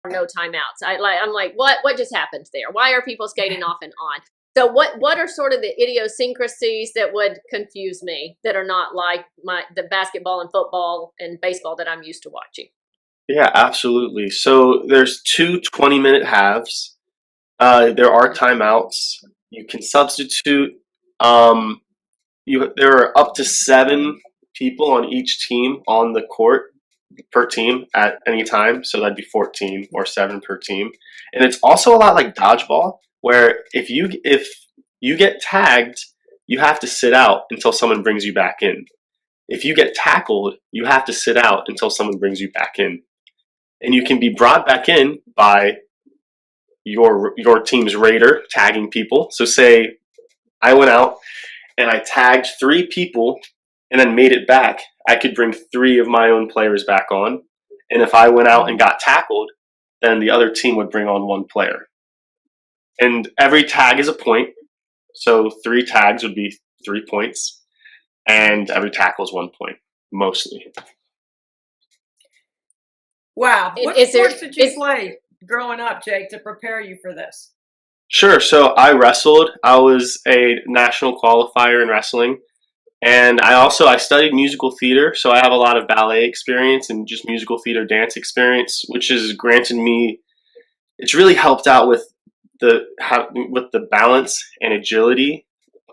no timeouts. I'm like, what just happened there? Why are people skating off and on? So what are sort of the idiosyncrasies that would confuse me that are not like the basketball and football and baseball that I'm used to watching? Yeah, absolutely. So there's two 20-minute halves. There are timeouts. You can substitute. Um, there are up to 7 people on each team on the court per team at any time. So that'd be 14 or 7 per team. And it's also a lot like dodgeball, where if you get tagged, you have to sit out until someone brings you back in. If you get tackled, you have to sit out until someone brings you back in. And you can be brought back in by your team's raider tagging people. So say I went out and I tagged 3 people and then made it back, I could bring 3 of my own players back on. And if I went out and got tackled, then the other team would bring on 1 player. And every tag is a point. So 3 tags would be 3 points. And every tackle is 1 point, mostly. Wow. What Is there sports did you play growing up, Jake, to prepare you for this? Sure. So I wrestled. I was a national qualifier in wrestling. And I studied musical theater, so I have a lot of ballet experience and just musical theater dance experience, which has granted me. It's really helped out with the balance and agility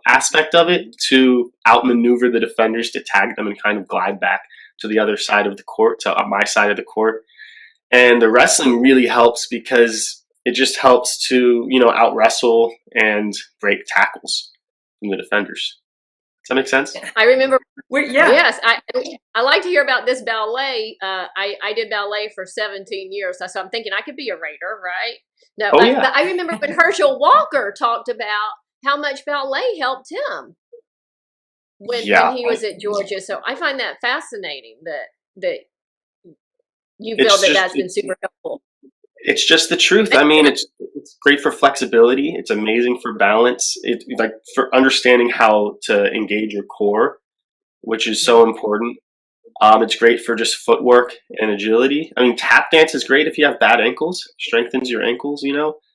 aspect of it to outmaneuver the defenders to tag them and kind of glide back to the other side of the court, to my side of the court. And the wrestling really helps because it just helps to out wrestle and break tackles from the defenders. Does that make sense? I remember. Yeah. Yes, I like to hear about this ballet. I did ballet for 17 years, so I'm thinking I could be a raider, right? No, Oh yeah. but I remember when Herschel Walker talked about how much ballet helped him when he was at Georgia. So I find that fascinating that you feel that that's been super helpful. It's just the truth. I mean, it's great for flexibility. It's amazing for balance. It's like for understanding how to engage your core, which is so important. It's great for just footwork and agility. I mean, tap dance is great if you have bad ankles. Strengthens your ankles.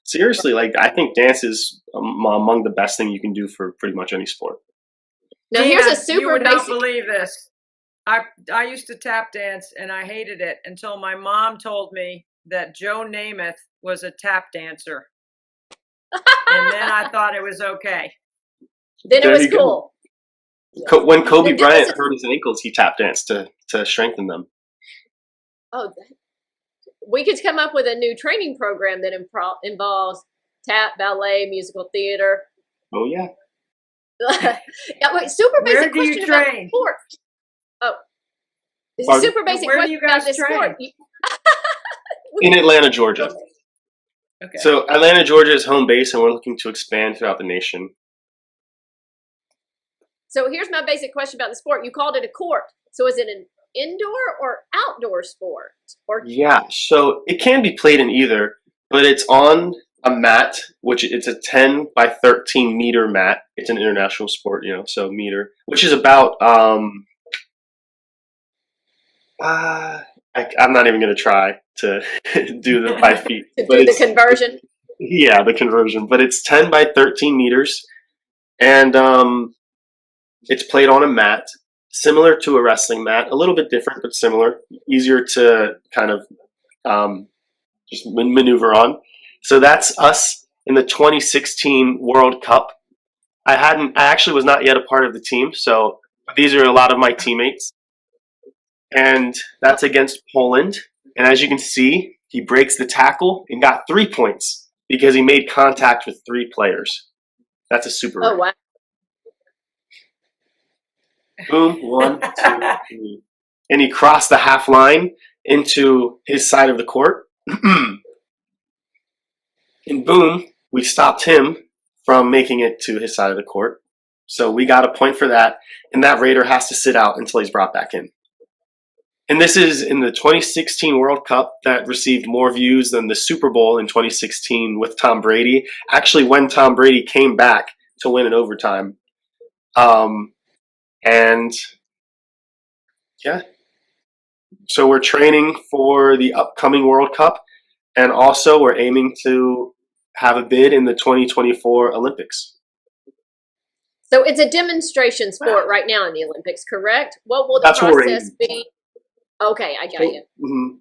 Seriously, like I think dance is among the best thing you can do for pretty much any sport. Now here's a super you would basic. not believe this. I used to tap dance and I hated it until my mom told me that Joe Namath was a tap dancer. And then I thought it was okay. Then it was cool. When Kobe Bryant hurt his ankles, he tap danced to strengthen them. Oh, we could come up with a new training program that involves tap, ballet, musical theater. Oh yeah. Yeah, wait, super basic question about sport. Oh, super basic question about this sport. In Atlanta, Georgia. Okay. So Atlanta, Georgia is home base, and we're looking to expand throughout the nation. So here's my basic question about the sport. You called it a court. So is it an indoor or outdoor sport? Yeah, so it can be played in either, but it's on a mat, which it's a 10 by 13 meter mat. It's an international sport, so meter, which is about I'm not even going to try to do the by feet. But do the conversion. Yeah, the conversion. But it's 10 by 13 meters, and it's played on a mat, similar to a wrestling mat, a little bit different, but similar. Easier to kind of just maneuver on. So that's us in the 2016 World Cup. I actually was not yet a part of the team, so these are a lot of my teammates. And that's against Poland. And as you can see, he breaks the tackle and got 3 points because he made contact with 3 players. That's a super. Oh, wow. Boom, 1, 2, 3. And he crossed the half line into his side of the court. And boom, we stopped him from making it to his side of the court. So we got a point for that. And that Raider has to sit out until he's brought back in. And this is in the 2016 World Cup that received more views than the Super Bowl in 2016 with Tom Brady. Actually, when Tom Brady came back to win in overtime. And yeah. So we're training for the upcoming World Cup. And also, we're aiming to have a bid in the 2024 Olympics. So it's a demonstration sport right now in the Olympics, correct? What will the That's what we're process aiming. be? Okay, I got you. Mhm.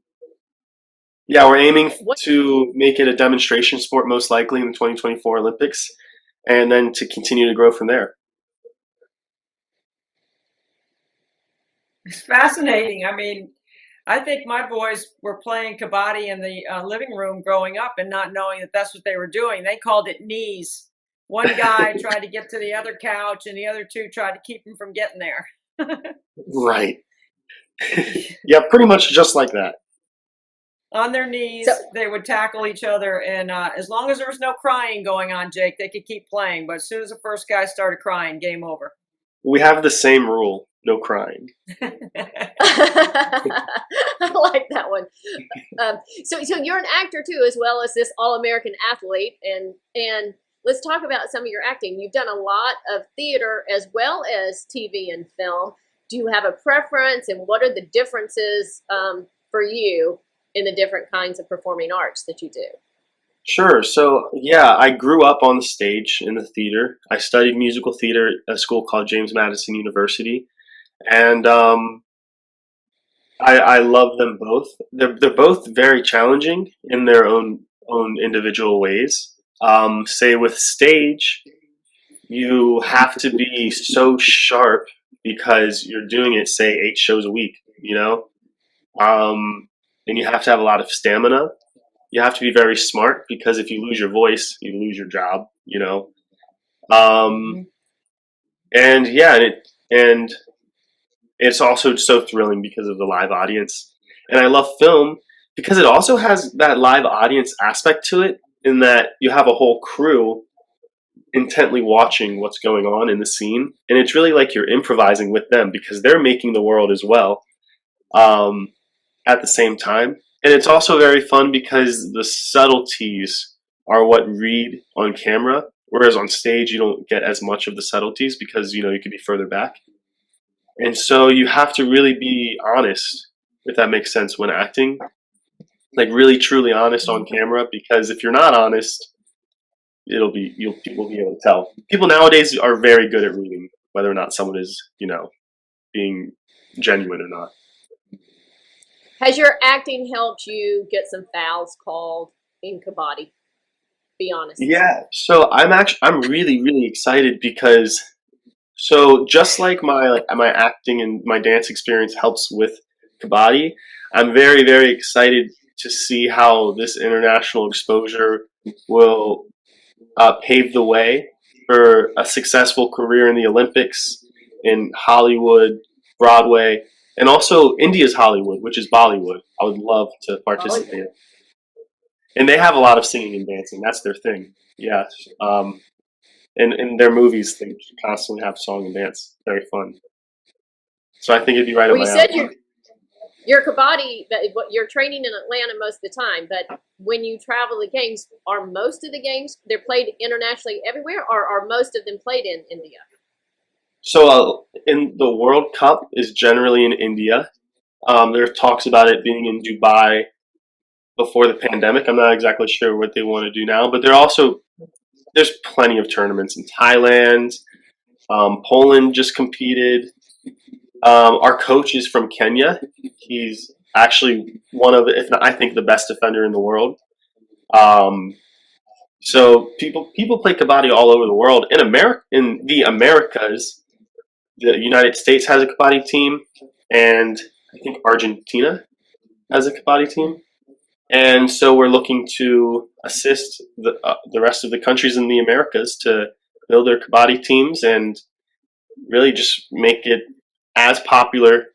Yeah, we're aiming What to make it a demonstration sport, most likely in the 2024 Olympics, and then to continue to grow from there. It's fascinating. I mean, I think my boys were playing kabaddi in the living room growing up and not knowing that that's what they were doing. They called it knees. One guy tried to get to the other couch, and the other two tried to keep him from getting there. Right. Yeah, pretty much just like that. On their knees, so they would tackle each other, and as long as there was no crying going on, Jake, they could keep playing. But as soon as the first guy started crying, game over. We have the same rule: no crying. I like that one. So you're an actor too, as well as this all-American athlete, and let's talk about some of your acting. You've done a lot of theater as well as TV and film. Do you have a preference, and what are the differences for you in the different kinds of performing arts that you do? Sure. So, yeah, I grew up on the stage in the theater. I studied musical theater at a school called James Madison University, and I love them both. They're both very challenging in their own individual ways. Say with stage, you have to be so sharp because you're doing it, say, 8 shows a week, and you have to have a lot of stamina. You have to be very smart because if you lose your voice, you lose your job. Um, Mhm. and yeah, and it's also so thrilling because of the live audience. And I love film because it also has that live audience aspect to it, in that you have a whole crew intently watching what's going on in the scene. And it's really like you're improvising with them because they're making the world as well, um, at the same time. And it's also very fun because the subtleties are what read on camera, whereas on stage you don't get as much of the subtleties because you could be further back. And so you have to really be honest, if that makes sense, when acting. Like really truly honest on camera, because if you're not honest, people will be able to tell. People nowadays are very good at reading whether or not someone is, being genuine or not. Has your acting helped you get some fouls called in kabaddi? Be honest. Yeah, so I'm really really excited because so just like my acting and my dance experience helps with kabaddi, I'm very very excited to see how this international exposure will pave the way for a successful career in the Olympics, in Hollywood, Broadway, and also India's Hollywood, which is Bollywood. I would love to participate. And they have a lot of singing and dancing. That's their thing. Yeah. Um, and in their movies, they constantly have song and dance. Very fun. So I think it'd be right up Well, you my said alley. your kabaddi, but you're training in Atlanta most of the time. But when you travel the games, are most of the games they're played internationally everywhere, or are most of them played in India? So in the World Cup is generally in India. There talks about it being in Dubai before the pandemic. I'm not exactly sure what they want to do now, but there's plenty of tournaments in Thailand. Poland just competed. Our coach is from Kenya. He's actually one of, if not, I think the best defender in the world. Um, so people play kabaddi all over the world. In the Americas, the United States has a kabaddi team, and I think Argentina has a kabaddi team. And so we're looking to assist the rest of the countries in the Americas to build their kabaddi teams and really just make it as popular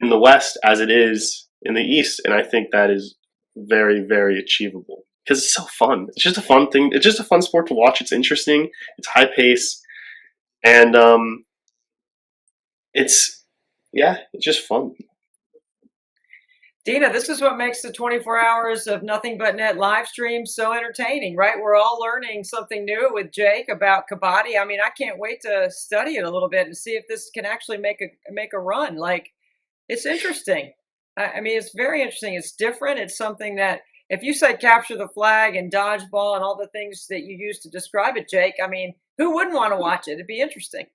in the West as it is in the East. And I think that is very, very achievable because it's so fun. It's just a fun thing. It's just a fun sport to watch. It's interesting. It's high pace, and it's it's just fun. Dina, this is what makes the 24 hours of Nothing But Net live stream so entertaining, right? We're all learning something new with Jake about kabaddi. I mean, I can't wait to study it a little bit and see if this can actually make a run. Like, it's interesting. I mean, it's very interesting. It's different. It's something that if you say capture the flag and dodgeball and all the things that you use to describe it, Jake, I mean, who wouldn't want to watch it? It'd be interesting.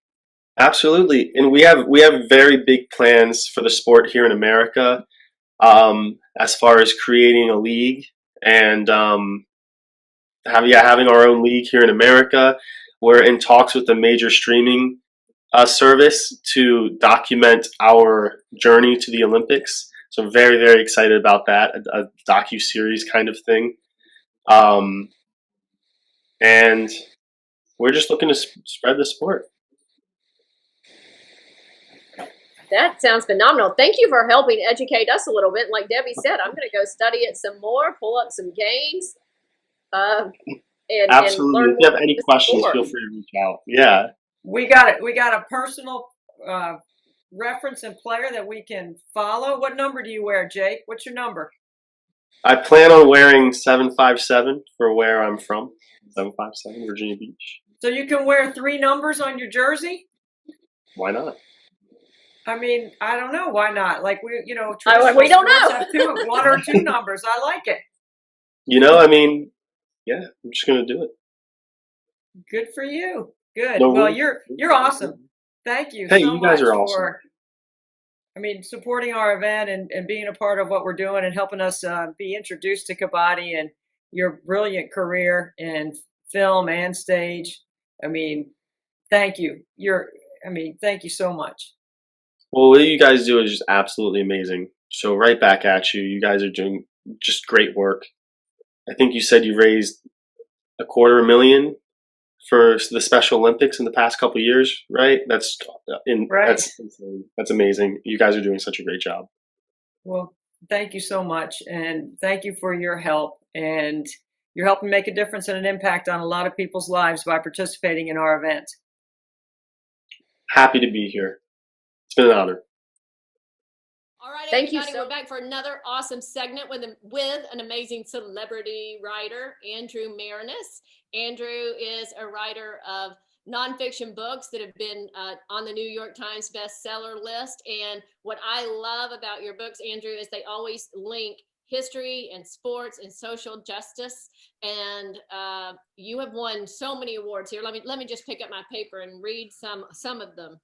Absolutely, and we have very big plans for the sport here in America, as far as creating a league and having our own league here in America. We're in talks with a major streaming service to document our journey to the Olympics. So I'm very, very excited about that, a docu-series kind of thing. And we're just looking to spread the sport. That sounds phenomenal. Thank you for helping educate us a little bit. Like Debbie said, I'm going to go study it some more, pull up some games, and Absolutely. learn If you have more any about the questions, sport. feel free to reach out. Yeah. We got it. We got a personal reference and player that we can follow. What number do you wear, Jake? What's your number? I plan on wearing 757 for where I'm from. 757 Virginia Beach. So you can wear 3 numbers on your jersey? Why not? I mean, I don't know why not. Like we we traditional don't sports know. have 1 or 2 numbers. I like it. I mean, yeah, I'm just gonna do it. Good for you. Good. No Well, worries. you're awesome. Thank you Hey, so you guys much are awesome. for, I mean, supporting our event and being a part of what we're doing and helping us be introduced to Kabaddi and your brilliant career in film and stage. I mean, thank you. Thank you so much. Well, what you guys do is just absolutely amazing. So right back at you. You guys are doing just great work. I think you said you raised $250,000 for the Special Olympics in the past couple of years, right? Right. That's insane. That's amazing. You guys are doing such a great job. Well, thank you so much. And thank you for your help. And you're helping make a difference and an impact on a lot of people's lives by participating in our event. Happy to be here. It's been an honor. All right, Thank you everybody, so we're back for another awesome segment with an amazing celebrity writer, Andrew Marinus. Andrew is a writer of nonfiction books that have been on the New York Times bestseller list. And what I love about your books, Andrew, is they always link history and sports and social justice. And you have won so many awards here. Let me just pick up my paper and read some of them.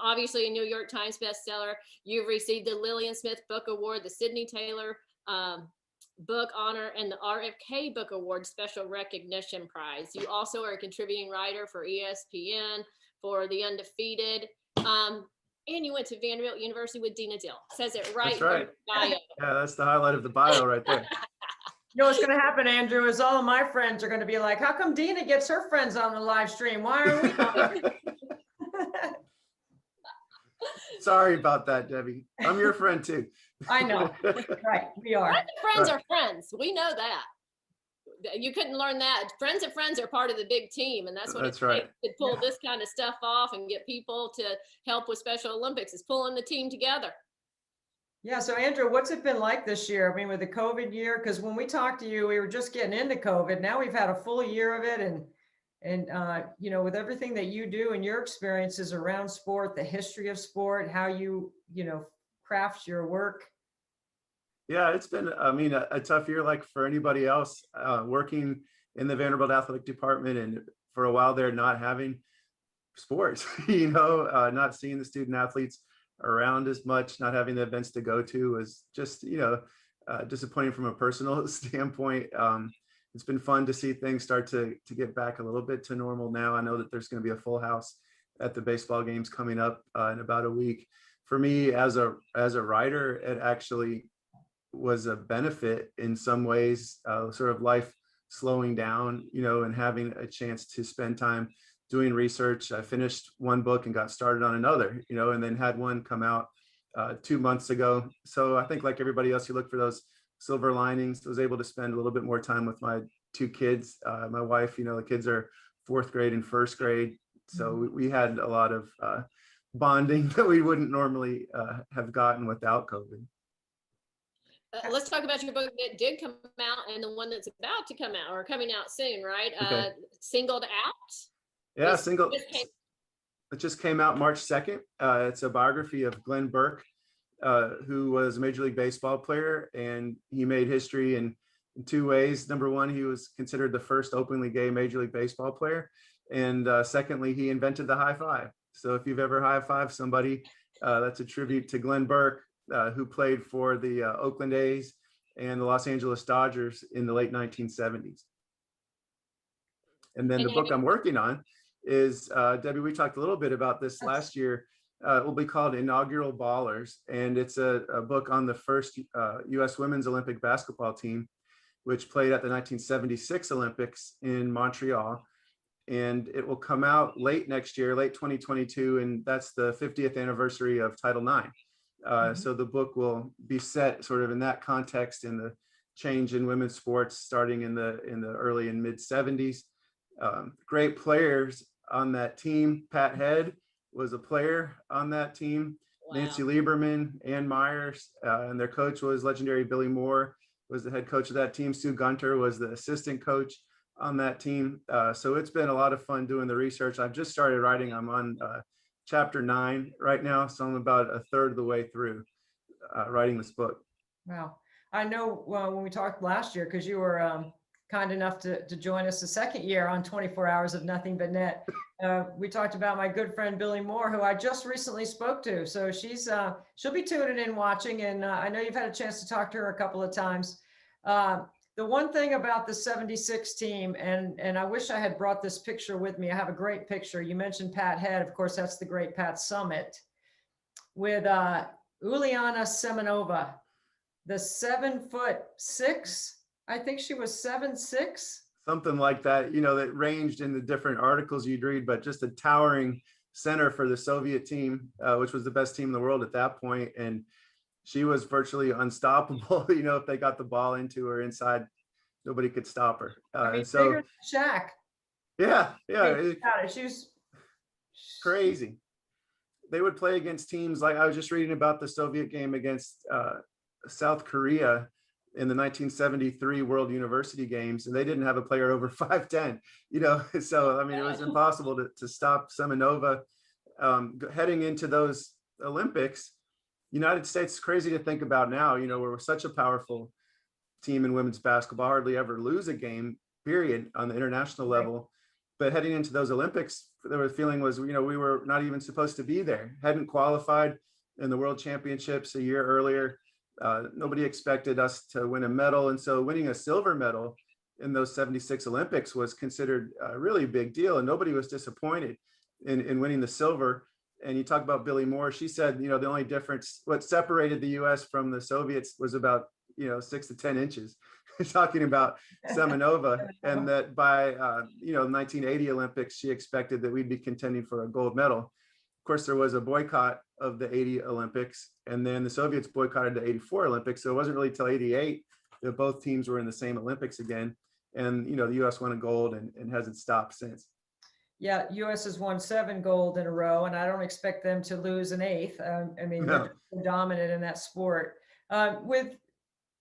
Obviously a New York Times bestseller. You've received the Lillian Smith Book Award, the Sidney Taylor Book Honor, and the RFK Book Award Special Recognition Prize. You also are a contributing writer for ESPN, for The Undefeated. And you went to Vanderbilt University with Dina Dill. Says it right. That's right. In the bio. Yeah, that's the highlight of the bio right there. You know what's going to happen, Andrew, is all of my friends are going to be like, how come Dina gets her friends on the live stream? Why aren't we on it? Sorry about that, Debbie. I'm your friend too. I know. Right. We are. Friends are friends. We know that. You couldn't learn that. Friends of friends are part of the big team, and that's what That's it right. takes to pull this kind of stuff off and get people to help with Special Olympics, is pulling the team together. Yeah. So, Andrew, what's it been like this year? I mean, with the COVID year, because when we talked to you, we were just getting into COVID. Now we've had a full year of it, and with everything that you do and your experiences around sport, the history of sport, how you craft your work. Yeah, it's been, a tough year, like for anybody else, working in the Vanderbilt athletic department, and for a while there, not having sports, not seeing the student athletes around as much, not having the events to go to was just, disappointing from a personal standpoint. It's been fun to see things start to get back a little bit to normal now. I know that there's going to be a full house at the baseball games coming up in about a week. For me, as a writer, it actually was a benefit in some ways, sort of life slowing down, and having a chance to spend time doing research. I finished one book and got started on another, and then had one come out 2 months ago. So I think, like everybody else, you look for those silver linings. I was able to spend a little bit more time with my 2 kids. My wife, the kids are 4th grade and 1st grade. So we had a lot of bonding that we wouldn't normally have gotten without COVID. Let's talk about your book that did come out and the one that's about to come out or coming out soon, right? Okay. Singled Out. Yeah, It it just came out March 2nd. It's a biography of Glenn Burke, who was a Major League Baseball player, and he made history in in two ways. Number one, he was considered the first openly gay Major League Baseball player. And secondly, he invented the high five. So if you've ever high fived somebody, that's a tribute to Glenn Burke, who played for the Oakland A's and the Los Angeles Dodgers in the late 1970s. And then the book I'm working on is, Debbie, we talked a little bit about this last year. It will be called Inaugural Ballers. And it's a book on the first U.S. women's Olympic basketball team, which played at the 1976 Olympics in Montreal. And it will come out late next year, late 2022. And that's the 50th anniversary of Title IX. So the book will be set sort of in that context, in the change in women's sports starting in the early and mid 70s. Great players on that team. Pat Head was a player on that team. Wow. Nancy Lieberman, Ann Myers, and their coach was legendary Billy Moore, was the head coach of that team. Sue Gunter was the assistant coach on that team. So it's been a lot of fun doing the research. I've just started writing. I'm on chapter 9 right now, so I'm about a third of the way through writing this book. Wow. I know when we talked last year, because you were kind enough to join us the second year on 24 Hours of Nothing But Net, we talked about my good friend Billy Moore, who I just recently spoke to. So she'll be tuning in, watching, and I know you've had a chance to talk to her a couple of times. The one thing about the 76 team, and I wish I had brought this picture with me. I have a great picture. You mentioned Pat Head. Of course, that's the great Pat Summitt, with Uliana Semenova, the 7'6". I think she was 7'6". Something like that, that ranged in the different articles you'd read, but just a towering center for the Soviet team, which was the best team in the world at that point. And she was virtually unstoppable. If they got the ball into her inside, nobody could stop her. And so, bigger than Shaq. Yeah. She was crazy. They would play against teams like, I was just reading about the Soviet game against South Korea in the 1973 World University Games, and they didn't have a player over 5'10". So I mean, it was impossible to stop Semenova. Heading into those Olympics, United States is crazy to think about now. We're such a powerful team in women's basketball, hardly ever lose a game, period, on the international level. But heading into those Olympics, the feeling was, we were not even supposed to be there. Hadn't qualified in the World Championships a year earlier. Nobody expected us to win a medal. And so winning a silver medal in those 76 Olympics was considered a really big deal. And nobody was disappointed in winning the silver. And you talk about Billy Moore. She said, the only difference, what separated the US from the Soviets was about, 6 to 10 inches. Talking about Semenova, and that by, 1980 Olympics, she expected that we'd be contending for a gold medal. Of course, there was a boycott of the 80 Olympics, and then the Soviets boycotted the 84 Olympics. So it wasn't really till 88 that both teams were in the same Olympics again. And, the US won a gold and hasn't stopped since. Yeah, US has won 7 gold in a row, and I don't expect them to lose an 8th. They're dominant in that sport. With,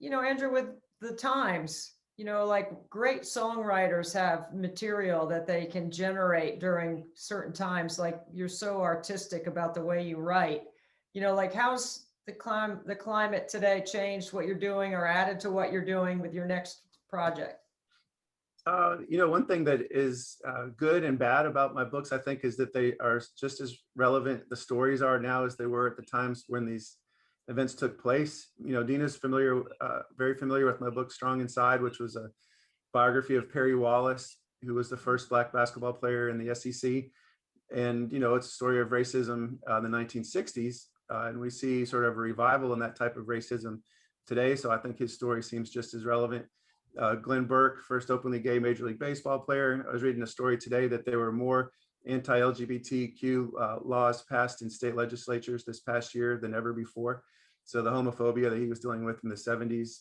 Andrew, with the times, like great songwriters have material that they can generate during certain times. Like, you're so artistic about the way you write. Like, how's the climate today changed what you're doing or added to what you're doing with your next project? One thing that is good and bad about my books, I think, is that they are just as relevant, the stories are now, as they were at the times when these events took place. Dina's very familiar with my book, Strong Inside, which was a biography of Perry Wallace, who was the first Black basketball player in the SEC. And, it's a story of racism in the 1960s. And we see sort of a revival in that type of racism today. So I think his story seems just as relevant. Glenn Burke, first openly gay Major League Baseball player. I was reading a story today that there were more anti-LGBTQ laws passed in state legislatures this past year than ever before. So the homophobia that he was dealing with in the 70s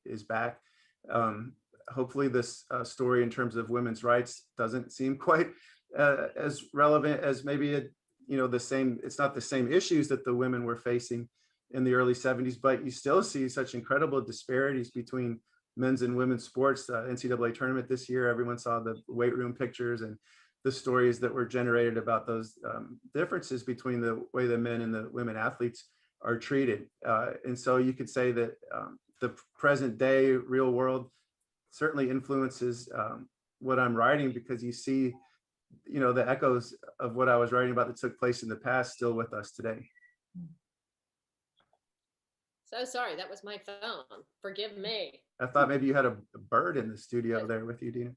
is back. Hopefully this story in terms of women's rights doesn't seem quite as relevant as maybe it's not the same issues that the women were facing in the early 70s, but you still see such incredible disparities between men's and women's sports. NCAA tournament this year, everyone saw the weight room pictures and the stories that were generated about those differences between the way the men and the women athletes are treated. And so you could say that the present day real world certainly influences what I'm writing, because you see, the echoes of what I was writing about that took place in the past still with us today. So sorry, that was my phone. Forgive me. I thought maybe you had a bird in the studio there with you, Dina.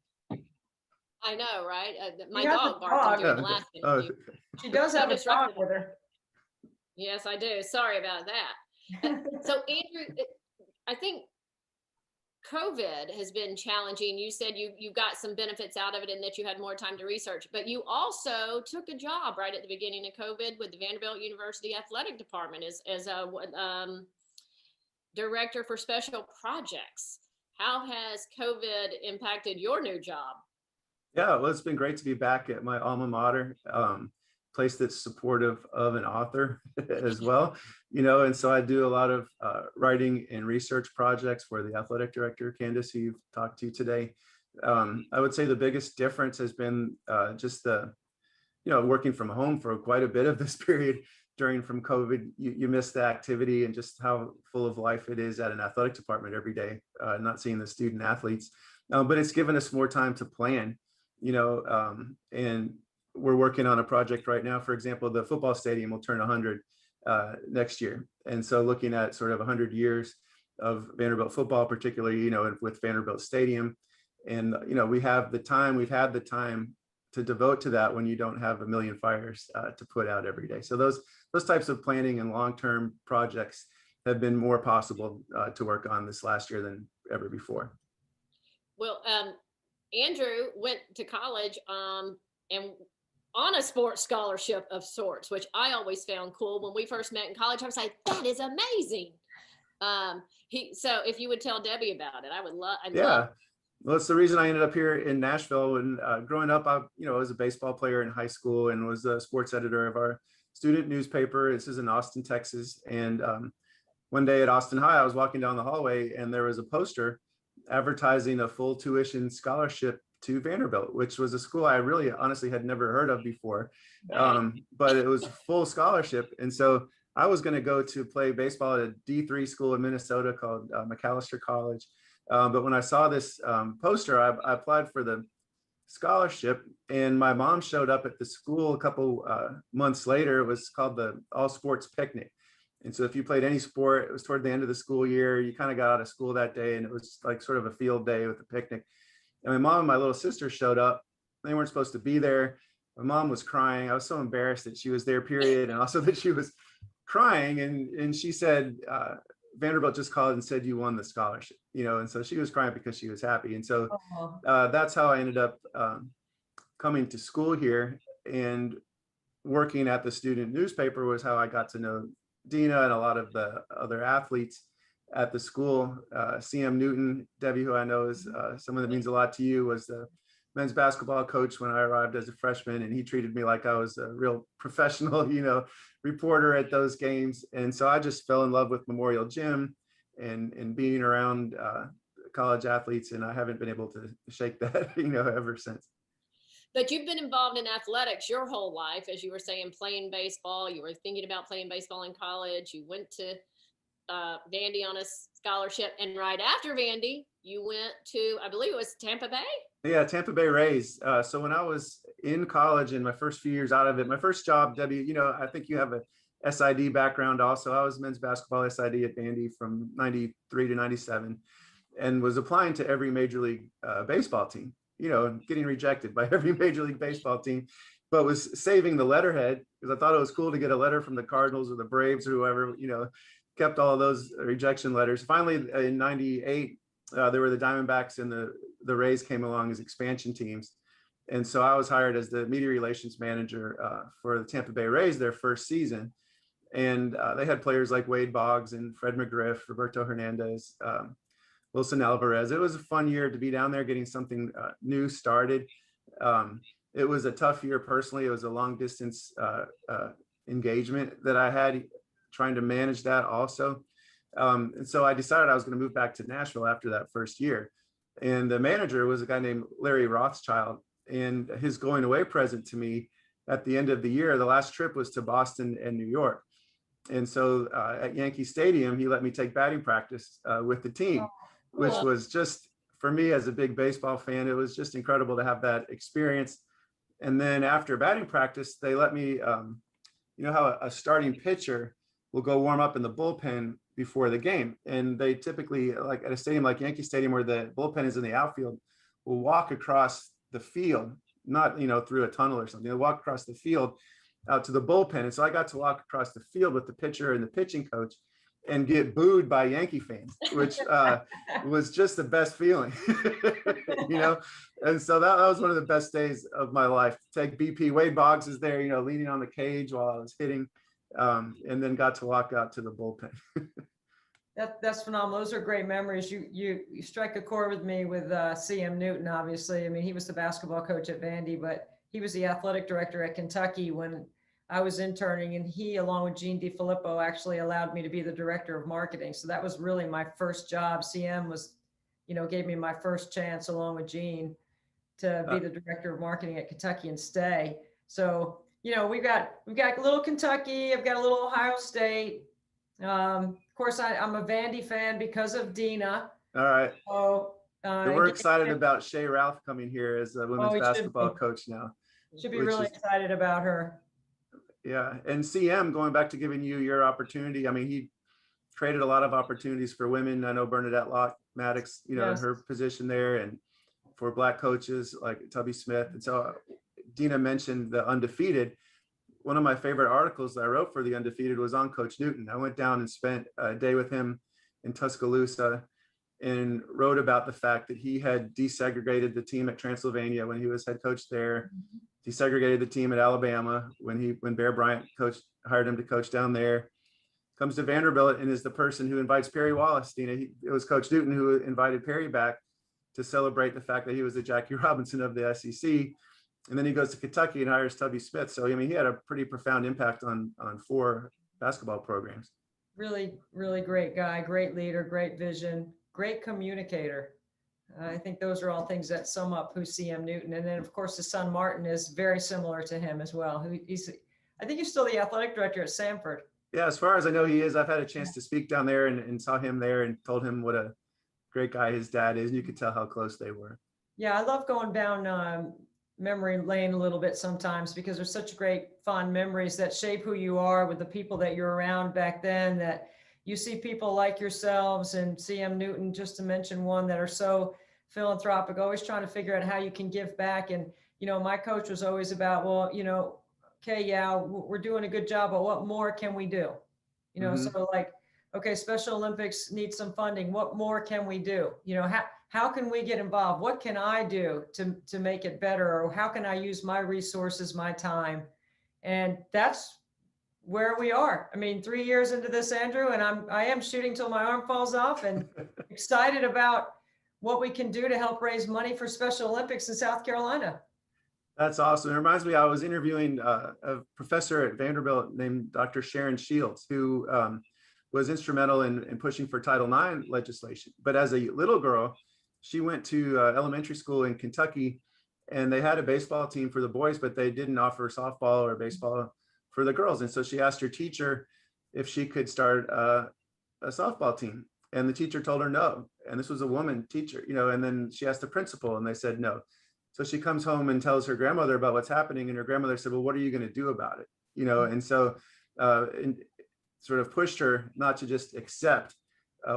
I know, right? My She has a dog barked dog. during the last Oh, interview. She does have a dog Disruptive. with her. Yes, I do. Sorry about that. So Andrew, I think COVID has been challenging. You said you got some benefits out of it and that you had more time to research, but you also took a job right at the beginning of COVID with the Vanderbilt University Athletic Department as a director for special projects. How has COVID impacted your new job? Yeah, well, it's been great to be back at my alma mater, place that's supportive of an author as well, and so I do a lot of writing and research projects for the athletic director, Candace, who you've talked to today. I would say the biggest difference has been just the, working from home for quite a bit of this period from COVID. You miss the activity and just how full of life it is at an athletic department every day, not seeing the student athletes. But it's given us more time to plan, and we're working on a project right now. For example, the football stadium will turn 100 next year. And so looking at sort of 100 years of Vanderbilt football, particularly, with Vanderbilt Stadium. And, we've had the time to devote to that when you don't have a million fires to put out every day. So those types of planning and long-term projects have been more possible to work on this last year than ever before. Well, Andrew went to college and on a sports scholarship of sorts, which I always found cool. When we first met in college, I was like, that is amazing. So if you would tell Debbie about it, I would love. Yeah. Well, it's the reason I ended up here in Nashville. And growing up, I was a baseball player in high school and was the sports editor of our student newspaper. This is in Austin, Texas. And one day at Austin High, I was walking down the hallway and there was a poster advertising a full tuition scholarship to Vanderbilt, which was a school I really honestly had never heard of before. But it was a full scholarship. And so I was going to go to play baseball at a D3 school in Minnesota called Macalester College. But when I saw this poster, I applied for the scholarship, and my mom showed up at the school a couple months later. It was called the All Sports Picnic. And so if you played any sport, it was toward the end of the school year, you kind of got out of school that day, and it was like sort of a field day with a picnic. And my mom and my little sister showed up. They weren't supposed to be there. My mom was crying. I was so embarrassed that she was there, period, and also that she was crying. And she said, Vanderbilt just called and said you won the scholarship, and so she was crying because she was happy. And so that's how I ended up coming to school here, and working at the student newspaper was how I got to know Dina and a lot of the other athletes at the school. CM Newton, Debbie, who I know is someone that means a lot to you, was the men's basketball coach when I arrived as a freshman, and he treated me like I was a real professional, reporter at those games. And so I just fell in love with Memorial Gym and being around college athletes, and I haven't been able to shake that, ever since. But you've been involved in athletics your whole life, as you were saying, playing baseball. You were thinking about playing baseball in college. You went to Vandy on a scholarship, and right after Vandy, you went to, I believe it was Tampa Bay? Yeah, Tampa Bay Rays. So when I was in college and my first few years out of it, my first job, Debbie, I think you have a SID background also. I was men's basketball SID at Vandy from 93 to 97 and was applying to every Major League baseball team, getting rejected by every Major League baseball team, but was saving the letterhead because I thought it was cool to get a letter from the Cardinals or the Braves or whoever, kept all of those rejection letters. Finally, in 98, there were the Diamondbacks and the Rays came along as expansion teams. And so I was hired as the media relations manager for the Tampa Bay Rays their first season. And they had players like Wade Boggs and Fred McGriff, Roberto Hernandez, Wilson Alvarez. It was a fun year to be down there getting something new started. It was a tough year personally. It was a long distance engagement that I had, trying to manage that also. And so I decided I was going to move back to Nashville after that first year. And the manager was a guy named Larry Rothschild. And his going away present to me at the end of the year, the last trip was to Boston and New York. And so at Yankee Stadium, he let me take batting practice with the team, which was just for me as a big baseball fan, it was just incredible to have that experience. And then after batting practice, they let me, you know how a starting pitcher will go warm up in the bullpen before the game. And they typically, like at a stadium like Yankee Stadium, where the bullpen is in the outfield, will walk across the field, not, you know, through a tunnel or something. They walk across the field out to the bullpen. And so I got to walk across the field with the pitcher and the pitching coach and get booed by Yankee fans, which was just the best feeling, you know? And so that was one of the best days of my life. Take BP, Wade Boggs is there, you know, leaning on the cage while I was hitting, and then got to walk out to the bullpen. That's phenomenal. Those are great memories. You strike a chord with me with CM Newton, obviously. I mean, he was the basketball coach at Vandy, but he was the athletic director at Kentucky when I was interning, and he, along with Gene DiFilippo, actually allowed me to be the director of marketing. So that was really my first job. CM was, you know, gave me my first chance along with Gene to be the director of marketing at Kentucky and stay. So, you know, we've got a little Kentucky, I've got a little Ohio State. Of course, I'm a Vandy fan because of Dina. All right. So we're excited about Shay Ralph coming here as a women's basketball coach now. Should be really excited about her. Yeah. And CM, going back to giving you your opportunity, I mean, he created a lot of opportunities for women. I know Bernadette Locke Maddox, you know, in her position there, and for Black coaches like Tubby Smith. And so Dina mentioned the Undefeated. One of my favorite articles that I wrote for the Undefeated was on Coach Newton. I went down and spent a day with him in Tuscaloosa and wrote about the fact that he had desegregated the team at Transylvania when he was head coach there, desegregated the team at Alabama when Bear Bryant hired him to coach down there. Comes to Vanderbilt and is the person who invites Perry Wallace. It was Coach Newton who invited Perry back to celebrate the fact that he was the Jackie Robinson of the SEC. And then he goes to Kentucky and hires Tubby Smith. So, I mean, he had a pretty profound impact on 4 basketball programs. Really, really great guy, great leader, great vision, great communicator. I think those are all things that sum up who's CM Newton. And then, of course, his son Martin is very similar to him as well. I think he's still the athletic director at Samford. Yeah, as far as I know, he is. I've had a chance to speak down there and saw him there and told him what a great guy his dad is. And you could tell how close they were. Yeah, I love going down memory lane a little bit sometimes because there's such great fond memories that shape who you are with the people that you're around back then, that you see people like yourselves and CM Newton, just to mention one, that are so philanthropic, always trying to figure out how you can give back. And, you know, my coach was always about, well, you know, okay, yeah, we're doing a good job, but what more can we do? You know, so like, okay, Special Olympics needs some funding. What more can we do? You know, how can we get involved? What can I do to make it better? Or how can I use my resources, my time? And that's where we are. I mean, 3 years into this, Andrew, and I am shooting till my arm falls off, and excited about what we can do to help raise money for Special Olympics in South Carolina. That's awesome. It reminds me, I was interviewing a professor at Vanderbilt named Dr. Sharon Shields, who was instrumental in pushing for Title IX legislation. But as a little girl, she went to elementary school in Kentucky, and they had a baseball team for the boys, but they didn't offer softball or baseball for the girls. And so she asked her teacher if she could start a softball team. And the teacher told her no. And this was a woman teacher, you know, and then she asked the principal and they said no. So she comes home and tells her grandmother about what's happening. And her grandmother said, well, what are you going to do about it? You know, and so sort of pushed her not to just accept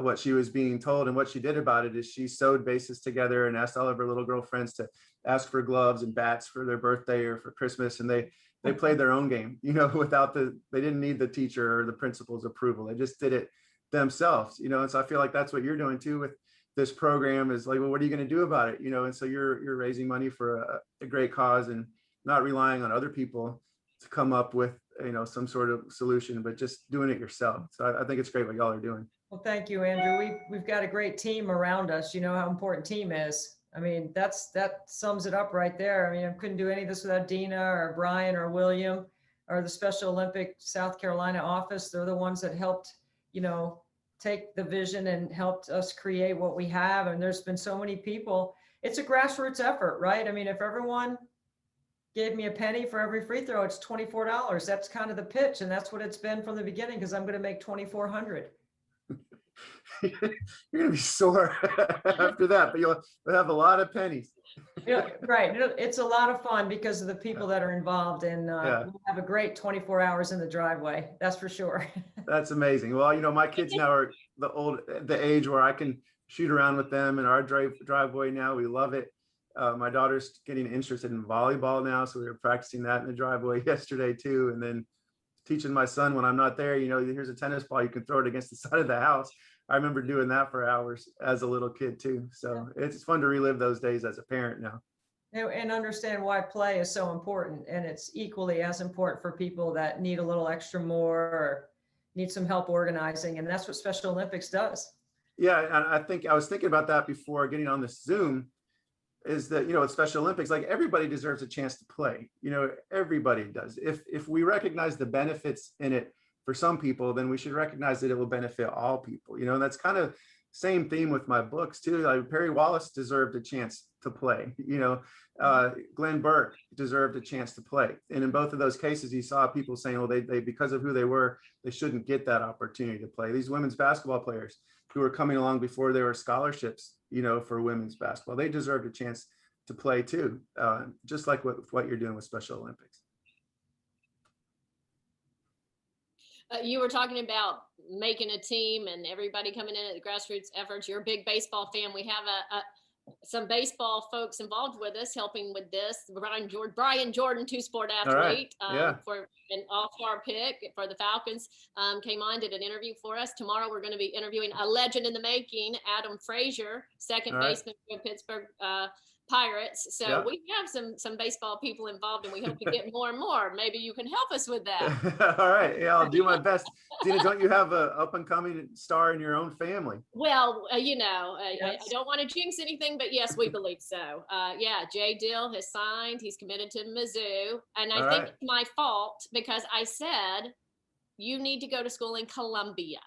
what she was being told. And what she did about it is she sewed bases together and asked all of her little girlfriends to ask for gloves and bats for their birthday or for Christmas. And they played their own game, you know, they didn't need the teacher or the principal's approval. They just did it themselves, you know. And so I feel like that's what you're doing too with this program, is like, well, what are you going to do about it? You know, and so you're raising money for a great cause and not relying on other people to come up with, you know, some sort of solution, but just doing it yourself. So I think it's great what y'all are doing. Well, thank you, Andrew. We've got a great team around us. You know how important team is. I mean, that sums it up right there. I mean, I couldn't do any of this without Dina or Brian or William or the Special Olympic South Carolina office. They're the ones that helped, you know, take the vision and helped us create what we have. And there's been so many people. It's a grassroots effort, right? I mean, if everyone gave me a penny for every free throw, it's $24. That's kind of the pitch. And that's what it's been from the beginning, because I'm going to make $2,400. you're gonna be sore after that, but you'll have a lot of pennies. Yeah, right. It's a lot of fun because of the people that are involved, and Yeah. we'll have a great 24 hours in the driveway. That's for sure. That's amazing. Well, my kids now are the age where I can shoot around with them in our driveway now. We love it. My daughter's getting interested in volleyball now, so we were practicing that in the driveway yesterday too. And then teaching my son when I'm not there, here's a tennis ball, you can throw it against the side of the house. I remember doing that for hours as a little kid too. So it's fun to relive those days as a parent now. And understand why play is so important, and it's equally as important for people that need a little extra more or need some help organizing, and that's what Special Olympics does. Yeah, and I think I was thinking about that before getting on this Zoom, is that with Special Olympics, like, everybody deserves a chance to play. Everybody does. If we recognize the benefits in it for some people, then we should recognize that it will benefit all people. And that's kind of same theme with my books too. Like, Perry Wallace deserved a chance to play. Glenn Burke deserved a chance to play. And in both of those cases, you saw people saying, well, they because of who they were, they shouldn't get that opportunity to play. These women's basketball players who were coming along before there were scholarships, for women's basketball, they deserved a chance to play too, just like what you're doing with Special Olympics. You were talking about making a team and everybody coming in at the grassroots efforts. You're a big baseball fan. We have some baseball folks involved with us, helping with this. Brian Jordan, two-sport athlete, Yeah. for an all-star pick for the Falcons, came on, did an interview for us. Tomorrow we're going to be interviewing a legend in the making, Adam Frazier, second baseman for Pittsburgh Pirates. So Yeah. we have some baseball people involved, and we hope to get more and more. Maybe you can help us with that. All right. Yeah, I'll do my best. Dina, don't you have an up-and-coming star in your own family? Well, I Yes. don't want to jinx anything, but yes, we believe so. Yeah, Jay Dill has signed. He's committed to Mizzou. And I All think right. it's my fault because I said, you need to go to school in Columbia.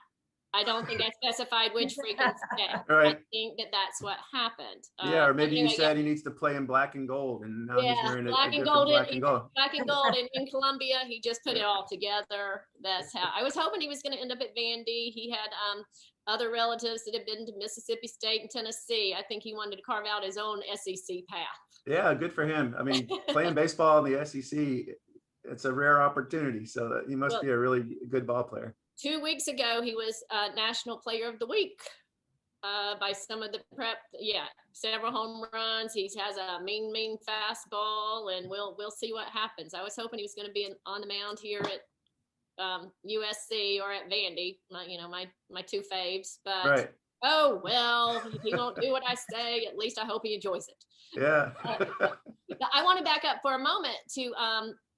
I don't think I specified which freaking state. All right. I think that's what happened. Yeah, or maybe you anyway, said he needs to play in black and gold, and now he's wearing black a and different gold, black and gold. black and gold in Columbia. He just put it all together. That's how I was hoping he was going to end up at Vandy. He had other relatives that had been to Mississippi State and Tennessee. I think he wanted to carve out his own SEC path. Yeah, good for him. I mean, playing baseball in the SEC, it's a rare opportunity. So that he must be a really good ball player. 2 weeks ago, he was National Player of the Week by some of the prep. Yeah, several home runs. He has a mean fastball, and we'll see what happens. I was hoping he was going to be on the mound here at USC or at Vandy. My two faves, but Right. oh well, he won't do what I say. At least I hope he enjoys it. Yeah. I want to back up for a moment to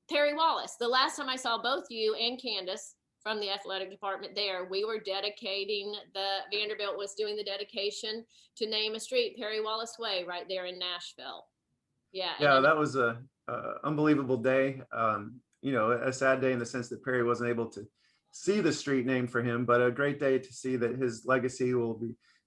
Perry Wallace. The last time I saw both you and Candace from the athletic department there, we were dedicating Vanderbilt was doing the dedication to name a street, Perry Wallace Way, right there in Nashville. Yeah. Yeah, that was a unbelievable day. A sad day in the sense that Perry wasn't able to see the street named for him, but a great day to see that his legacy will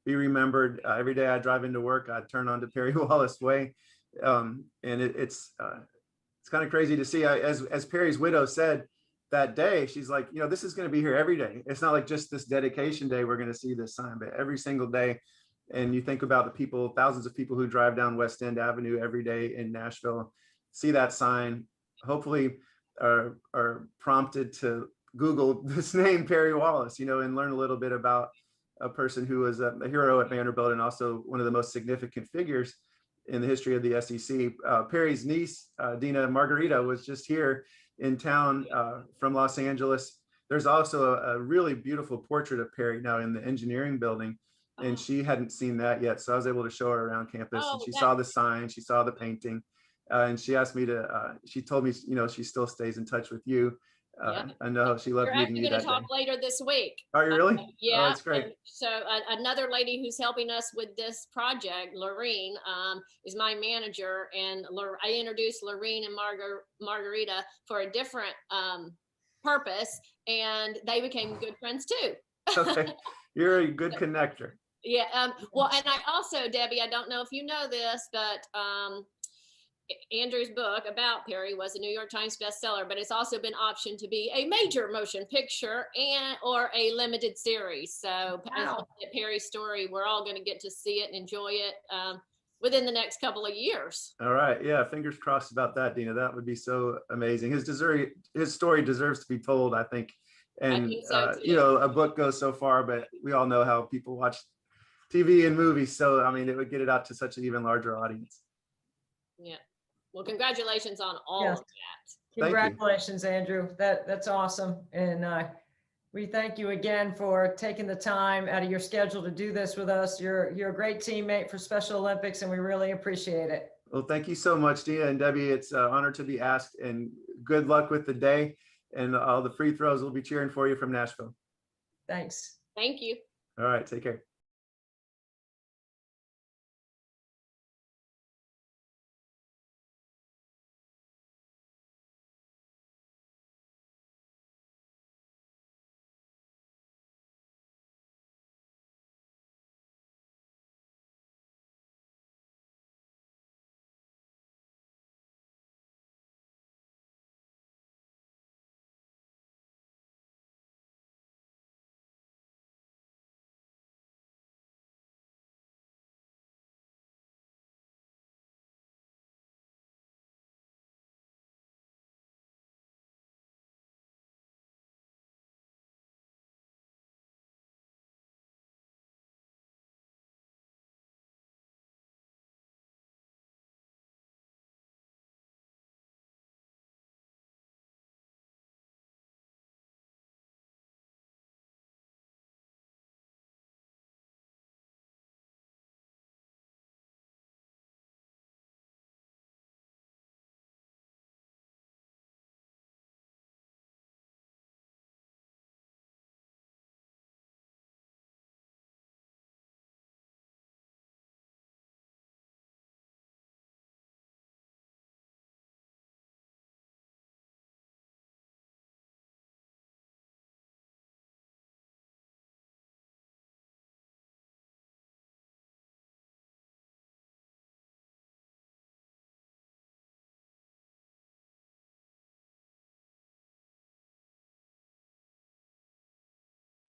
be remembered. Every day I drive into work, I turn on to Perry Wallace Way, and it's kind of crazy to see. As Perry's widow said that day, she's like, this is going to be here every day. It's not like just this dedication day we're going to see this sign, but every single day. And you think about the people, thousands of people who drive down West End Avenue every day in Nashville, see that sign, hopefully are prompted to Google this name, Perry Wallace, and learn a little bit about a person who was a hero at Vanderbilt and also one of the most significant figures in the history of the SEC. Perry's niece, Dina Margarita, was just here in town from Los Angeles. There's also a really beautiful portrait of Perry now in the engineering building, and she hadn't seen that yet. So I was able to show her around campus, and she saw the sign, she saw the painting, and she asked me she told me, she still stays in touch with you. I know she loved meeting you that day. We're actually going to talk later this week. Are you really? Yeah. Oh, that's great. So another lady who's helping us with this project, Lorene, is my manager, and I introduced Lorene and Margarita for a different purpose, and they became good friends too. Okay, you're a good connector. Yeah. Well, and I also, Debbie, I don't know if you know this, but Andrew's book about Perry was a New York Times bestseller, but it's also been optioned to be a major motion picture and or a limited series. So I Wow. hope that Perry's story, we're all going to get to see it and enjoy it within the next couple of years. All right. Yeah. Fingers crossed about that, Dina. That would be so amazing. His story deserves to be told, I think. And, think so, too. you know, a book goes so far, but we all know how people watch TV and movies. So, I mean, it would get it out to such an even larger audience. Yeah. Well, congratulations on all Yes. of that. Thank you. Congratulations, Andrew. That's awesome. And we thank you again for taking the time out of your schedule to do this with us. You're a great teammate for Special Olympics, and we really appreciate it. Well, thank you so much, Dina and Debbie. It's an honor to be asked, and good luck with the day. And all the free throws will be cheering for you from Nashville. Thanks. Thank you. All right. Take care.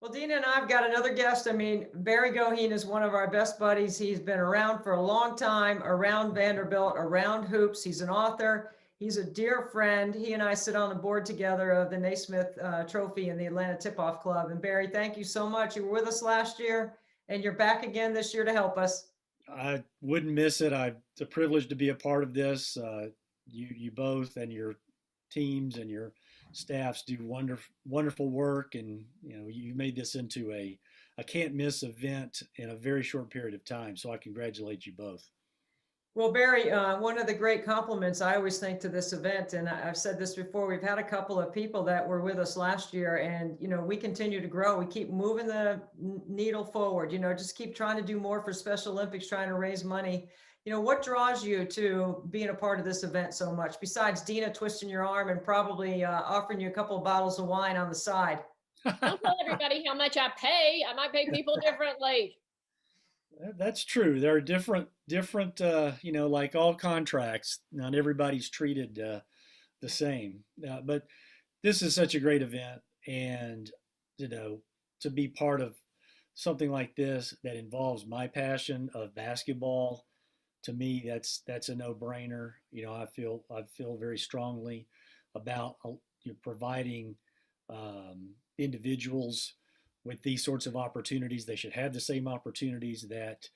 Well, Dina and I've got another guest. I mean, Barry Goheen is one of our best buddies. He's been around for a long time, around Vanderbilt, around hoops. He's an author. He's a dear friend. He and I sit on the board together of the Naismith Trophy and the Atlanta Tip-Off Club. And Barry, thank you so much. You were with us last year, and you're back again this year to help us. I wouldn't miss it. It's a privilege to be a part of this. You both and your teams and your staffs do wonderful work, and you made this into a can't miss event in a very short period of time. So I congratulate you both. Well, Barry, one of the great compliments I always think to this event, and I've said this before, we've had a couple of people that were with us last year, and we continue to grow. We keep moving the needle forward. Just keep trying to do more for Special Olympics, trying to raise money. What draws you to being a part of this event so much, besides Dina twisting your arm and probably offering you a couple of bottles of wine on the side? Don't tell everybody how much I pay. I might pay people differently. That's true. There are different, like all contracts, not everybody's treated the same. But this is such a great event, and to be part of something like this that involves my passion of basketball, to me, that's a no-brainer. I feel very strongly about providing individuals with these sorts of opportunities. They should have the same opportunities that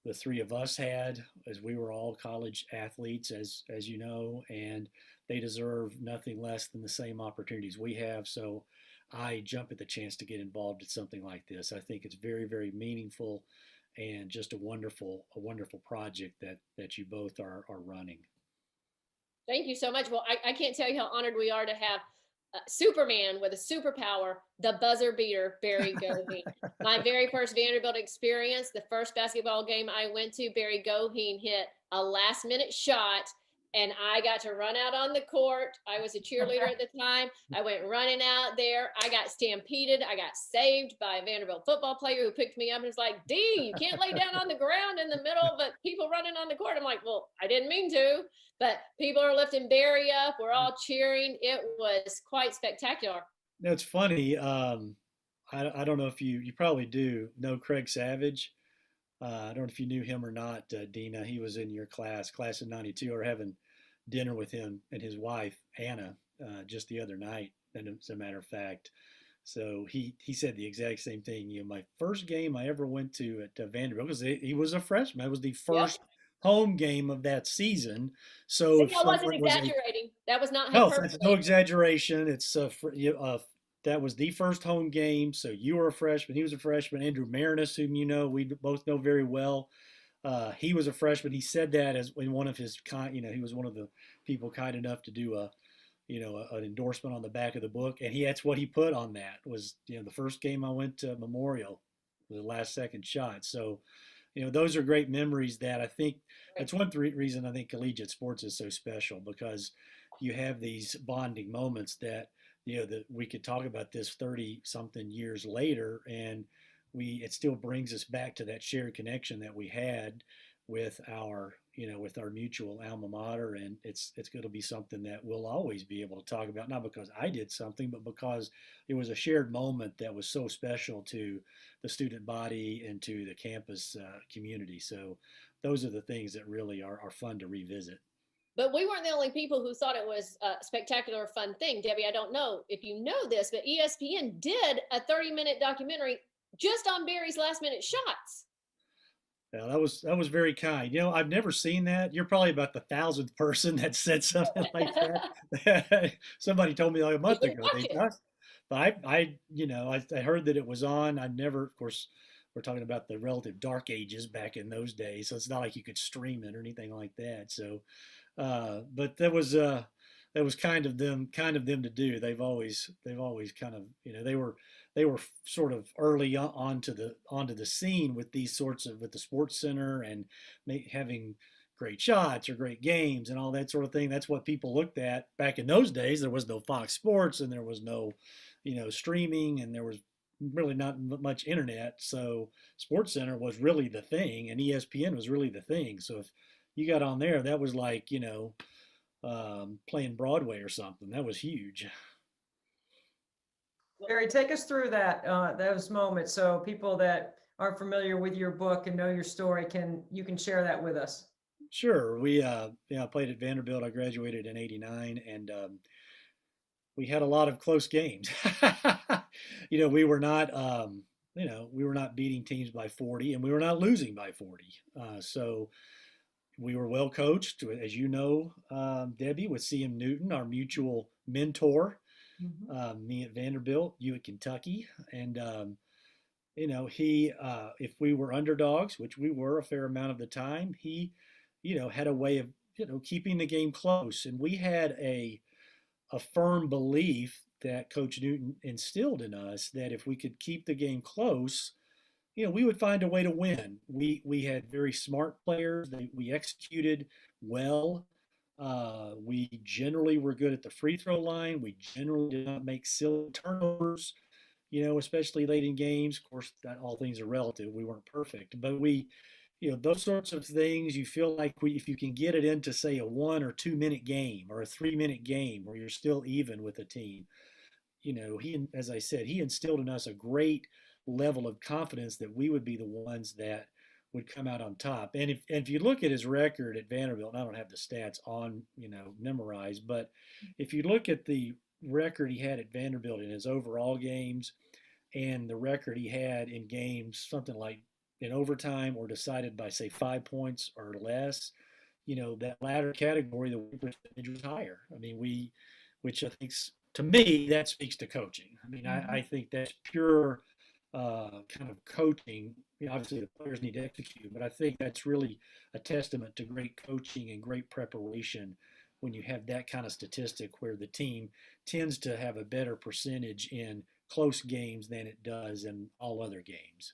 the three of us had, as we were all college athletes, as you know, and they deserve nothing less than the same opportunities we have. So I jump at the chance to get involved in something like this. I think it's very, very meaningful and just a wonderful project that you both are running. Thank you so much. Well, I can't tell you how honored we are to have Superman with a superpower, the buzzer beater, Barry Goheen. My very first Vanderbilt experience, the first basketball game I went to, Barry Goheen hit a last-minute shot, and I got to run out on the court. I was a cheerleader at the time. I went running out there. I got stampeded. I got saved by a Vanderbilt football player who picked me up and was like, "Dee, you can't lay down on the ground in the middle of people running on the court." I'm like, "Well, I didn't mean to." But people are lifting Barry up. We're all cheering. It was quite spectacular. It's funny. I don't know if you probably do know Craig Savage. I don't know if you knew him or not, Dina. He was in your class of '92, or having dinner with him and his wife Anna just the other night. And as a matter of fact, so he said the exact same thing. My first game I ever went to at Vanderbilt, because he was a freshman. It was the Yep. first home game of that season. So if I wasn't someone was a exaggerating. That was not no, that's no hyperbole. exaggeration. That was the first home game. So you were a freshman. He was a freshman. Andrew Marinus, whom we both know very well, he was a freshman. He said that as in one of his he was one of the people kind enough to do an endorsement on the back of the book, and that's what he put on that was the first game I went to Memorial, the last second shot. So those are great memories that I think that's one reason I think collegiate sports is so special, because you have these bonding moments that that we could talk about this 30 something years later, and it still brings us back to that shared connection that we had with our with our mutual alma mater. And it's going to be something that we'll always be able to talk about, not because I did something, but because it was a shared moment that was so special to the student body and to the campus community. So those are the things that really are fun to revisit. But we weren't the only people who thought it was a spectacular, fun thing. Debbie, I don't know if you know this, but ESPN did a 30-minute documentary just on Barry's last-minute shots. Yeah, that was very kind. I've never seen that. You're probably about the 1,000th person that said something like that. Somebody told me like a month You ago watch they it. just, but I heard that it was on. I never, of course, we're talking about the relative dark ages back in those days, so it's not like you could stream it or anything like that. So, but that was kind of them to do. They've always kind of they were sort of early onto the scene with these sorts of with the Sports Center and having great shots or great games and all that sort of thing. That's what people looked at back in those days. There was no Fox Sports, and there was no streaming, and there was really not much internet. So Sports Center was really the thing, and ESPN was really the thing. So if you got on there, that was like playing Broadway or something. That was huge. Barry, take us through those moments so people that aren't familiar with your book and know your story you can share that with us. Sure. We I played at Vanderbilt. I graduated in '89, and we had a lot of close games. We were not we were not beating teams by 40, and we were not losing by 40. So we were well coached, as you know, Debbie, with C.M. Newton, our mutual mentor. Me at Vanderbilt, you at Kentucky, and he if we were underdogs, which we were a fair amount of the time, he had a way of keeping the game close. And we had a firm belief that Coach Newton instilled in us, that if we could keep the game close, we would find a way to win. We had very smart players. We executed well. We generally were good at the free throw line. We generally did not make silly turnovers, especially late in games. Of course, that all things are relative. We weren't perfect, but those sorts of things, you feel like if you can get it into, say, a 1 or 2 minute game or a 3 minute game where you're still even with a team, as I said, he instilled in us a great level of confidence that we would be the ones that would come out on top. And if you look at his record at Vanderbilt, and I don't have the stats on memorized, but if you look at the record he had at Vanderbilt in his overall games and the record he had in games something like in overtime or decided by, say, 5 points or less, that latter category, the win percentage was higher. I mean, which I think, to me, that speaks to coaching. I mean, I think that's pure kind of coaching. Obviously, the players need to execute, but I think that's really a testament to great coaching and great preparation when you have that kind of statistic where the team tends to have a better percentage in close games than it does in all other games.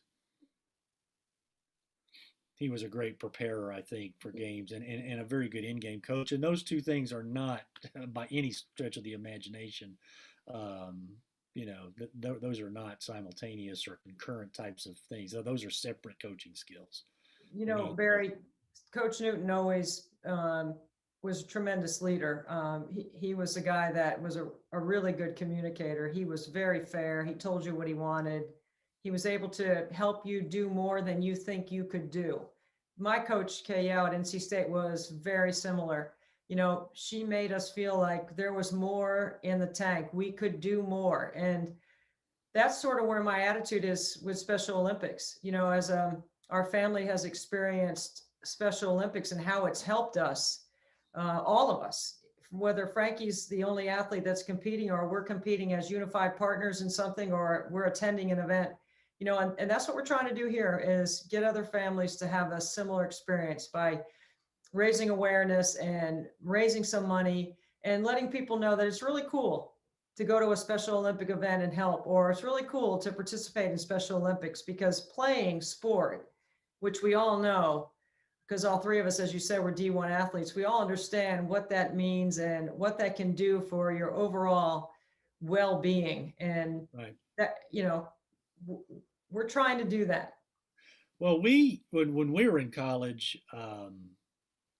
He was a great preparer, I think, for games, and a very good in-game coach. And those two things are not, by any stretch of the imagination, those are not simultaneous or concurrent types of things. Those are separate coaching skills. Barry, Coach Newton always was a tremendous leader. He was a guy that was a really good communicator. He was very fair. He told you what he wanted. He was able to help you do more than you think you could do. My coach, Kay Yao at NC State, was very similar. You know, she made us feel like there was more in the tank. We could do more. And that's sort of where my attitude is with Special Olympics. You know, as our family has experienced Special Olympics and how it's helped us, all of us, whether Frankie's the only athlete that's competing or we're competing as unified partners in something or we're attending an event, you know, and that's what we're trying to do here is get other families to have a similar experience by raising awareness and raising some money and letting people know that it's really cool to go to a Special Olympic event and help, or it's really cool to participate in Special Olympics because playing sport, which we all know, because all three of us, as you said, we're D1 athletes, we all understand what that means and what that can do for your overall well-being. And Right. that, you know, we're trying to do that. Well, when we were in college,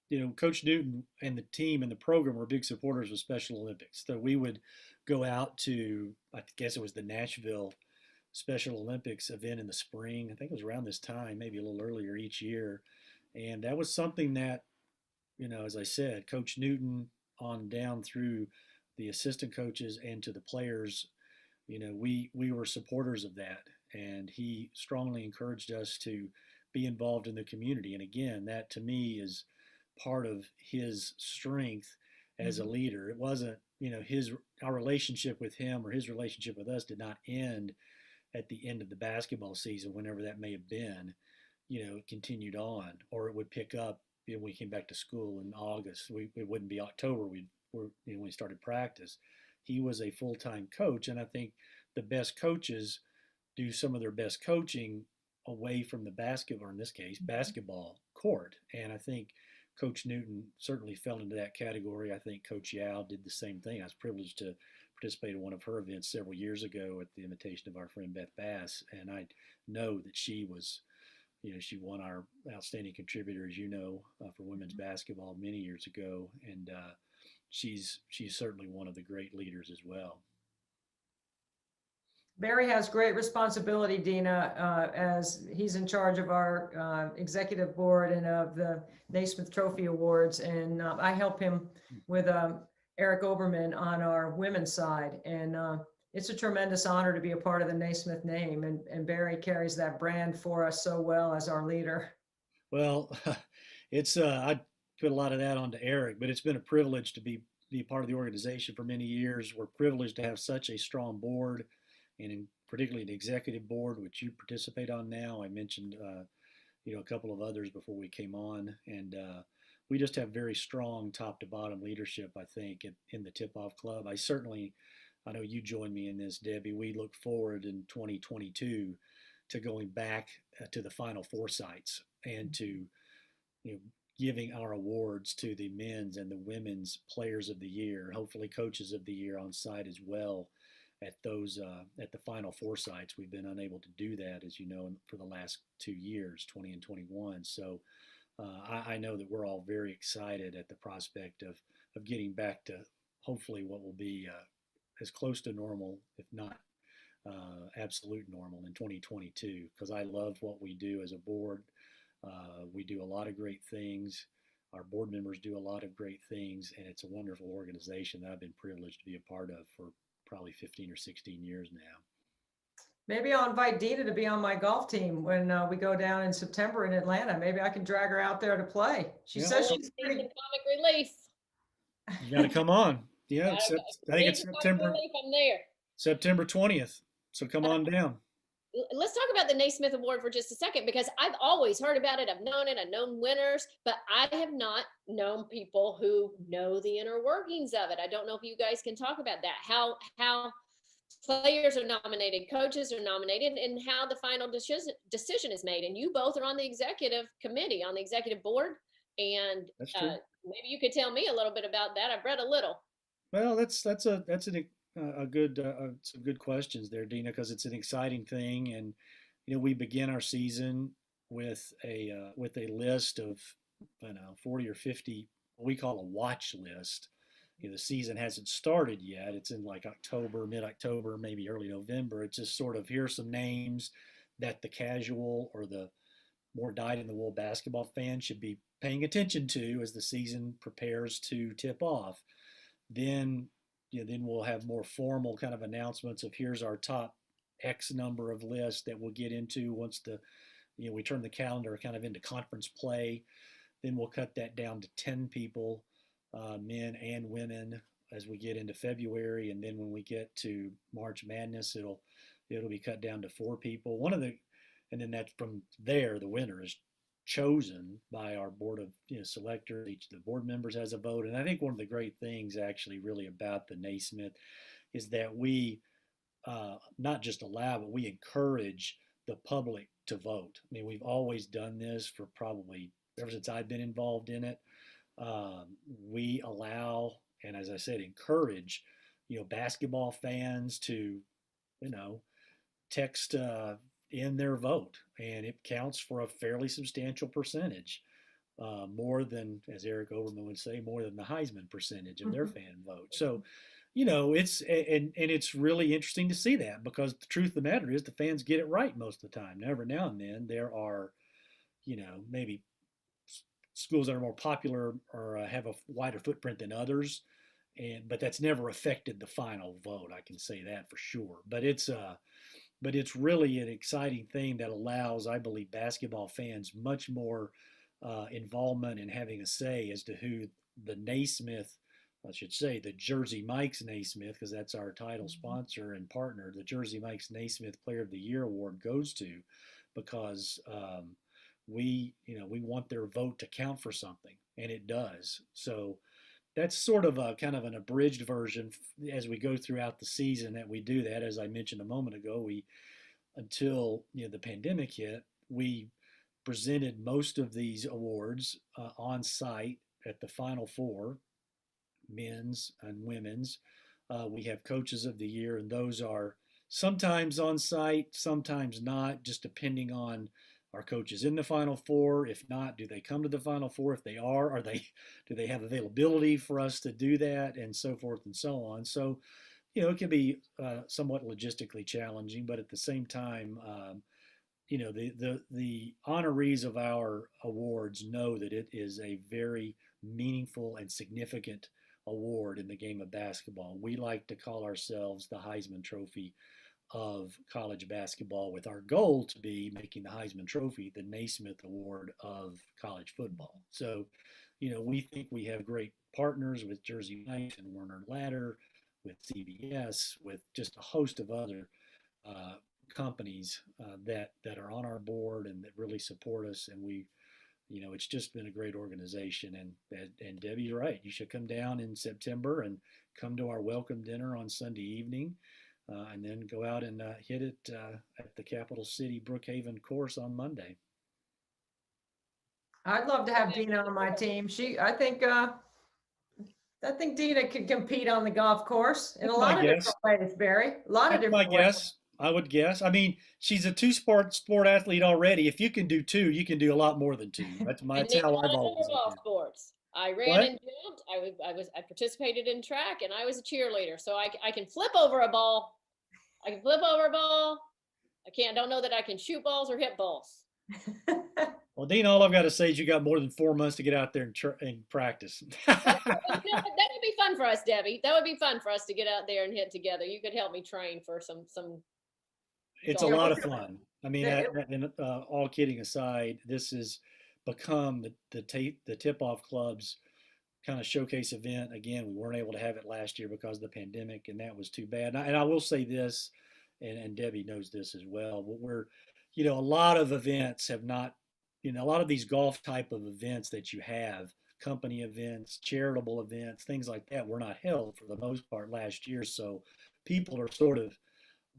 you know, Coach Newton and the team and the program were big supporters of Special Olympics. So we would go out to, I guess it was the Nashville Special Olympics event in the spring. I think it was around this time, maybe a little earlier each year. And that was something that, you know, as I said, Coach Newton on down through the assistant coaches and to the players, you know, we were supporters of that. And he strongly encouraged us to be involved in the community. And again, that to me is part of his strength as a leader. It wasn't, you know, our relationship with him or his relationship with us did not end at the end of the basketball season, whenever that may have been. You know, it continued on, or it would pick up when we came back to school in August. It wouldn't be October. When we started practice. He was a full-time coach, and I think the best coaches do some of their best coaching away from the basketball, or in this case, basketball court. And I think Coach Newton certainly fell into that category. I think Coach Yao did the same thing. I was privileged to participate in one of her events several years ago at the invitation of our friend Beth Bass, and I know that she was, you know, she won our outstanding contributor, as you know, for women's basketball many years ago, and she's certainly one of the great leaders as well. Barry has great responsibility, Dina, as he's in charge of our executive board and of the Naismith Trophy Awards. And I help him with Eric Oberman on our women's side. And it's a tremendous honor to be a part of the Naismith name. And Barry carries that brand for us so well as our leader. Well, it's I put a lot of that onto Eric, but it's been a privilege to be part of the organization for many years. We're privileged to have such a strong board, and particularly the executive board, which you participate on now. I mentioned, you know, a couple of others before we came on, and we just have very strong top to bottom leadership, I think, in the Tip-Off Club. I know you join me in this, Debbie. We look forward in 2022 to going back to the Final Four sites and to, you know, giving our awards to the men's and the women's players of the year, hopefully coaches of the year on site as well. At those at the Final Four sites, we've been unable to do that, as you know, for the last 2 years, 20 and 21. So I know that we're all very excited at the prospect of getting back to hopefully what will be as close to normal, if not absolute normal, in 2022. Because I love what we do as a board. We do a lot of great things. Our board members do a lot of great things, and it's a wonderful organization that I've been privileged to be a part of for probably 15 or 16 years now. Maybe I'll invite Dina to be on my golf team when we go down in September in Atlanta. Maybe I can drag her out there to play. She Yeah. says Only she's season pretty. comic relief. You got to come on. Yeah, I think it's Season comic relief, I'm there. September 20th. So come on down. Let's talk about the Naismith Award for just a second, because I've always heard about it. I've known it. I've known winners, but I have not known people who know the inner workings of it. I don't know if you guys can talk about that. How players are nominated, coaches are nominated, and how the final decision is made. And you both are on the executive committee, on the executive board. And That's true. maybe you could tell me a little bit about that. I've read a little. Well, that's some good questions there, Dina, because it's an exciting thing, and you know we begin our season with a list of 40 or 50 what we call a watch list. The season hasn't started yet. It's in like October, mid-October, maybe early November. It's just sort of, here's some names that the casual or the more dyed-in-the-wool basketball fan should be paying attention to as the season prepares to tip off. Then, then we'll have more formal kind of announcements of here's our top X number of lists that we'll get into once we turn the calendar kind of into conference play. Then we'll cut that down to 10 people, men and women, as we get into February. And then when we get to March Madness, it'll be cut down to 4 people. And then that from there, the winner is chosen by our board of selectors. Each of the board members has a vote. And I think one of the great things actually really about the Naismith is that we not just allow, but we encourage the public to vote. I mean, we've always done this for probably ever since I've been involved in it. We allow, and as I said, encourage, basketball fans to, text in their vote, and it counts for a fairly substantial percentage, more than, as Eric Overman would say, more than the Heisman percentage of their fan vote. So, it's really interesting to see that, because the truth of the matter is the fans get it right most of the time. Now, every now and then there are, maybe schools that are more popular or have a wider footprint than others, but that's never affected the final vote. I can say that for sure. But it's really an exciting thing that allows, I believe, basketball fans much more involvement in having a say as to who the Naismith, I should say, the Jersey Mike's Naismith, because that's our title sponsor and partner, the Jersey Mike's Naismith Player of the Year Award goes to, because we want their vote to count for something, and it does. So that's sort of a kind of an abridged version as we go throughout the season that we do that. As I mentioned a moment ago, until the pandemic hit, we presented most of these awards on site at the Final Four, men's and women's. We have coaches of the year, and those are sometimes on site, sometimes not, just depending on our coaches in the Final Four. If not, do they come to the Final Four? If they do they have availability for us to do that, and so forth and so on. So, it can be somewhat logistically challenging, but at the same time, the honorees of our awards know that it is a very meaningful and significant award in the game of basketball. We like to call ourselves the Heisman Trophy of college basketball, with our goal to be making the Heisman Trophy the Naismith Award of college football. So, we think we have great partners with Jersey Mike's and Werner Ladder, with CBS, with just a host of other companies that are on our board and that really support us. And it's just been a great organization. And Debbie's right. You should come down in September and come to our welcome dinner on Sunday evening. And then go out and hit it at the Capital City Brookhaven course on Monday. I'd love to have Dina on my team. I think Dina could compete on the golf course in a lot of different ways, Barry. A lot of different ways. Guess. I would guess. I mean, she's a two-sport athlete already. If you can do 2, you can do a lot more than 2. That's how I've always golf sports. I ran and jumped. I participated in track, and I was a cheerleader. So I can flip over a ball. I don't know that I can shoot balls or hit balls. Well, Dean, all I've got to say is you got more than 4 months to get out there and practice. That would be fun for us, Debbie. That would be fun for us to get out there and hit together. You could help me train for some. It's a lot of fun. I mean, all kidding aside, this has become the tip-off club's kind of showcase event. Again, we weren't able to have it last year because of the pandemic, and that was too bad. And I will say this, and Debbie knows this as well, but a lot of events have not, a lot of these golf type of events that you have, company events, charitable events, things like that, were not held for the most part last year. So people are sort of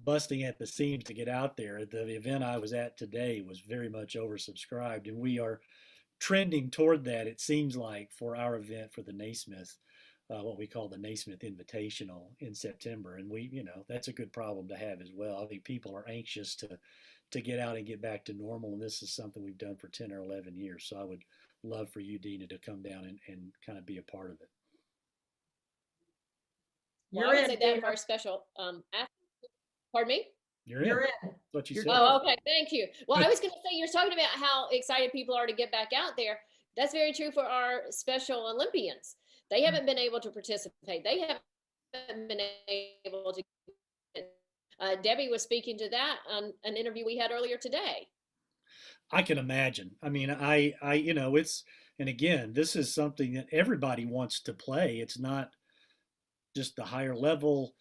busting at the seams to get out there. The event I was at today was very much oversubscribed, and we are trending toward that, it seems like, for our event for the Naismith, what we call the Naismith Invitational in September. And that's a good problem to have as well. I think people are anxious to get out and get back to normal, and this is something we've done for 10 or 11 years. So I would love for you, Dina, to come down and kind of be a part of it. Well, You're I would in, say that Dina. for our special, pardon me? You're You're in. in. That's what you You're said. Oh, okay. Thank you. Well, I was going to say, you're talking about how excited people are to get back out there. That's very true for our Special Olympians. They haven't been able to participate. They haven't been able to. Debbie was speaking to that on an interview we had earlier today. I can imagine. I mean, it's, and again, this is something that everybody wants to play. It's not just the higher level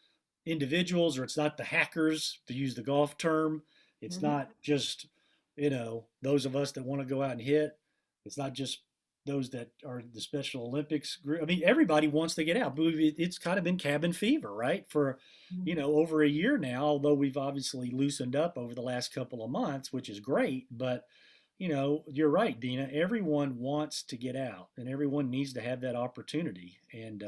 individuals, or it's not the hackers, to use the golf term. It's Mhm. not just, those of us that want to go out and hit. It's not just those that are the Special Olympics group. I mean, everybody wants to get out. But it's kind of been cabin fever, right? For, over a year now, although we've obviously loosened up over the last couple of months, which is great. But, you're right, Dina. Everyone wants to get out, and everyone needs to have that opportunity. And,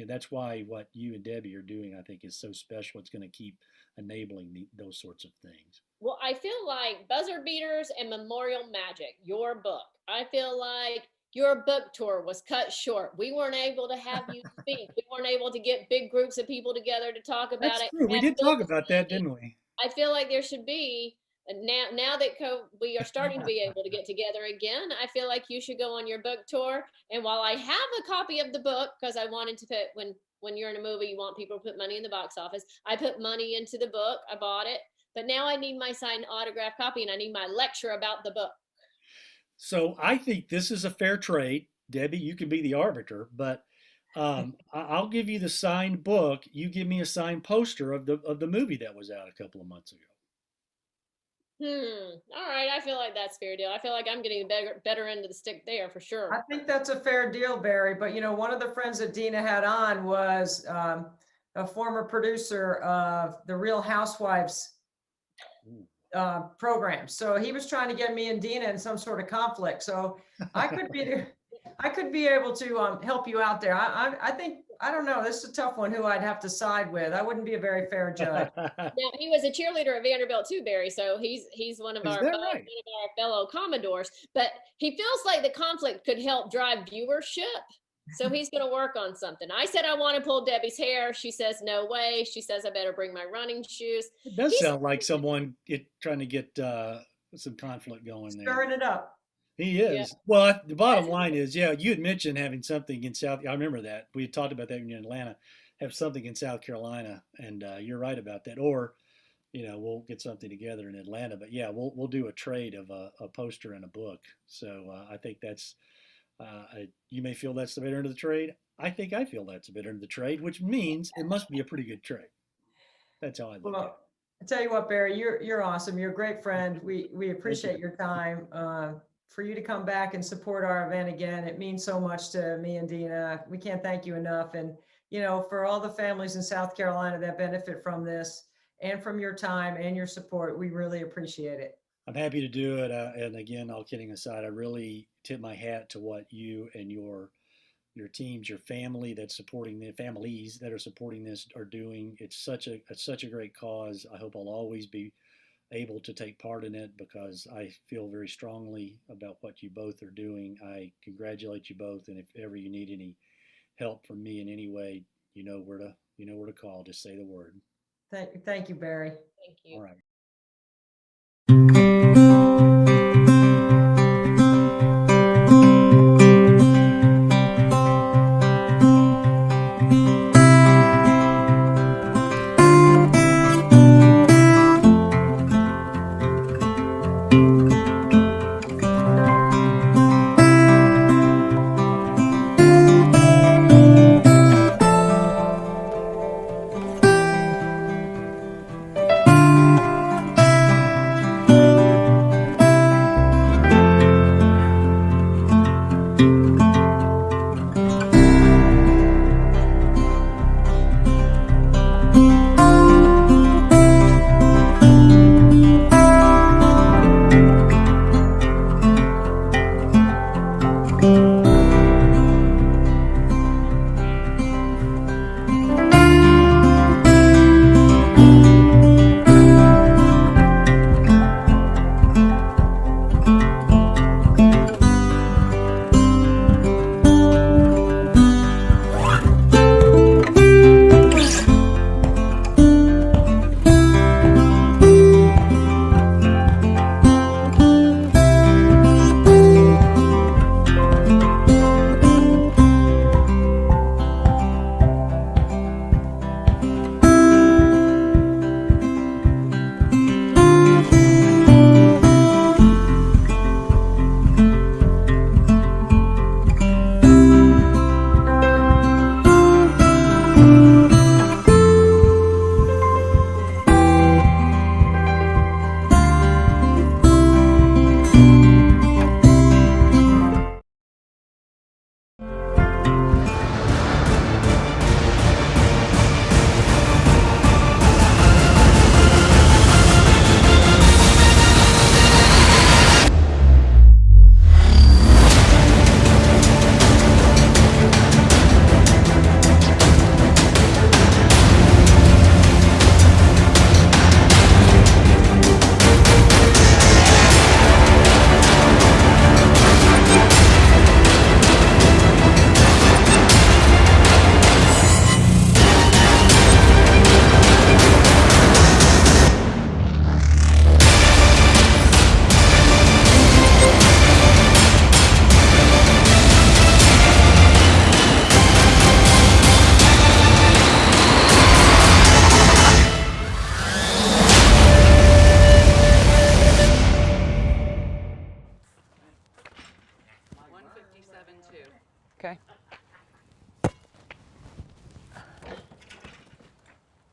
that's why what you and Debbie are doing, I think, is so special. It's going to keep enabling those sorts of things. Well, I feel like Buzzer Beaters and Memorial Magic, your book, I feel like your book tour was cut short. We weren't able to have you speak. We weren't able to get big groups of people together to talk about That's it. true. We Have did talk those about that, days. didn't we? I feel like there should be, now that we are starting to be able to get together again, I feel like you should go on your book tour. And while I have a copy of the book, because I wanted to put, when you're in a movie, you want people to put money in the box office. I put money into the book. I bought it. But now I need my signed autograph copy, and I need my lecture about the book. So I think this is a fair trade. Debbie, you can be the arbiter, but I'll give you the signed book. You give me a signed poster of the movie that was out a couple of months ago. All right. I feel like that's fair deal. I feel like I'm getting the better end of the stick there for sure. I think that's a fair deal, Barry. But one of the friends that Dina had on was a former producer of the Real Housewives program. So he was trying to get me and Dina in some sort of conflict. So I could be able to help you out there. I think, I don't know, this is a tough one who I'd have to side with. I wouldn't be a very fair judge. Now, he was a cheerleader at Vanderbilt too, Barry. So he's one of Is our that one right? of our fellow Commodores. But he feels like the conflict could help drive viewership. So he's going to work on something. I said I want to pull Debbie's hair. She says no way. She says I better bring my running shoes. It does sound like someone trying to get some conflict going there. Stirring it up. He is. Yeah. Well, the bottom line is, you had mentioned having something in South. I remember that we had talked about that when you're in Atlanta. Have something in South Carolina, and you're right about that. Or, we'll get something together in Atlanta. But yeah, we'll do a trade of a poster and a book. So I think that's. You may feel that's the better end of the trade. I think I feel that's the better end of the trade, which means it must be a pretty good trade. That's how I look at it. Well, I tell you what, Barry, you're awesome. You're a great friend. We appreciate your time. For you to come back and support our event again, it means so much to me and Dina. We can't thank you enough. And, for all the families in South Carolina that benefit from this and from your time and your support, we really appreciate it. I'm happy to do it. And again, all kidding aside, I really tip my hat to what you and your teams, your family that's supporting the families that are supporting this are doing. It's such a great cause. I hope I'll always be able to take part in it because I feel very strongly about what you both are doing. I congratulate you both, and if ever you need any help from me in any way, you know where to call. Just say the word. Thank you, Barry. Thank you. All right.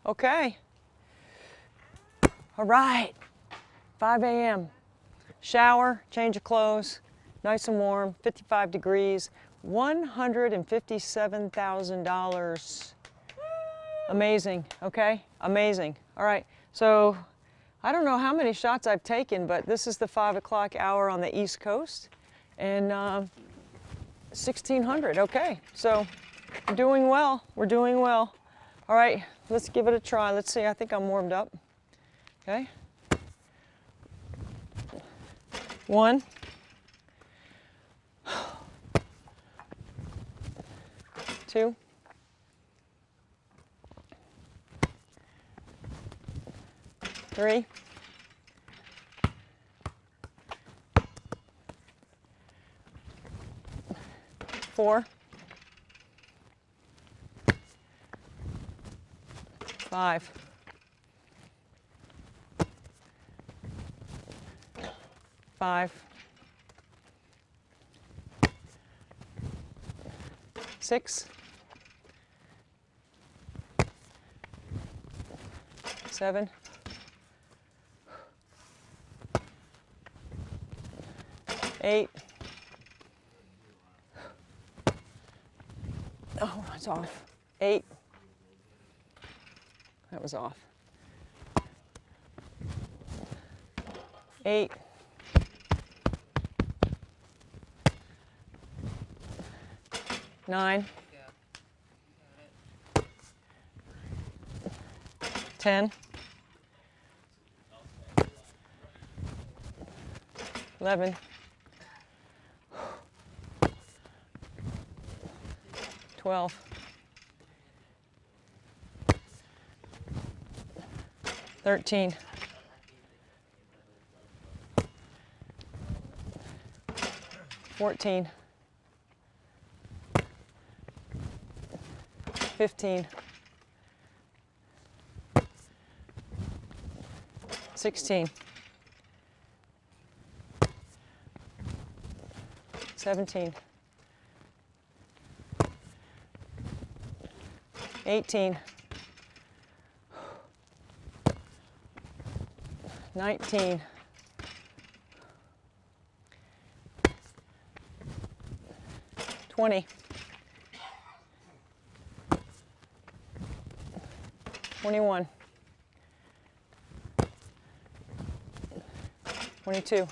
Okay. All right. 5 a.m. Shower, change of clothes, nice and warm, 55 degrees, $157,000. Amazing, okay? Amazing. All right, so I don't know how many shots I've taken, but this is the 5 o'clock hour on the East Coast, and 1,600, okay. So we're doing well, we're doing well. All right, let's give it a try. Let's see, I think I'm warmed up, okay? 1, 2, 3, 4, 5, 6, 7, 8. Oh, it's off. 8. That was off. 8. 9. 10. 11. 12. 13. 14. 15. 16. 17. 18. 19. 20. 21. 22.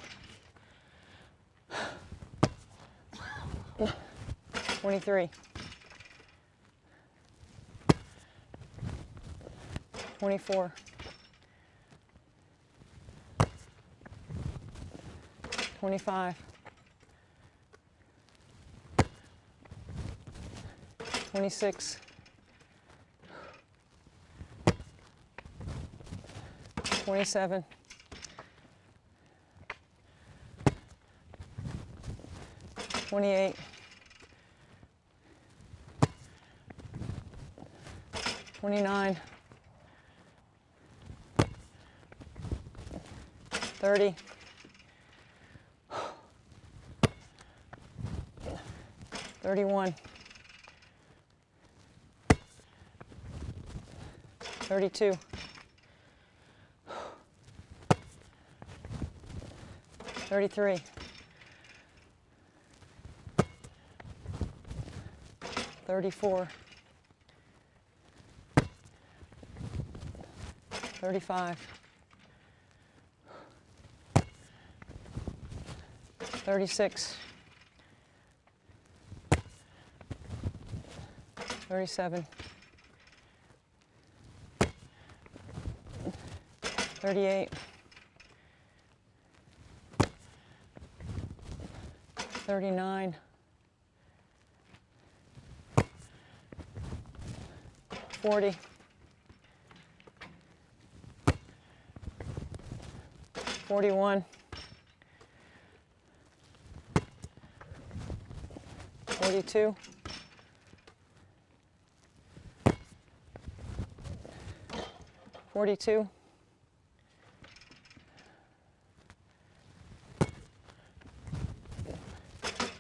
23. 24. 25. 26. 27. 28. 29. 30. 31. 32. 33. 34. 35. 36. 37. 38. 39. 40. 41. 42. 42.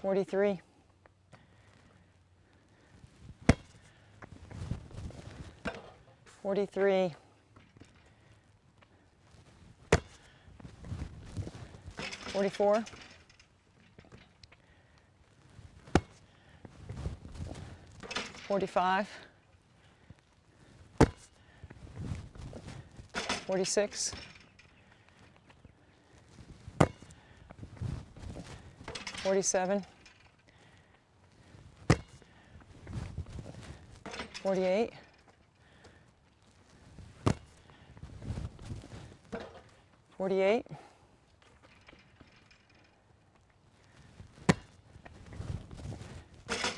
43. 44. 43, 44, 45, 46, 47, 48, 48,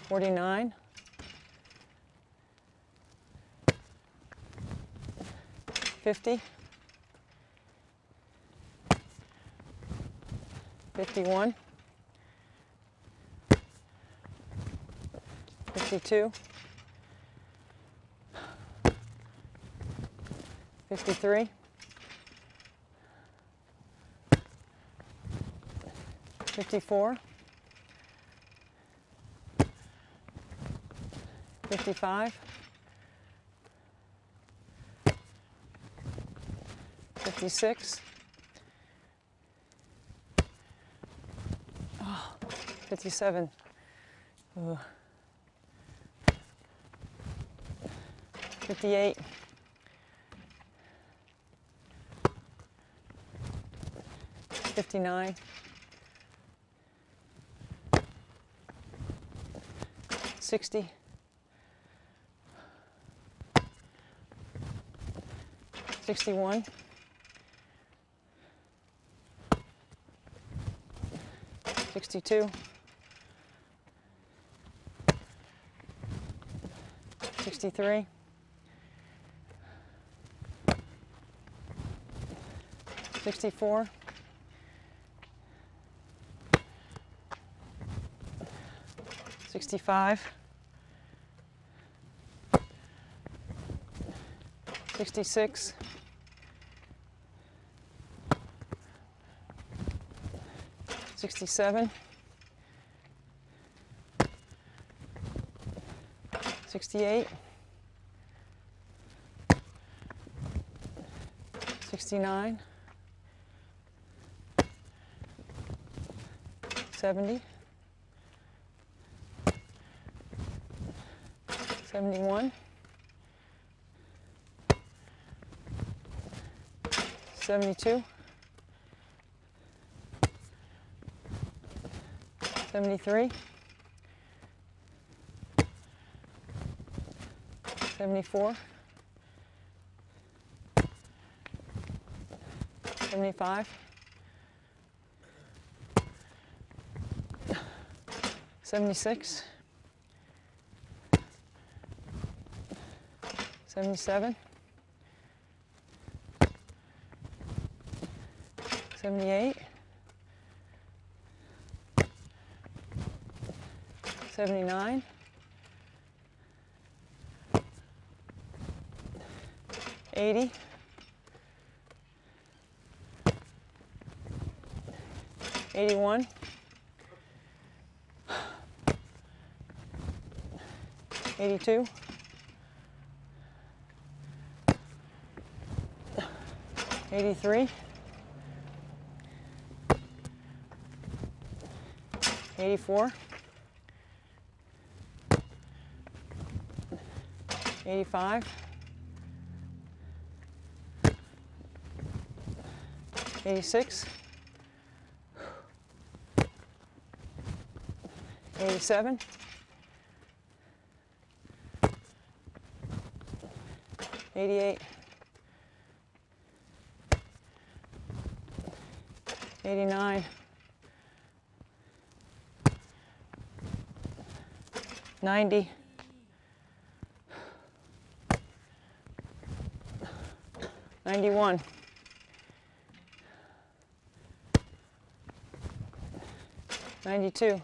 49, 50, 51, 52, 53, 54, 55, 56, 57, 58, 59, 60, 61, 62, 63, 64, 65, 66, 67, 68, 69, 70, 71, 72, 73, 74, 75, 76, 77, 78, 79, 80, 81, 82, 83, 84, 85, 86, 87, 88, 89, 90, 91, 92,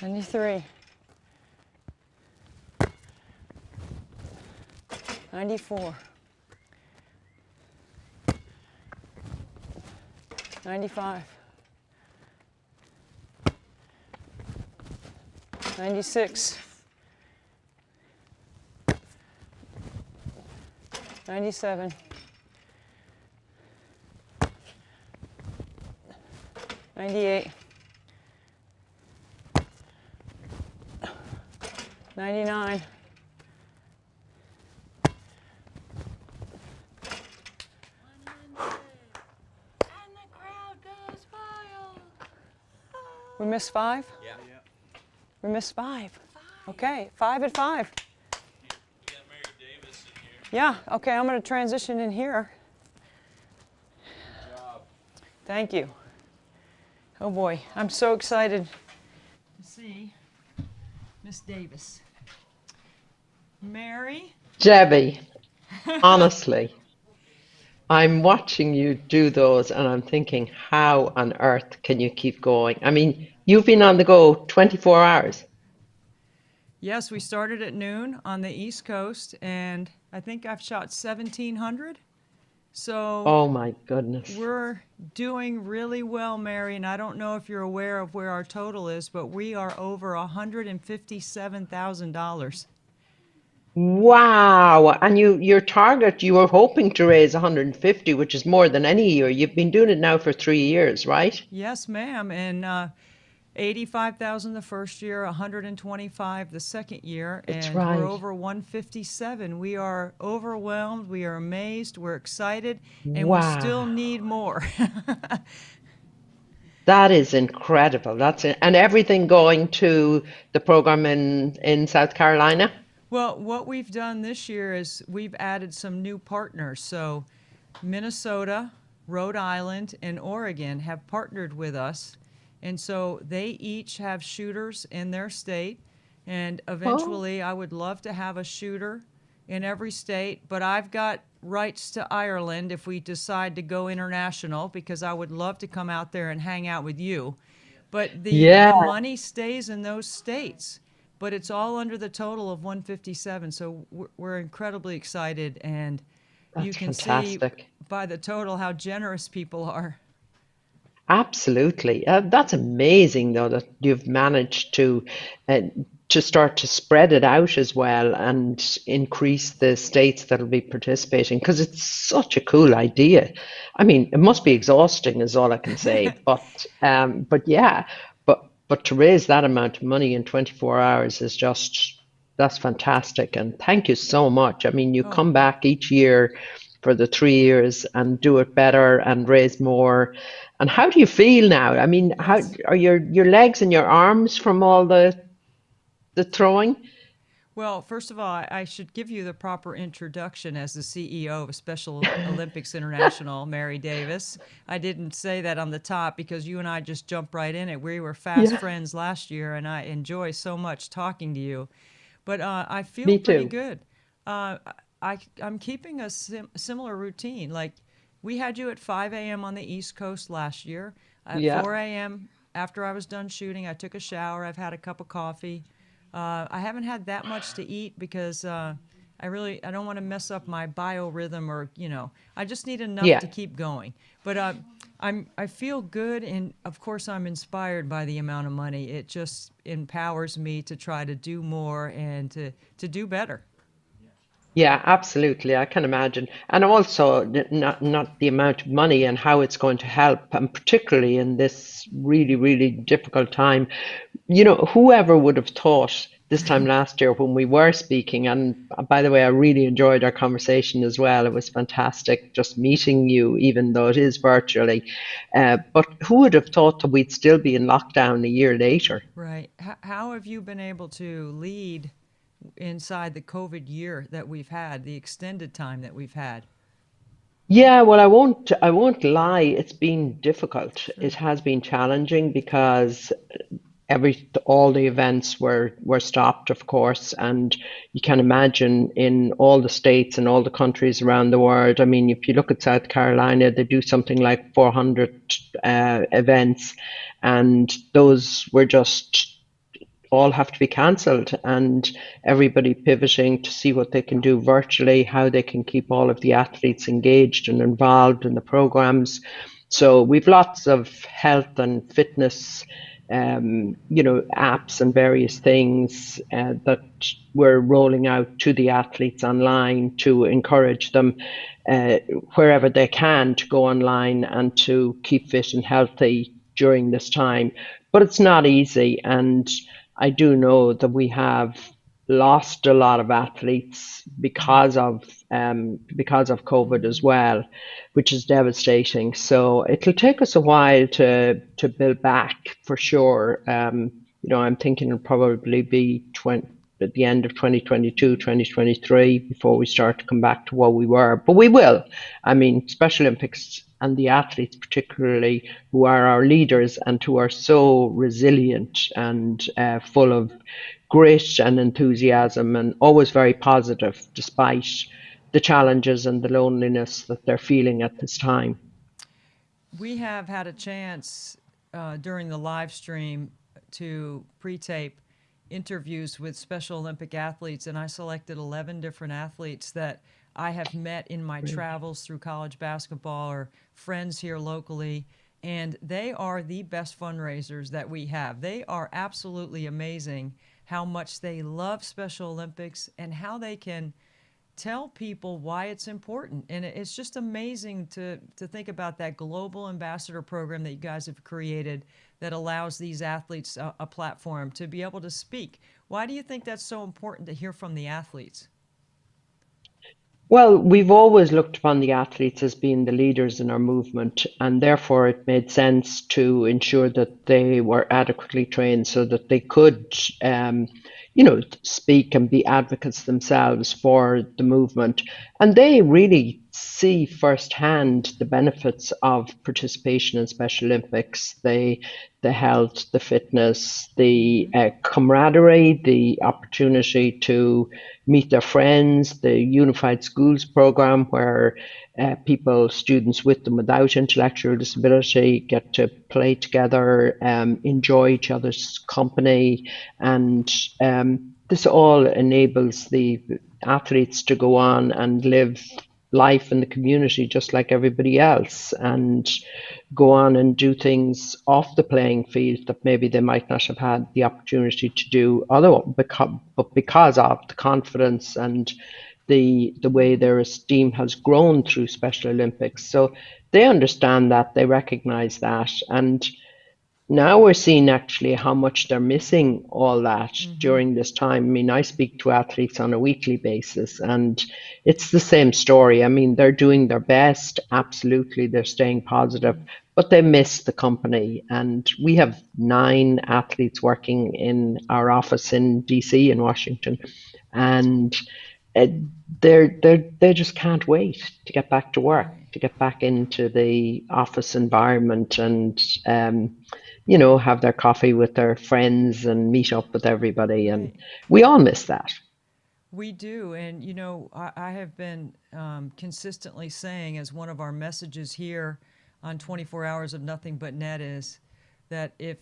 93, 94, 95, 96, 97. 98. 99. 100. And the crowd goes wild. We missed 5? Yeah. We missed 5. Okay, 5 at 5. We got Mary Davis in here. Yeah, okay, I'm going to transition in here. Good job. Thank you. Oh boy, I'm so excited to see Miss Davis. Mary? Debbie, honestly, I'm watching you do those and I'm thinking, how on earth can you keep going? I mean, you've been on the go 24 hours. Yes, we started at noon on the East Coast, and I think I've shot 1,700. So Oh my goodness. we're doing really well, Mary, and I don't know if you're aware of where our total is, but we are over $157,000. Wow. And your target, you were hoping to raise 150, which is more than any year. You've been doing it now for 3 years, right? Yes, ma'am, and 85,000 the first year, 125 the second year, That's and right. we're over 157. We are overwhelmed, we are amazed, we're excited, and we still Wow. need more. That is incredible. That's it. And everything going to the program in South Carolina? Well, what we've done this year is we've added some new partners. So Minnesota, Rhode Island, and Oregon have partnered with us. And so they each have shooters in their state. And eventually, I would love to have a shooter in every state. But I've got rights to Ireland if we decide to go international, because I would love to come out there and hang out with you. But the Yeah, money stays in those states. But it's all under the total of 157. So we're incredibly excited. And you that's can see fantastic. by the total how generous people are. Absolutely. That's amazing, though, that you've managed uh, to start to spread it out as well and increase the states that'll be participating, because it's such a cool idea. I mean, it must be exhausting, is all I can say. But yeah, but to raise that amount of money in 24 hours is just that's fantastic. And thank you so much. I mean, you Oh, come back each year for the 3 years and do it better and raise more. And how do you feel now? I mean, how yes. are your legs and your arms from all the throwing? Well, first of all, I should give you the proper introduction as the CEO of Special Olympics International, Mary Davis. I didn't say that on the top because you and I just jumped right in it. We were fast Yeah, friends last year, and I enjoy so much talking to you. But I feel me pretty too. good. Uh, I'm keeping a similar routine. Like we had you at 5 a.m. on the East Coast last year. At Yeah, 4 a.m., after I was done shooting, I took a shower. I've had a cup of coffee. I haven't had that much to eat because I don't want to mess up my biorhythm, or I just need enough yeah. to keep going. But I feel good, and of course I'm inspired by the amount of money. It just empowers me to try to do more and to do better. Yeah, absolutely. I can imagine. And also not the amount of money and how it's going to help, and particularly in this really, really difficult time. Whoever would have thought this time last year when we were speaking, and by the way, I really enjoyed our conversation as well. It was fantastic just meeting you, even though it is virtually. But who would have thought that we'd still be in lockdown a year later? Right. How have you been able to lead inside the COVID year that we've had, the extended time that we've had? Yeah, well, I won't lie. It's been difficult. It Sure. has been challenging because all the events were stopped, of course, and you can imagine in all the states and all the countries around the world. I mean, if you look at South Carolina, they do something like 400 events, and those were just all have to be cancelled, and everybody pivoting to see what they can do virtually, how they can keep all of the athletes engaged and involved in the programs. So we've lots of health and fitness apps and various things that we're rolling out to the athletes online to encourage them wherever they can to go online and to keep fit and healthy during this time. But it's not easy, and I do know that we have lost a lot of athletes because of COVID as well, which is devastating. So it'll take us a while to build back for sure. I'm thinking it'll probably be at the end of 2022, 2023 before we start to come back to what we were. But we will. I mean, Special Olympics and the athletes particularly, who are our leaders and who are so resilient and full of grit and enthusiasm and always very positive despite the challenges and the loneliness that they're feeling at this time. We have had a chance during the live stream to pre-tape interviews with Special Olympic athletes, and I selected 11 different athletes that I have met in my travels through college basketball or friends here locally, and they are the best fundraisers that we have. They are absolutely amazing how much they love Special Olympics and how they can tell people why it's important. And it's just amazing to think about that global ambassador program that you guys have created that allows these athletes a platform to be able to speak. Why do you think that's so important to hear from the athletes? Well, we've always looked upon the athletes as being the leaders in our movement, and therefore it made sense to ensure that they were adequately trained so that they could, speak and be advocates themselves for the movement. And they really see firsthand the benefits of participation in Special Olympics, the health, the fitness, the camaraderie, the opportunity to meet their friends, the Unified Schools program where students with and without intellectual disability get to play together, enjoy each other's company, and this all enables the athletes to go on and live life in the community just like everybody else and go on and do things off the playing field that maybe they might not have had the opportunity to do but because of the confidence and the way their esteem has grown through Special Olympics. So they understand that, they recognize that, and now we're seeing actually how much they're missing all that during this time. I mean, I speak to athletes on a weekly basis and it's the same story. I mean, they're doing their best. Absolutely. They're staying positive, but they miss the company. And we have 9 athletes working in our office in DC in Washington. And they just can't wait to get back to work, to get back into the office environment and, have their coffee with their friends and meet up with everybody. And we all miss that. We do. And, I have been consistently saying as one of our messages here on 24 Hours of Nothing But Net is that if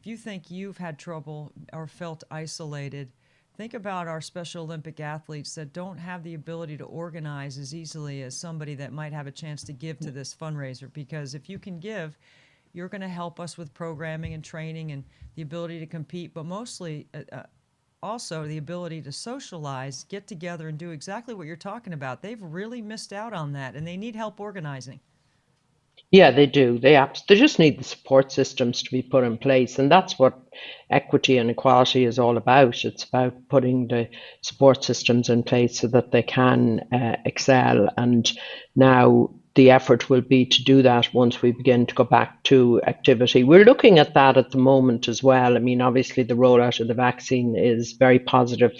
you think you've had trouble or felt isolated, think about our Special Olympic athletes that don't have the ability to organize as easily as somebody that might have a chance to give to this fundraiser. Because if you can give, you're going to help us with programming and training and the ability to compete, but mostly also the ability to socialize, get together, and do exactly what you're talking about. They've really missed out on that, and they need help organizing. Yeah, they do. They just need the support systems to be put in place. And that's what equity and equality is all about. It's about putting the support systems in place so that they can excel. And now the effort will be to do that once we begin to go back to activity. We're looking at that at the moment as well. I mean, obviously the rollout of the vaccine is very positive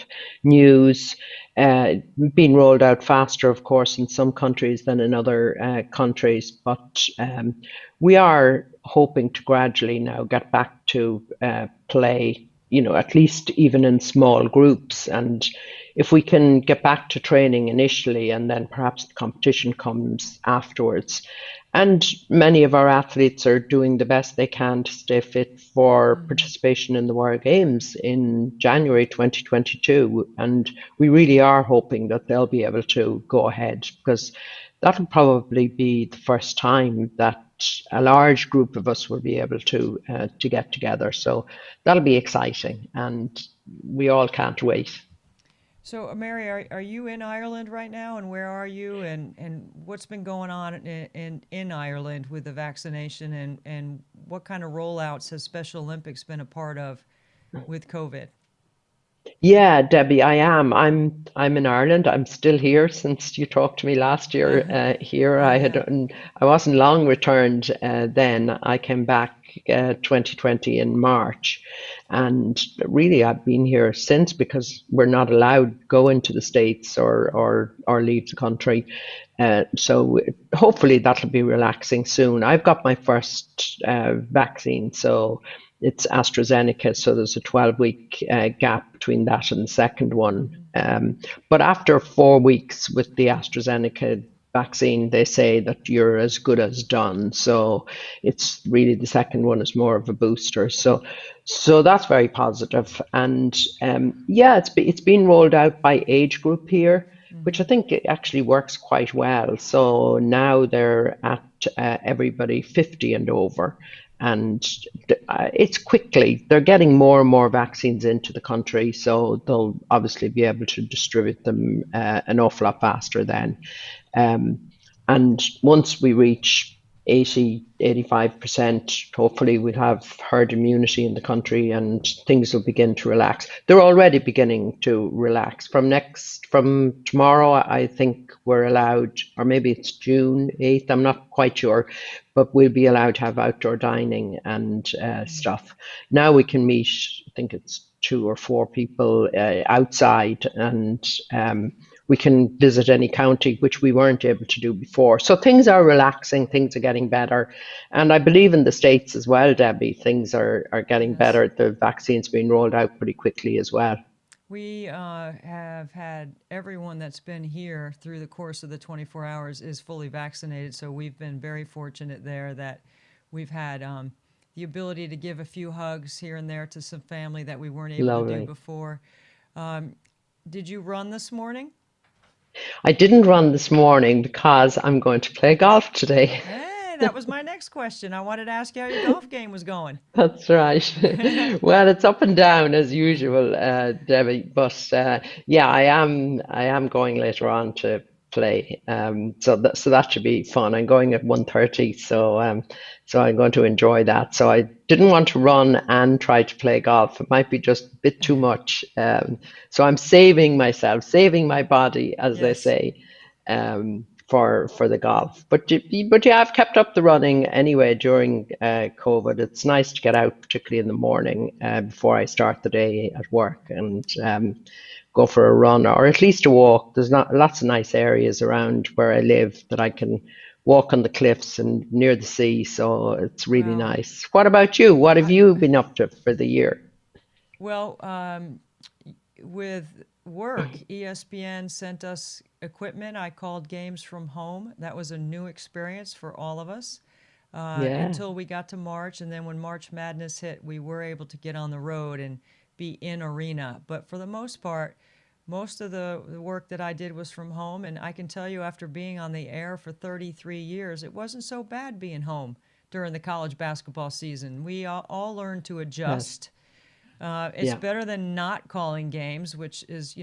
news. Being rolled out faster, of course, in some countries than in other countries. But we are hoping to gradually now get back to play, at least even in small groups. And if we can get back to training initially and then perhaps the competition comes afterwards. And many of our athletes are doing the best they can to stay fit for participation in the World Games in January 2022. And we really are hoping that they'll be able to go ahead, because that'll probably be the first time that a large group of us will be able to get together. So that'll be exciting, and we all can't wait. So, Mary, are you in Ireland right now, and where are you, and what's been going on in Ireland with the vaccination, and what kind of rollouts has Special Olympics been a part of with COVID? Yeah, Debbie, I am. I'm in Ireland. I'm still here since you talked to me last year. Here, Oh, I wasn't long returned. Then I came back 2020 in March, and really I've been here since because we're not allowed to go into the States or leave the country. So hopefully that'll be relaxing soon. I've got my first vaccine, so it's AstraZeneca, so there's a 12-week gap between that and the second one. But after 4 weeks with the AstraZeneca vaccine, they say that you're as good as done. So it's really the second one is more of a booster. So that's very positive. And yeah, it's been rolled out by age group here, which I think it actually works quite well. So now they're at everybody 50 and over. And it's quickly, they're getting more and more vaccines into the country, so they'll obviously be able to distribute them an awful lot faster then. And once we reach 85%, hopefully we'll have herd immunity in the country and things will begin to relax. They're already beginning to relax. From tomorrow, I think we're allowed, or maybe it's June 8th, I'm not quite sure, but we'll be allowed to have outdoor dining and stuff. Now we can meet, I think it's 2 or 4 people outside, and we can visit any county, which we weren't able to do before. So things are relaxing, things are getting better. And I believe in the States as well, Debbie, things are getting better. The vaccine's been rolled out pretty quickly as well. We have had everyone that's been here through the course of the 24 hours is fully vaccinated. So we've been very fortunate there that we've had the ability to give a few hugs here and there to some family that we weren't able to do before. Did you run this morning? I didn't run this morning because I'm going to play golf today. Hey, that was my next question. I wanted to ask you how your golf game was going. That's right. Well, it's up and down as usual, Debbie. But yeah, I am going later on to play. So that should be fun. I'm going at 1:30, so I'm going to enjoy that. So I didn't want to run and try to play golf. It might be just a bit too much. So I'm saving my body, as they say, for the golf. But yeah, I've kept up the running anyway during COVID. It's nice to get out, particularly in the morning before I start the day at work, and go for a run or at least a walk. There's not lots of nice areas around where I live that I can walk on the cliffs and near the sea, so it's really nice. What about you? What have you been up to for the year? Well, with work, ESPN sent us equipment. I called games from home. That was a new experience for all of us until we got to March. And then when March Madness hit, we were able to get on the road and be in arena. But for the most part, most of the work that I did was from home. And I can tell you, after being on the air for 33 years, it wasn't so bad being home during the college basketball season. We all learned to adjust. It's better than not calling games, which is,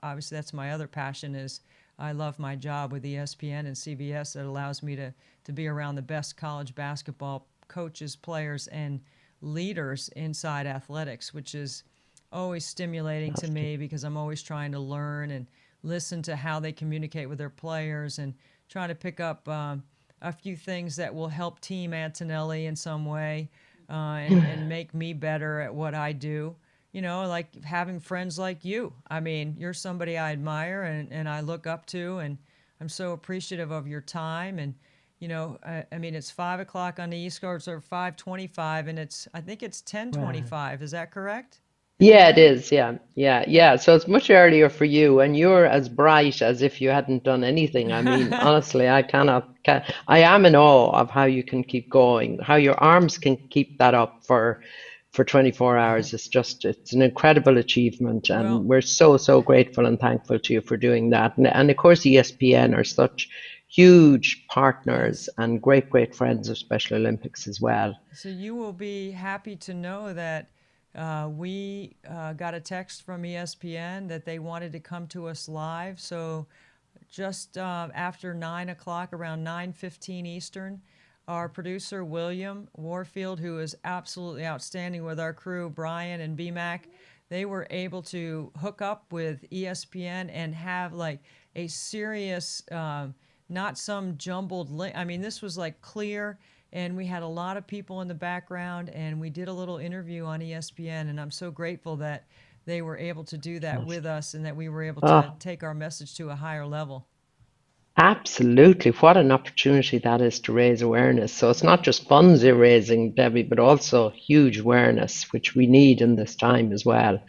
obviously that's my other passion. Is I love my job with ESPN and CBS that allows me to be around the best college basketball coaches, players, and leaders inside athletics, which is always stimulating to me because I'm always trying to learn and listen to how they communicate with their players and trying to pick up a few things that will help Team Antonelli in some way and make me better at what I do. Like having friends like you. I mean, you're somebody I admire and I look up to, and I'm so appreciative of your time. And, I mean, it's 5 o'clock on the East Coast, or 5:25, and I think it's 10:25. Is that correct? Yeah, it is. Yeah. So it's much earlier for you, and you're as bright as if you hadn't done anything. I mean, honestly, I am in awe of how you can keep going, how your arms can keep that up for 24 hours. It's an incredible achievement, and we're so grateful and thankful to you for doing that. And of course, ESPN are such huge partners and great, great friends of Special Olympics as well. So you will be happy to know that we got a text from ESPN that they wanted to come to us live. So just after 9 o'clock, around 9:15 Eastern, our producer, William Warfield, who is absolutely outstanding with our crew, Brian and BMAC, they were able to hook up with ESPN and have like a serious, not some jumbled link. I mean, this was like clear, and we had a lot of people in the background, and we did a little interview on ESPN, and I'm so grateful that they were able to do that with us and that we were able to take our message to a higher level. Absolutely. What an opportunity that is to raise awareness. So it's not just funds you're raising, Debbie, but also huge awareness, which we need in this time as well.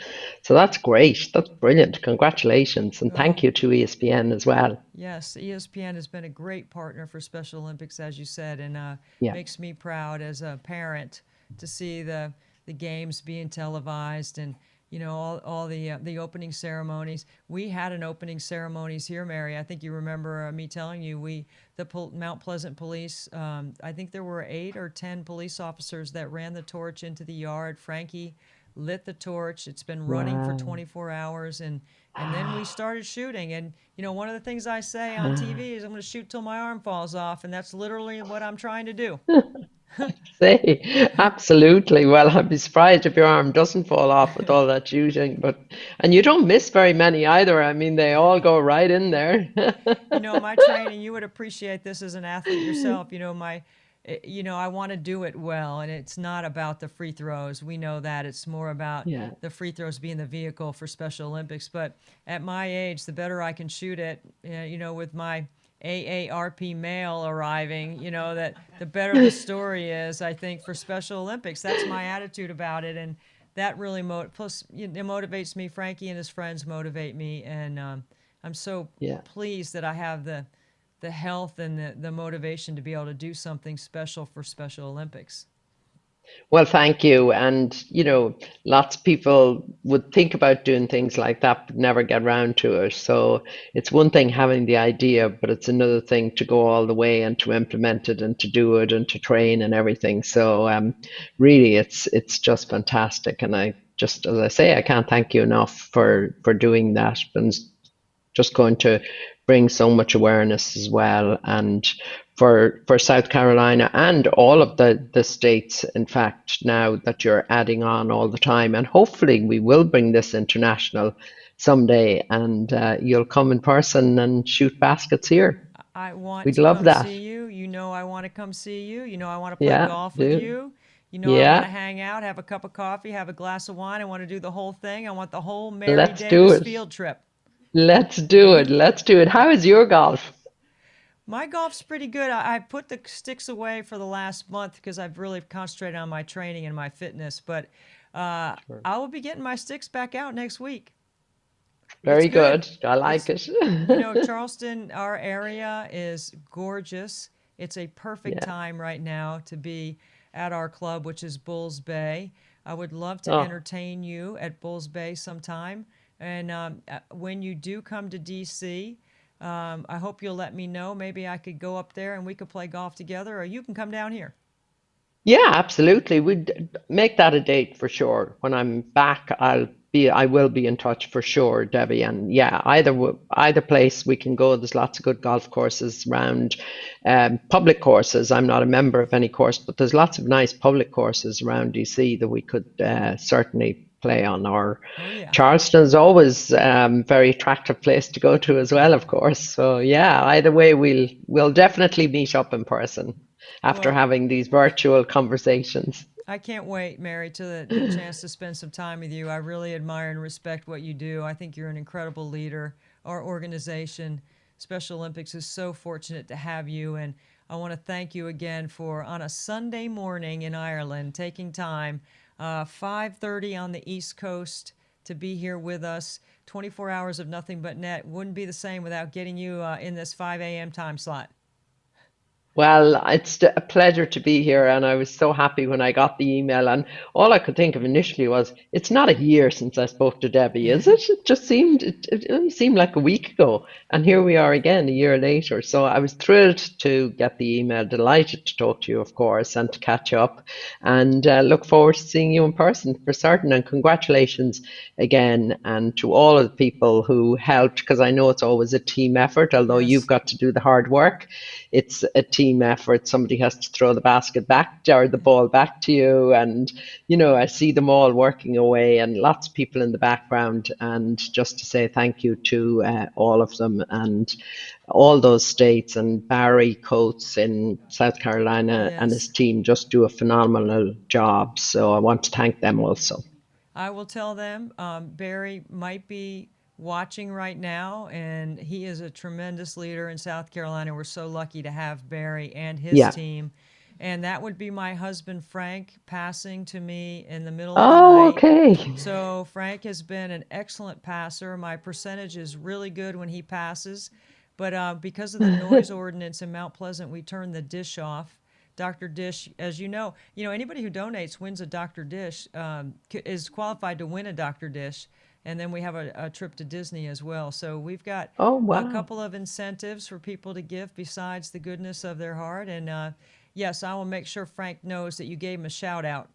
So that's great. That's brilliant. Congratulations. And thank you to ESPN as well. Yes, ESPN has been a great partner for Special Olympics, as you said, and Yeah. makes me proud as a parent to see the games being televised and all the opening ceremonies. We had an opening ceremonies here, Mary. I think you remember me telling you Mount Pleasant Police. I think there were 8 or 10 police officers that ran the torch into the yard. Frankie lit the torch. It's been running for Wow. 24 hours, and then we started shooting. And one of the things I say on TV is I'm going to shoot till my arm falls off, and that's literally what I'm trying to do. Say, absolutely. Well, I'd be surprised if your arm doesn't fall off with all that shooting, and you don't miss very many either. I mean, they all go right in there. My training, you would appreciate this as an athlete yourself. I want to do it well, and it's not about the free throws. We know that it's more about Yeah. the free throws being the vehicle for Special Olympics. But at my age, the better I can shoot it, with my AARP mail arriving, that the better the story is, I think, for Special Olympics. That's my attitude about it, and that really plus it motivates me. Frankie and his friends motivate me, and I'm so Yeah. pleased that I have the health and the motivation to be able to do something special for Special Olympics. Well, thank you. And, lots of people would think about doing things like that, but never get around to it. So it's one thing having the idea, but it's another thing to go all the way and to implement it and to do it and to train and everything. So really, it's just fantastic. And as I say, I can't thank you enough for doing that. And just going to bring so much awareness as well, and for South Carolina and all of the states, in fact, now that you're adding on all the time, and hopefully we will bring this international someday, and you'll come in person and shoot baskets here. I want We'd to love come that. see you. I want to come see you. I want to play Yeah, golf do. with you. I Yeah. want to hang out, have a cup of coffee, have a glass of wine. I want to do the whole thing. I want the whole Mary Let's do Davis it. field trip. Let's do it. Let's do it. How is your golf? My golf's pretty good. I put the sticks away for the last month because I've really concentrated on my training and my fitness. But I will be getting my sticks back out next week. Very It's good. good. I like it. Charleston, our area is gorgeous. It's a perfect Yeah. time right now to be at our club, which is Bulls Bay. I would love to Oh. entertain you at Bulls Bay sometime. And when you do come to DC, I hope you'll let me know. Maybe I could go up there and we could play golf together, or you can come down here. Yeah, absolutely. We'd make that a date for sure. When I'm back, I will be in touch for sure, Debbie. And yeah, either place we can go. There's lots of good golf courses around, public courses. I'm not a member of any course, but there's lots of nice public courses around DC that we could certainly play on. Or Oh, yeah. Charleston is always very attractive place to go to as well, of course. So yeah, either way, we'll definitely meet up in person after Well- having these virtual conversations. I can't wait, Mary, to the chance to spend some time with you. I really admire and respect what you do. I think you're an incredible leader. Our organization, Special Olympics, is so fortunate to have you. And I want to thank you again for, on a Sunday morning in Ireland, taking time, 5:30 on the East Coast, to be here with us. 24 hours of nothing but net wouldn't be the same without getting you in this 5 a.m. time slot. Well, it's a pleasure to be here, and I was so happy when I got the email. And all I could think of initially was, it's not a year since I spoke to Debbie, is it? It just seemed, it only seemed like a week ago, and here we are again a year later. So I was thrilled to get the email, delighted to talk to you, of course, and to catch up, and look forward to seeing you in person for certain. And congratulations again, and to all of the people who helped, because I know it's always a team effort, although you've Yes. got to do the hard work. It's a team effort. Somebody has to throw the basket back or the ball back to you. And, I see them all working away and lots of people in the background. And just to say thank you to all of them and all those states, and Barry Coates in South Carolina and his Yes. team just do a phenomenal job. So I want to thank them also. I will tell them. Barry might be watching right now, and he is a tremendous leader in South Carolina. We're so lucky to have Barry and his Yeah. team. And that would be my husband, Frank, passing to me in the middle of the Oh, night. okay. So Frank has been an excellent passer. My percentage is really good when he passes, but because of the noise ordinance in Mount Pleasant, we turn the dish off. Dr. Dish, as anybody who donates wins a Dr. Dish, is qualified to win a Dr. Dish. And then we have a trip to Disney as well. So we've got Oh, a wow. couple of incentives for people to give besides the goodness of their heart. And yes, I will make sure Frank knows that you gave him a shout out.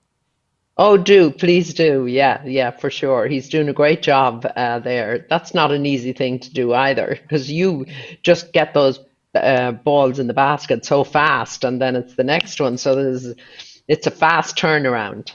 Oh, please do. Yeah, yeah, for sure. He's doing a great job there. That's not an easy thing to do either, because you just get those balls in the basket so fast, and then it's the next one. So it's a fast turnaround.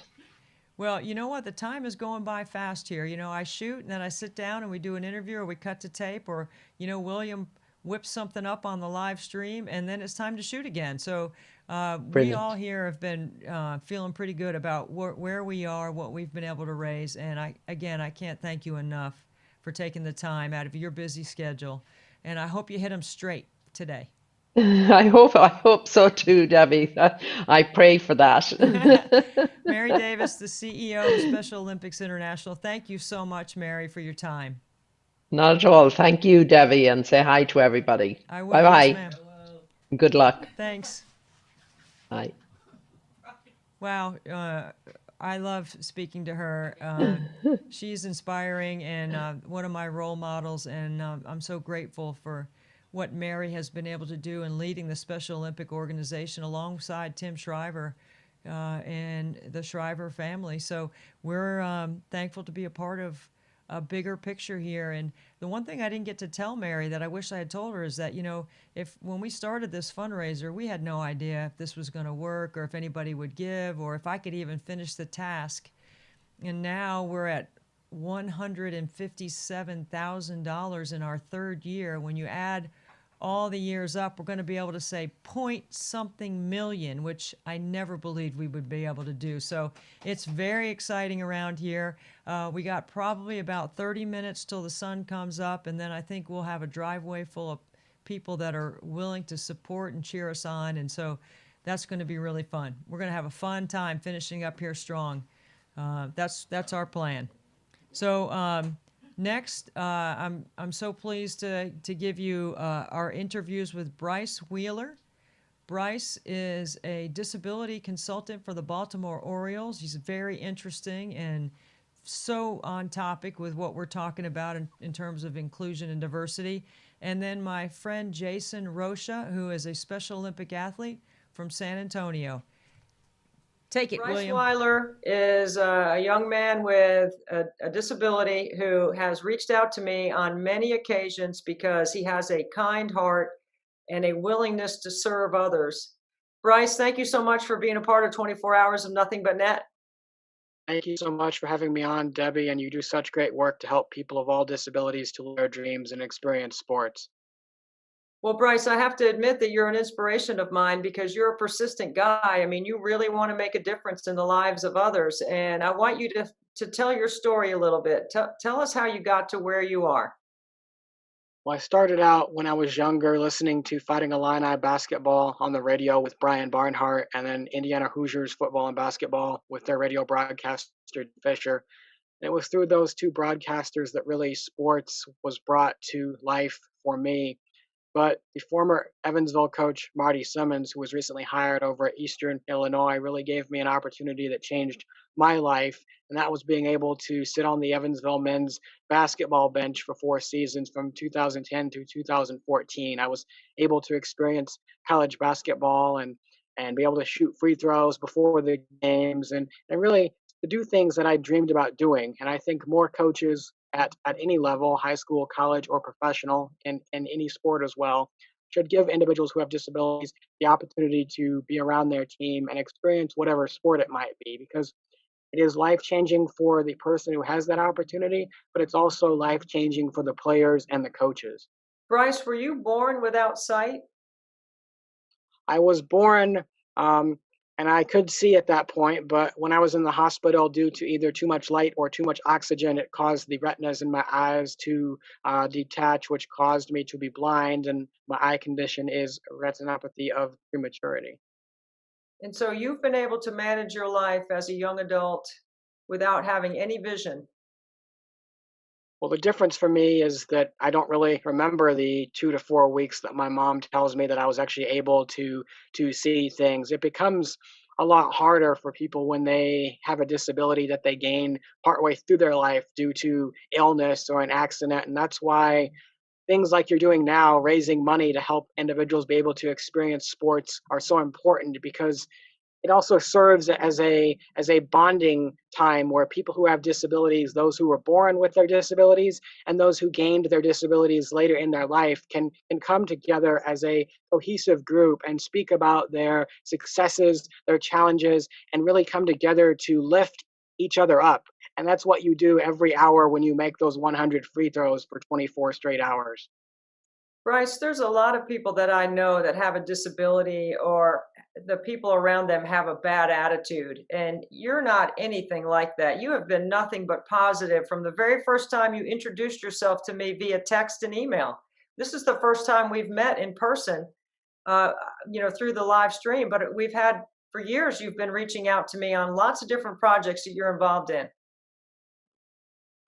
Well, you know what? The time is going by fast here. I shoot and then I sit down and we do an interview or we cut to tape or, William whips something up on the live stream and then it's time to shoot again. So we all Brilliant. here have been feeling pretty good about where we are, what we've been able to raise. And I can't thank you enough for taking the time out of your busy schedule. And I hope you hit them straight today. I hope so too, Debbie. I pray for that. Mary Davis, the CEO of Special Olympics International. Thank you so much, Mary, for your time. Not at all. Thank you, Debbie, and say hi to everybody. I Bye will. Yes, bye. ma'am. Good luck. Thanks. Bye. Wow. I love speaking to her. She's inspiring and one of my role models, and I'm so grateful for what Mary has been able to do in leading the Special Olympic organization alongside Tim Shriver and the Shriver family. So we're thankful to be a part of a bigger picture here. And the one thing I didn't get to tell Mary that I wish I had told her is that, if when we started this fundraiser, we had no idea if this was going to work or if anybody would give or if I could even finish the task. And now we're at $157,000 in our third year. When you add all the years up, we're going to be able to say point something million, which I never believed we would be able to do. So it's very exciting around here. We got probably about 30 minutes till the sun comes up, and then I think we'll have a driveway full of people that are willing to support and cheer us on. And so that's going to be really fun. We're going to have a fun time finishing up here strong. That's our plan. So next, I'm so pleased to give you our interviews with Bryce Wheeler. Bryce is a disability consultant for the Baltimore Orioles. He's very interesting and so on topic with what we're talking about in terms of inclusion and diversity. And then my friend Jason Rocha, who is a Special Olympic athlete from San Antonio. Take it, William. Bryce Weiler is a young man with a disability who has reached out to me on many occasions because he has a kind heart and a willingness to serve others. Bryce, thank you so much for being a part of 24 Hours of Nothing But Net. Thank you so much for having me on, Debbie, and you do such great work to help people of all disabilities to live their dreams and experience sports. Well, Bryce, I have to admit that you're an inspiration of mine because you're a persistent guy. I mean, you really want to make a difference in the lives of others. And I want you to tell your story a little bit. Tell us how you got to where you are. Well, I started out when I was younger listening to Fighting Illini basketball on the radio with Brian Barnhart, and then Indiana Hoosiers football and basketball with their radio broadcaster, Fisher. And it was through those two broadcasters that really sports was brought to life for me. But the former Evansville coach, Marty Simmons, who was recently hired over at Eastern Illinois, really gave me an opportunity that changed my life. And that was being able to sit on the Evansville men's basketball bench for 4 seasons from 2010 to 2014. I was able to experience college basketball and be able to shoot free throws before the games and really to do things that I dreamed about doing. And I think more coaches at any level, high school, college, or professional, in any sport as well, should give individuals who have disabilities the opportunity to be around their team and experience whatever sport it might be, because it is life changing for the person who has that opportunity, but it's also life changing for the players and the coaches. Bryce, were you born without sight? I was born, and I could see at that point, but when I was in the hospital due to either too much light or too much oxygen, it caused the retinas in my eyes to detach, which caused me to be blind. And my eye condition is retinopathy of prematurity. And so you've been able to manage your life as a young adult without having any vision. Well, the difference for me is that I don't really remember the 2 to 4 weeks that my mom tells me that I was actually able to see things. It becomes a lot harder for people when they have a disability that they gain partway through their life due to illness or an accident. And that's why things like you're doing now, raising money to help individuals be able to experience sports, are so important, because it also serves as a bonding time where people who have disabilities, those who were born with their disabilities and those who gained their disabilities later in their life, can come together as a cohesive group and speak about their successes, their challenges, and really come together to lift each other up. And that's what you do every hour when you make those 100 free throws for 24 straight hours. Bryce, there's a lot of people that I know that have a disability, or the people around them have a bad attitude. And you're not anything like that. You have been nothing but positive from the very first time you introduced yourself to me via text and email. This is the first time we've met in person, uh, through the live stream, but we've had for years, you've been reaching out to me on lots of different projects that you're involved in.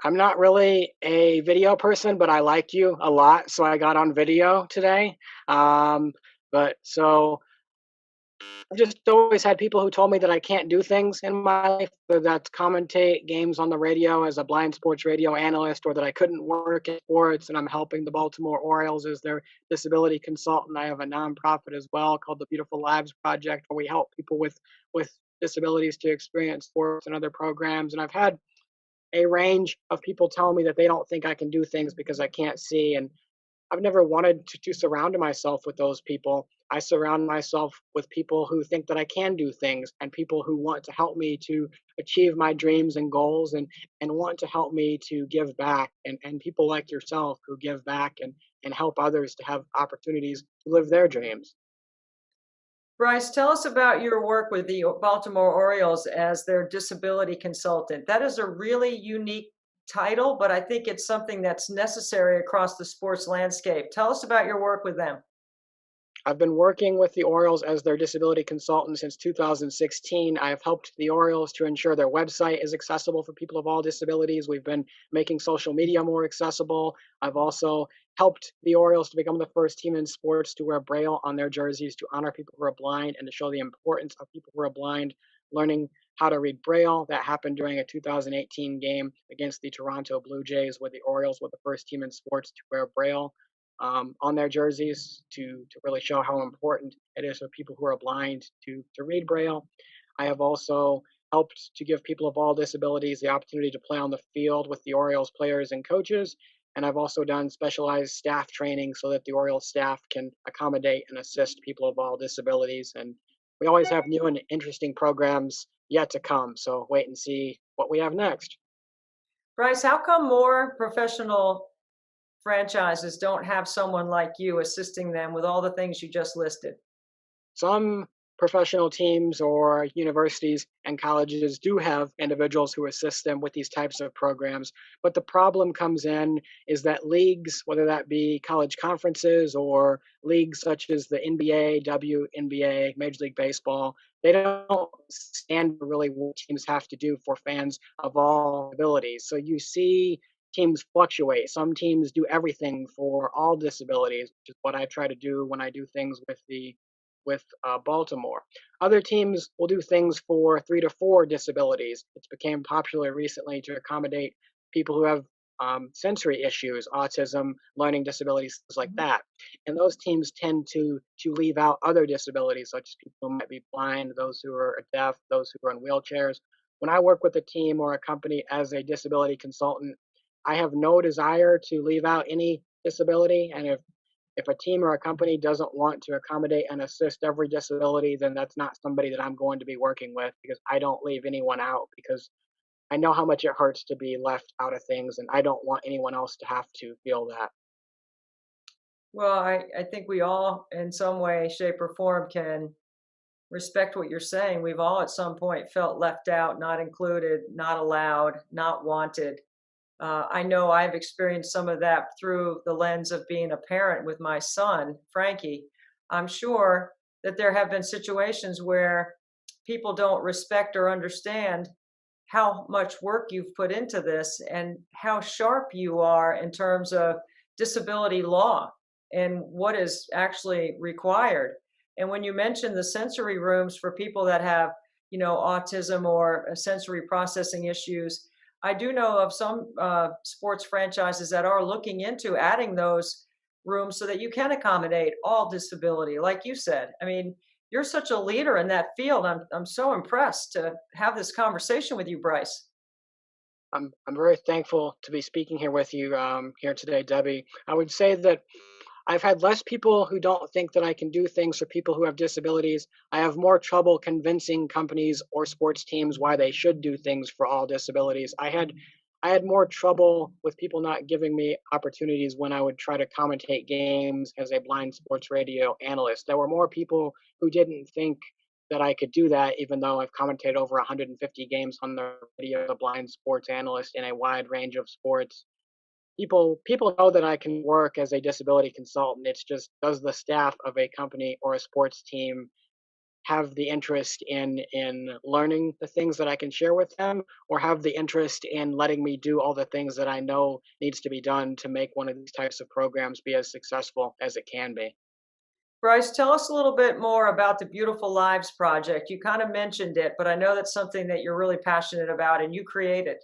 I'm not really a video person, but I like you a lot, so I got on video today. But so I've just always had people who told me that I can't do things in my life, whether that's commentate games on the radio as a blind sports radio analyst, or that I couldn't work in sports, and I'm helping the Baltimore Orioles as their disability consultant. I have a nonprofit as well called the Beautiful Lives Project, where we help people with disabilities to experience sports and other programs. And I've had a range of people telling me that they don't think I can do things because I can't see. And I've never wanted to surround myself with those people. I surround myself with people who think that I can do things, and people who want to help me to achieve my dreams and goals, and want to help me to give back, and people like yourself who give back and help others to have opportunities to live their dreams. Bryce, tell us about your work with the Baltimore Orioles as their disability consultant. That is a really unique title, but I think it's something that's necessary across the sports landscape. Tell us about your work with them. I've been working with the Orioles as their disability consultant since 2016. I have helped the Orioles to ensure their website is accessible for people of all disabilities. We've been making social media more accessible. I've also helped the Orioles to become the first team in sports to wear Braille on their jerseys to honor people who are blind and to show the importance of people who are blind learning how to read Braille. That happened during a 2018 game against the Toronto Blue Jays, where the Orioles were the first team in sports to wear Braille on their jerseys to really show how important it is for people who are blind to read Braille. I have also helped to give people of all disabilities the opportunity to play on the field with the Orioles players and coaches. And I've also done specialized staff training so that the Orioles staff can accommodate and assist people of all disabilities. And we always have new and interesting programs yet to come. So wait and see what we have next. Bryce, how come more professional franchises don't have someone like you assisting them with all the things you just listed? Some professional teams or universities and colleges do have individuals who assist them with these types of programs. But the problem comes in is that leagues, whether that be college conferences or leagues such as the NBA, WNBA, Major League Baseball, they don't stand for really what teams have to do for fans of all abilities. So you see teams fluctuate. Some teams do everything for all disabilities, which is what I try to do when I do things with Baltimore. Other teams will do things for 3 to 4 disabilities. It's became popular recently to accommodate people who have sensory issues, autism, learning disabilities, things like that. And those teams tend to leave out other disabilities, such as people who might be blind, those who are deaf, those who are in wheelchairs. When I work with a team or a company as a disability consultant, I have no desire to leave out any disability. And if a team or a company doesn't want to accommodate and assist every disability, then that's not somebody that I'm going to be working with, because I don't leave anyone out, because I know how much it hurts to be left out of things, and I don't want anyone else to have to feel that. Well, I think we all, in some way, shape, or form, can respect what you're saying. We've all at some point felt left out, not included, not allowed, not wanted. I know I've experienced some of that through the lens of being a parent with my son, Frankie. I'm sure that there have been situations where people don't respect or understand how much work you've put into this and how sharp you are in terms of disability law and what is actually required. And when you mention the sensory rooms for people that have, autism or sensory processing issues, I do know of some sports franchises that are looking into adding those rooms so that you can accommodate all disability. Like you said, I mean, you're such a leader in that field. I'm so impressed to have this conversation with you, Bryce. I'm very thankful to be speaking here with you here today, Debbie. I would say that I've had less people who don't think that I can do things for people who have disabilities. I have more trouble convincing companies or sports teams why they should do things for all disabilities. I had more trouble with people not giving me opportunities when I would try to commentate games as a blind sports radio analyst. There were more people who didn't think that I could do that, even though I've commentated over 150 games on the radio as a blind sports analyst in a wide range of sports. People know that I can work as a disability consultant. It's just, does the staff of a company or a sports team have the interest in learning the things that I can share with them, or have the interest in letting me do all the things that I know needs to be done to make one of these types of programs be as successful as it can be? Bryce, tell us a little bit more about the Beautiful Lives Project. You kind of mentioned it, but I know that's something that you're really passionate about and you created.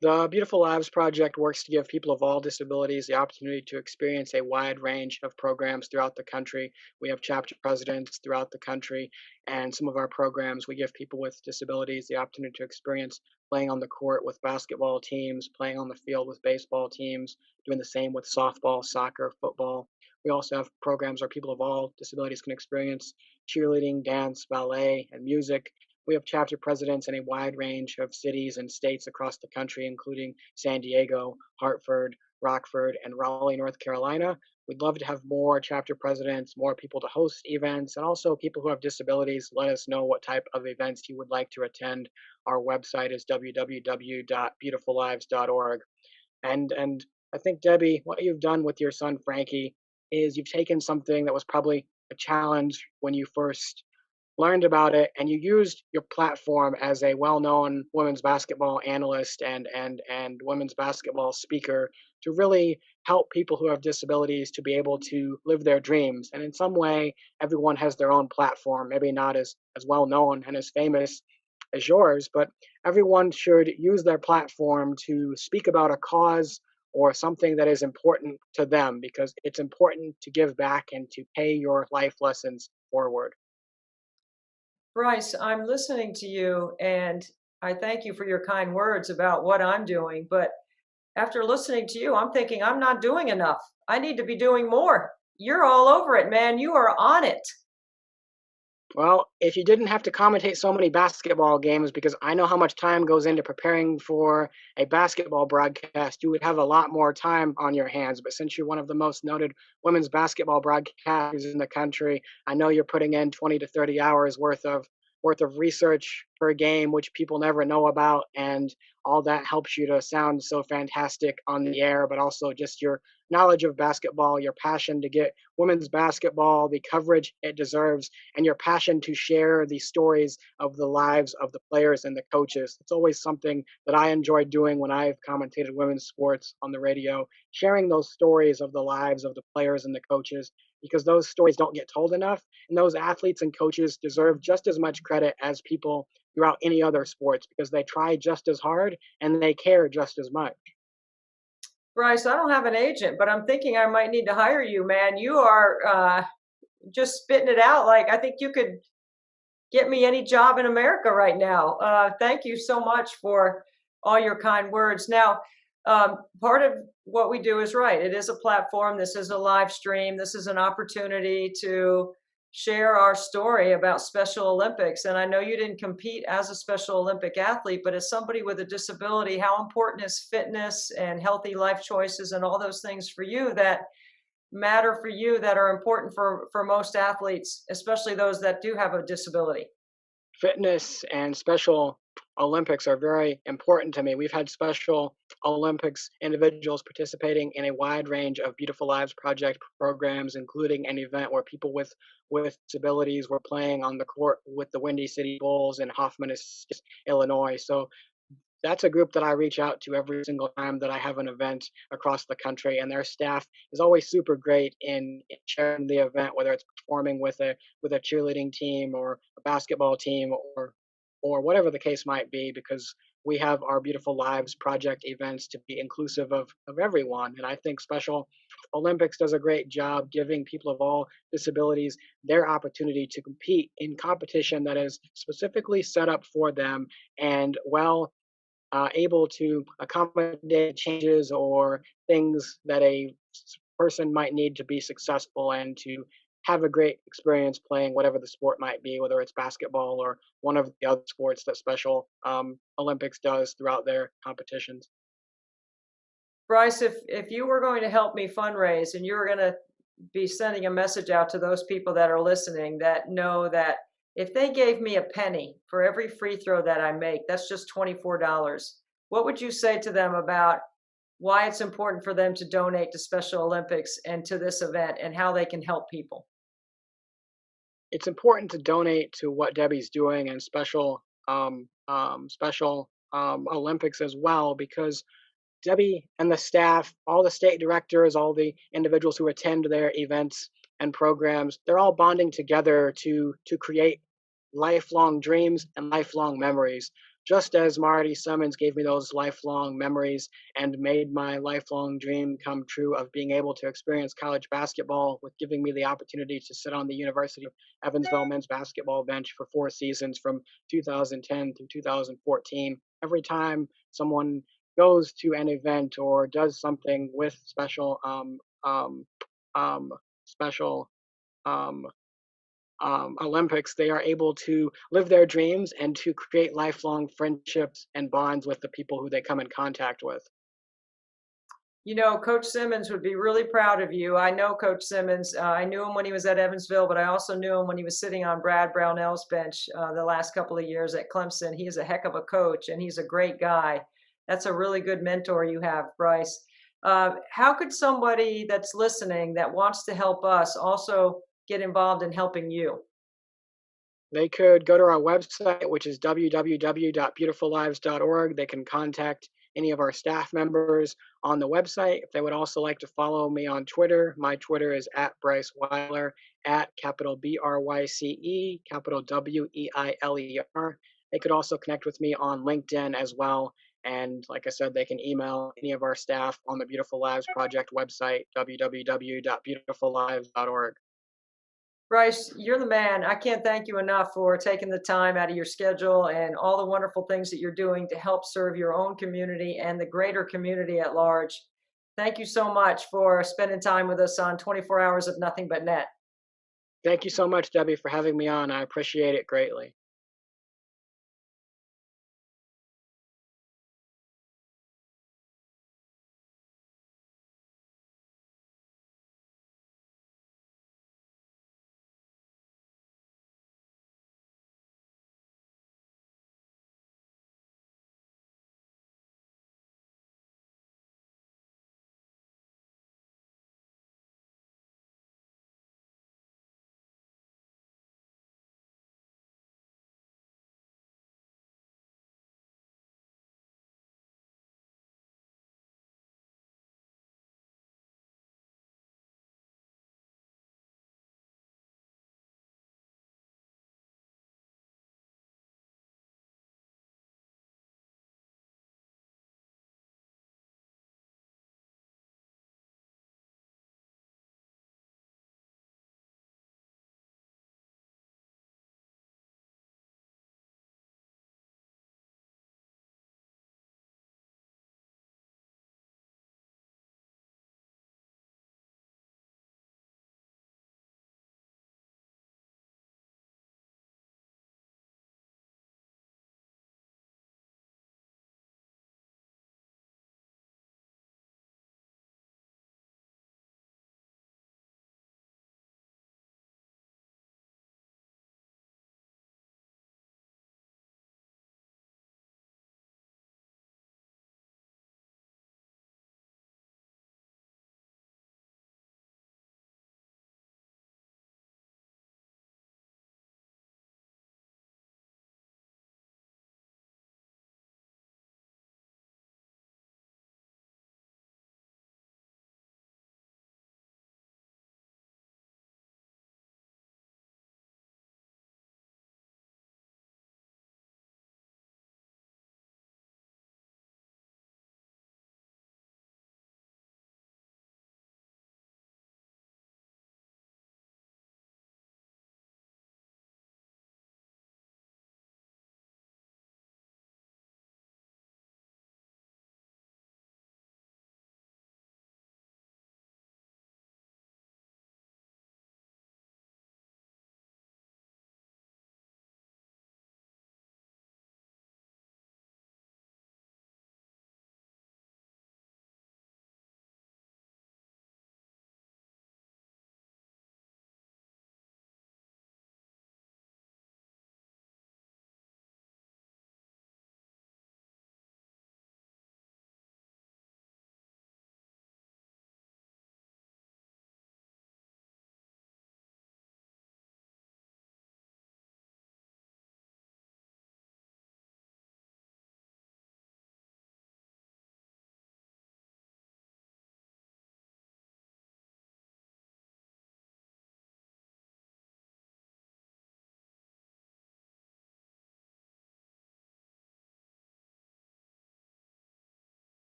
The Beautiful Lives Project works to give people of all disabilities the opportunity to experience a wide range of programs throughout the country. We have chapter presidents throughout the country, and some of our programs, we give people with disabilities the opportunity to experience playing on the court with basketball teams, playing on the field with baseball teams, doing the same with softball, soccer, football. We also have programs where people of all disabilities can experience cheerleading, dance, ballet, and music. We have chapter presidents in a wide range of cities and states across the country, including San Diego, Hartford, Rockford, and Raleigh, North Carolina. We'd love to have more chapter presidents, more people to host events, and also people who have disabilities. Let us know what type of events you would like to attend. Our website is www.beautifullives.org. And I think, Debbie, what you've done with your son, Frankie, is you've taken something that was probably a challenge when you first learned about it, and you used your platform as a well-known women's basketball analyst and women's basketball speaker to really help people who have disabilities to be able to live their dreams. And in some way, everyone has their own platform, maybe not as well known and as famous as yours, but everyone should use their platform to speak about a cause or something that is important to them, because it's important to give back and to pay your life lessons forward. Bryce, I'm listening to you and I thank you for your kind words about what I'm doing. But after listening to you, I'm thinking I'm not doing enough. I need to be doing more. You're all over it, man. You are on it. Well, if you didn't have to commentate so many basketball games, because I know how much time goes into preparing for a basketball broadcast, you would have a lot more time on your hands. But since you're one of the most noted women's basketball broadcasters in the country, I know you're putting in 20 to 30 hours worth of research per game, which people never know about. And all that helps you to sound so fantastic on the air, but also just your knowledge of basketball, your passion to get women's basketball the coverage it deserves, and your passion to share the stories of the lives of the players and the coaches. It's always something that I enjoy doing when I've commentated women's sports on the radio, sharing those stories of the lives of the players and the coaches, because those stories don't get told enough. And those athletes and coaches deserve just as much credit as people throughout any other sports, because they try just as hard and they care just as much. Bryce, I don't have an agent, but I'm thinking I might need to hire you, man. You are just spitting it out. Like, I think you could get me any job in America right now. Thank you so much for all your kind words. Now, part of what we do is right. It is a platform. This is a live stream. This is an opportunity to share our story about Special Olympics. And I know you didn't compete as a Special Olympic athlete, but as somebody with a disability, how important is fitness and healthy life choices and all those things for you that matter for you, that are important for most athletes, especially those that do have a disability? Fitness and Special Olympics are very important to me. We've had Special Olympics individuals participating in a wide range of Beautiful Lives Project programs, including an event where people with disabilities were playing on the court with the Windy City Bulls in Hoffman, Illinois. So that's a group that I reach out to every single time that I have an event across the country, and their staff is always super great in sharing the event, whether it's performing with a cheerleading team or a basketball team or whatever the case might be, because we have our Beautiful Lives Project events to be inclusive of everyone. And I think Special Olympics does a great job giving people of all disabilities their opportunity to compete in competition that is specifically set up for them and able to accommodate changes or things that a person might need to be successful and to have a great experience playing whatever the sport might be, whether it's basketball or one of the other sports that Special Olympics does throughout their competitions. Bryce, if you were going to help me fundraise and you were going to be sending a message out to those people that are listening that know that if they gave me a penny for every free throw that I make, that's just $24. What would you say to them about why it's important for them to donate to Special Olympics and to this event and how they can help people? It's important to donate to what Debbie's doing and Special Olympics as well, because Debbie and the staff, all the state directors, all the individuals who attend their events and programs, they're all bonding together to create lifelong dreams and lifelong memories. Just as Marty Simmons gave me those lifelong memories and made my lifelong dream come true of being able to experience college basketball with giving me the opportunity to sit on the University of Evansville men's basketball bench for 4 seasons from 2010 through 2014. Every time someone goes to an event or does something with special special Olympics, they are able to live their dreams and to create lifelong friendships and bonds with the people who they come in contact with. You know, Coach Simmons would be really proud of you. I know Coach Simmons. I knew him when he was at Evansville, but I also knew him when he was sitting on Brad Brownell's bench the last couple of years at Clemson. He is a heck of a coach, and he's a great guy. That's a really good mentor you have, Bryce. How could somebody that's listening that wants to help us also get involved in helping you? They could go to our website, which is www.beautifullives.org. They can contact any of our staff members on the website. If they would also like to follow me on Twitter, my Twitter is @Bryce Weiler, capital BRYCE, capital WEILER. They could also connect with me on LinkedIn as well. And like I said, they can email any of our staff on the Beautiful Lives Project website, www.beautifullives.org. Bryce, you're the man. I can't thank you enough for taking the time out of your schedule and all the wonderful things that you're doing to help serve your own community and the greater community at large. Thank you so much for spending time with us on 24 Hours of Nothing But Net. Thank you so much, Debbie, for having me on. I appreciate it greatly.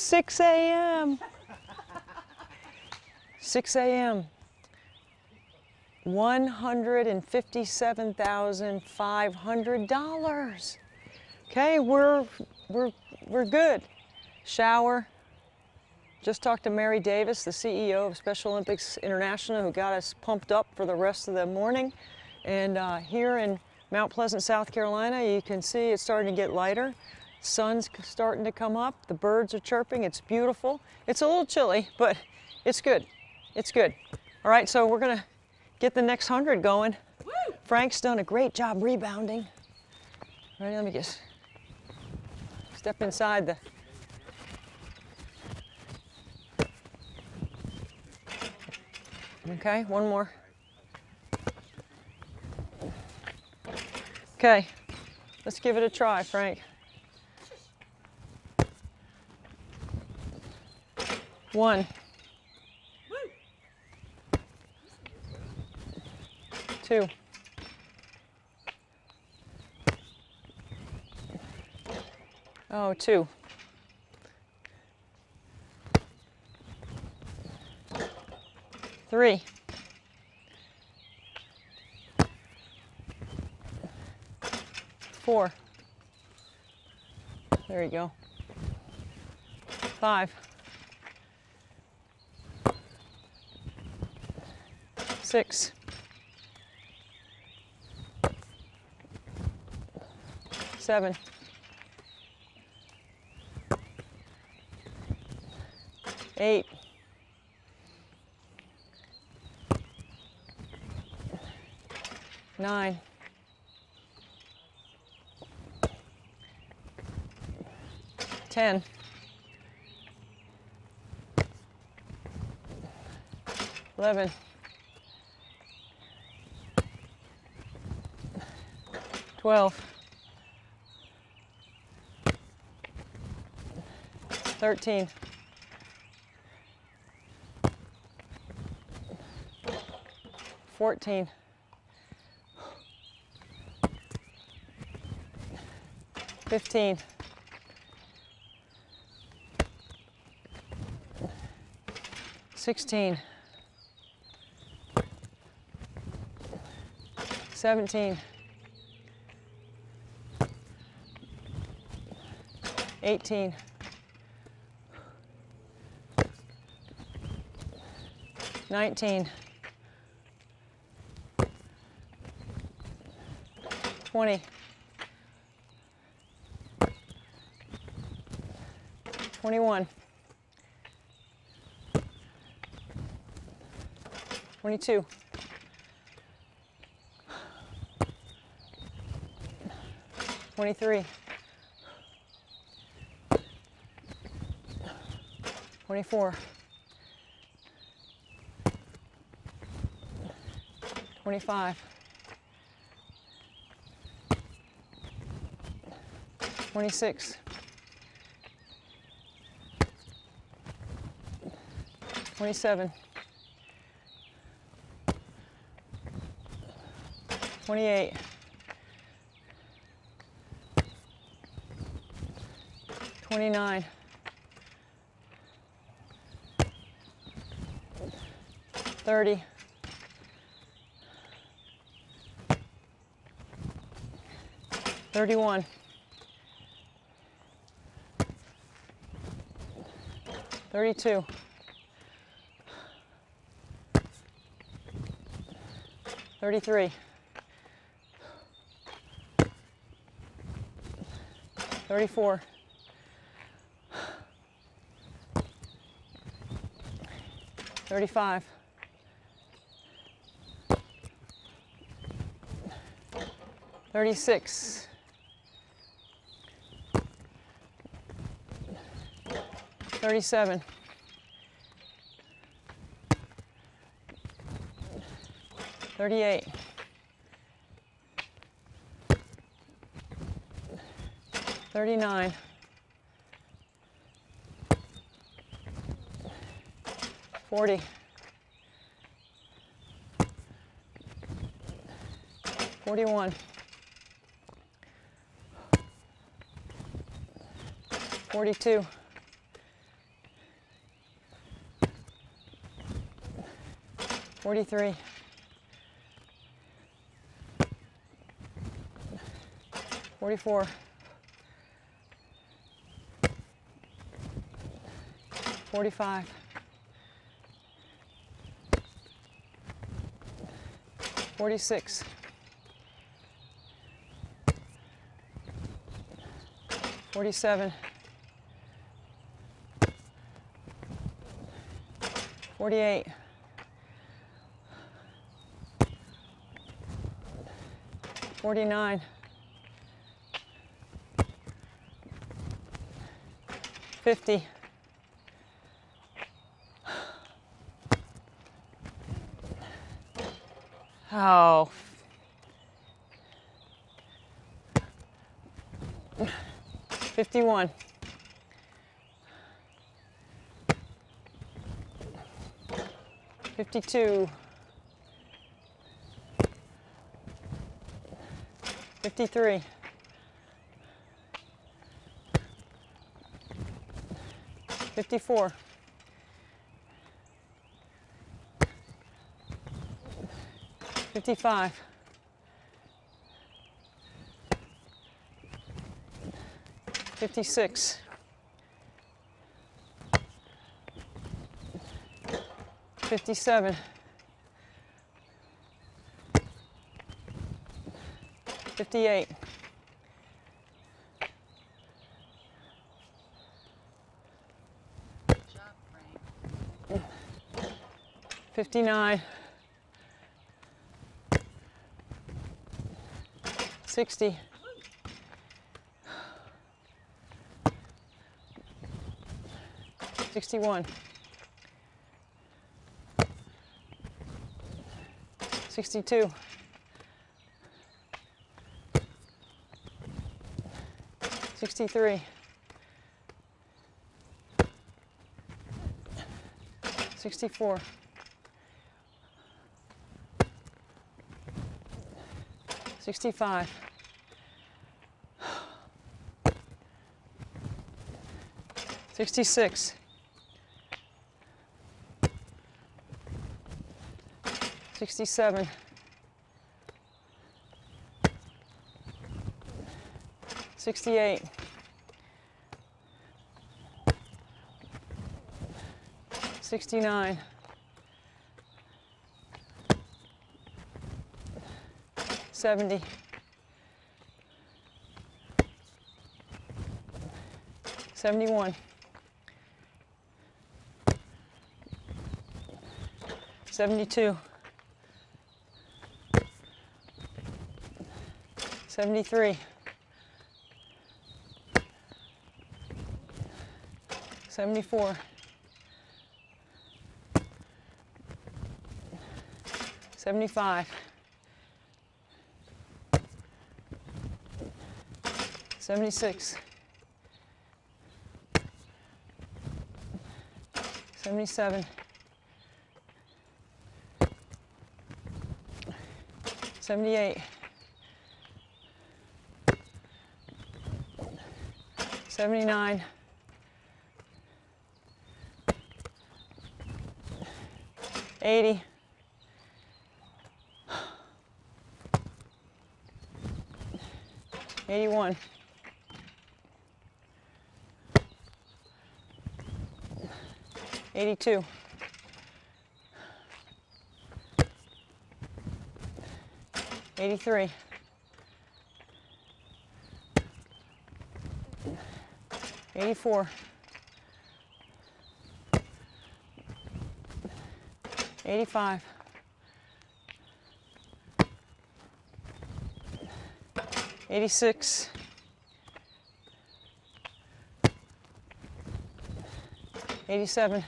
6 a.m. 6 a.m. $157,500. Okay, we're good. Shower. Just talked to Mary Davis, the CEO of Special Olympics International, who got us pumped up for the rest of the morning. And here in Mount Pleasant, South Carolina, you can see it's starting to get lighter. Sun's starting to come up. The birds are chirping. It's beautiful. It's a little chilly, but it's good. It's good. All right, so we're gonna get the next 100 going. Woo! Frank's done a great job rebounding. Ready? Let me just step inside the. Okay, one more. Okay, let's give it a try, Frank. 1. 2. 2. 3. 4. There you go. 5. 6. 7. 8. 9. 10. 11. 12. 13. 14. 15. 16. 17. 18. 19. 20. 21. 22. 23. 24. 25. 26. 27. 28. 29. 30. 31. 32. 33. 34. 35. 36. 37. 38. 39. 40. 41. 42. 43, 44, 45, 46, 47, 48, 49, 50, 51, 52, 53, 54, 55, 56, 57, 58, 59, 60, 61, 62, 63, 64, 65, 66, 67, 68, 69, 70, 71, 72, 73, 74, 75, 76, 77, 78, 79, 80, 81, 82, 83, 84, 85, 86, 87,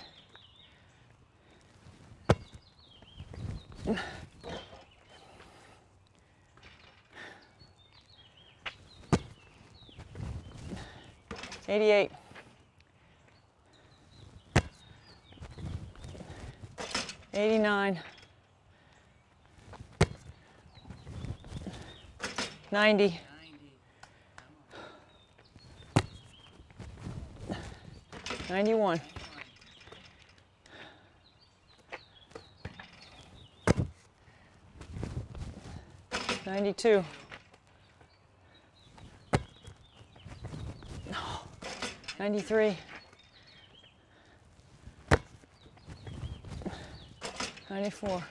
88, 89, 90, 91, 92. 93. 94.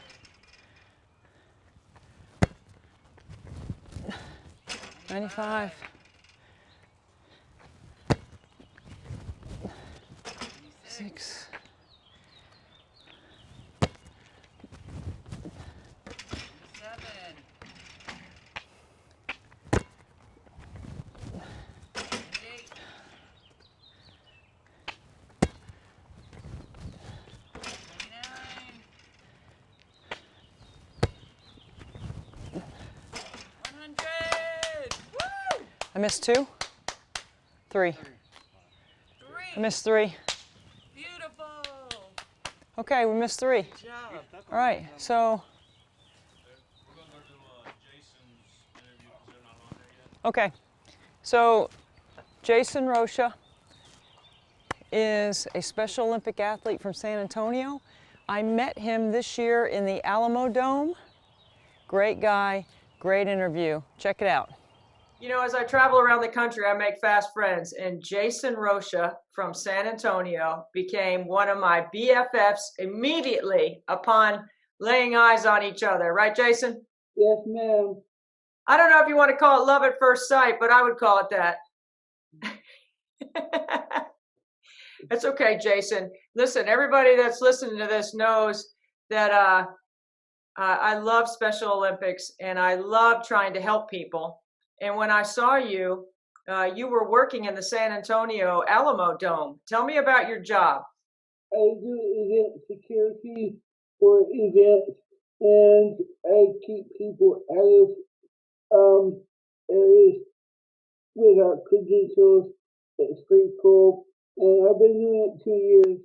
95. 6. 100. Woo! I missed 2? 3. I missed 3. Beautiful. Okay, we missed 3. Good job. All right, so, We're going to go to Jason's interview because they're not on there yet. okay. So, Jason Rocha is a Special Olympic athlete from San Antonio. I met him this year in the Alamo Dome. Great guy, great interview. Check it out. You know, as I travel around the country, I make fast friends, and Jason Rocha from San Antonio became one of my BFFs immediately upon laying eyes on each other. Right, Jason? Yes, ma'am. I don't know if you want to call it love at first sight, but I would call it that. It's okay, Jason. Listen, everybody that's listening to this knows that I love Special Olympics and I love trying to help people. And when I saw you, you were working in the San Antonio Alamo Dome. Tell me about your job. I do event security for events, and I keep people out of areas without credentials. It's pretty cool, and I've been doing it 2 years.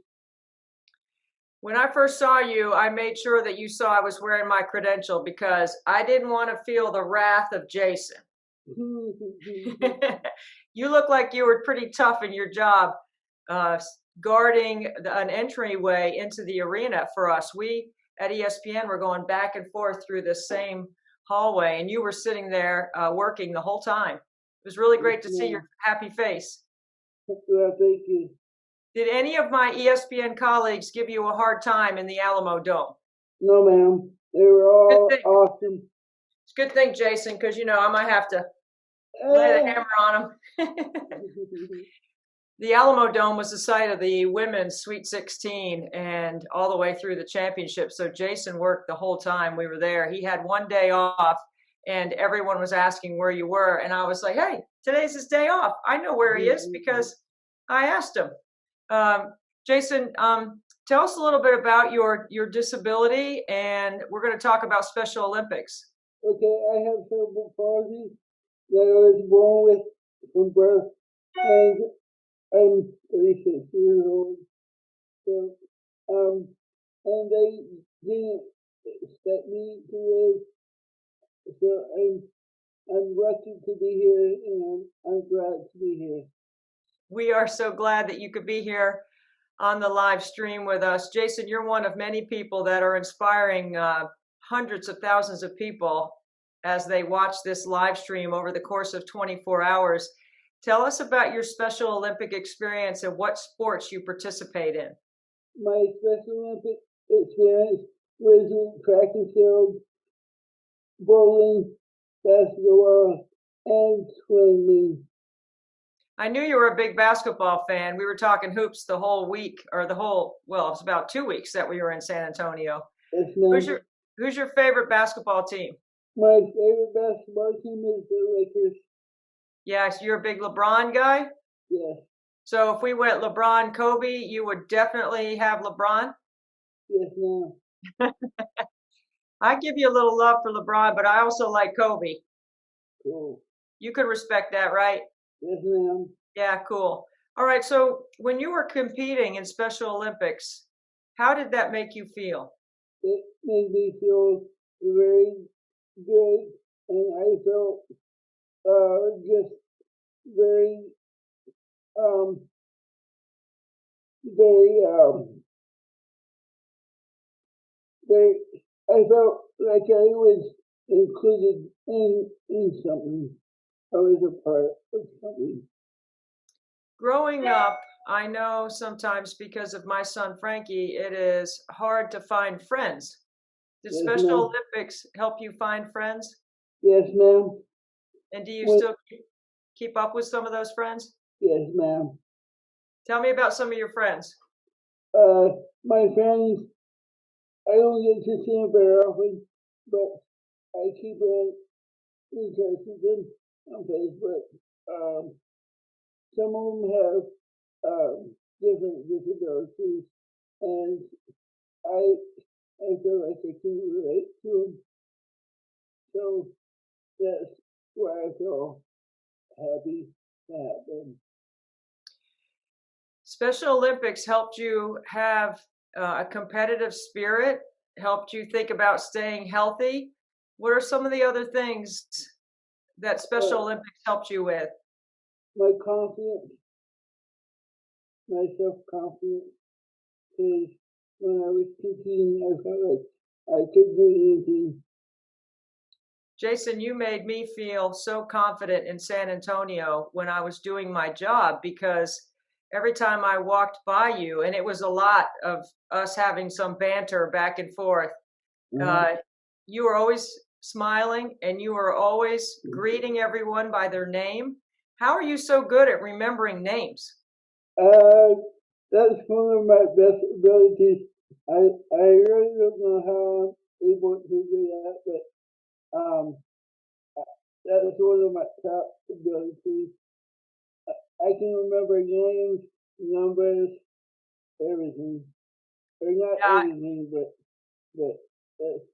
When I first saw you, I made sure that you saw I was wearing my credential because I didn't want to feel the wrath of Jason. You look like you were pretty tough in your job, guarding an entryway into the arena for us. We at ESPN were going back and forth through the same hallway, and you were sitting there working the whole time. It was really great to see your happy face. Well, thank you. Did any of my ESPN colleagues give you a hard time in the Alamo Dome? No, ma'am. They were all awesome. It's a good thing, Jason, because, you know, I might have to lay the hammer on them. The Alamo Dome was the site of the women's Sweet 16 and all the way through the championship. So Jason worked the whole time we were there. He had one day off, and everyone was asking where you were. And I was like, hey, today's his day off. I know where he is because I asked him. Jason, tell us a little bit about your disability, and we're going to talk about Special Olympics. Okay, I have cerebral palsy that I was born with from birth, and I'm 36 years old. So, and they didn't expect me to live. So I'm lucky to be here, and I'm glad to be here. We are so glad that you could be here on the live stream with us. Jason, you're one of many people that are inspiring hundreds of thousands of people as they watch this live stream over the course of 24 hours. Tell us about your Special Olympic experience and what sports you participate in. My Special Olympic experience was in track and field, bowling, basketball, and swimming. I knew you were a big basketball fan. We were talking hoops the whole week, or well, it was about 2 weeks that we were in San Antonio. Yes, Who's your favorite basketball team? my favorite basketball team is the Lakers. Yes, you're a big LeBron guy? Yes. So if we went LeBron, Kobe, you would definitely have LeBron? Yes, ma'am. I give you a little love for LeBron, but I also like Kobe. Cool. You could respect that, right? Yes, ma'am. Yeah, cool. All right, so when you were competing in Special Olympics, how did that make you feel? It made me feel very good, and I felt just very very I felt like I was included in something. I was a part of something. Growing up, I know sometimes because of my son Frankie, it is hard to find friends. Did Yes, Special ma'am. Olympics help you find friends? Yes, ma'am. And do you Well- still keep up with some of those friends? Yes, ma'am. Tell me about some of your friends. My friends, I don't get to see them very often, but I keep in touch with them on Facebook. Some of them have different disabilities, and I feel like I can relate to them. So that's why I feel happy to have them. Special Olympics helped you have a competitive spirit, helped you think about staying healthy. What are some of the other things that Special Olympics helped you with? My confidence, my self-confidence, because when I was competing, I felt like I could do anything. Jason, you made me feel so confident in San Antonio when I was doing my job, because every time I walked by you, and it was a lot of us having some banter back and forth, you were always smiling and you were always greeting everyone by their name. How are you so good at remembering names? That's one of my best abilities. I really don't know how I'm able to do that, but that's one of my top abilities. I can remember names, numbers, everything. Or not everything, but that's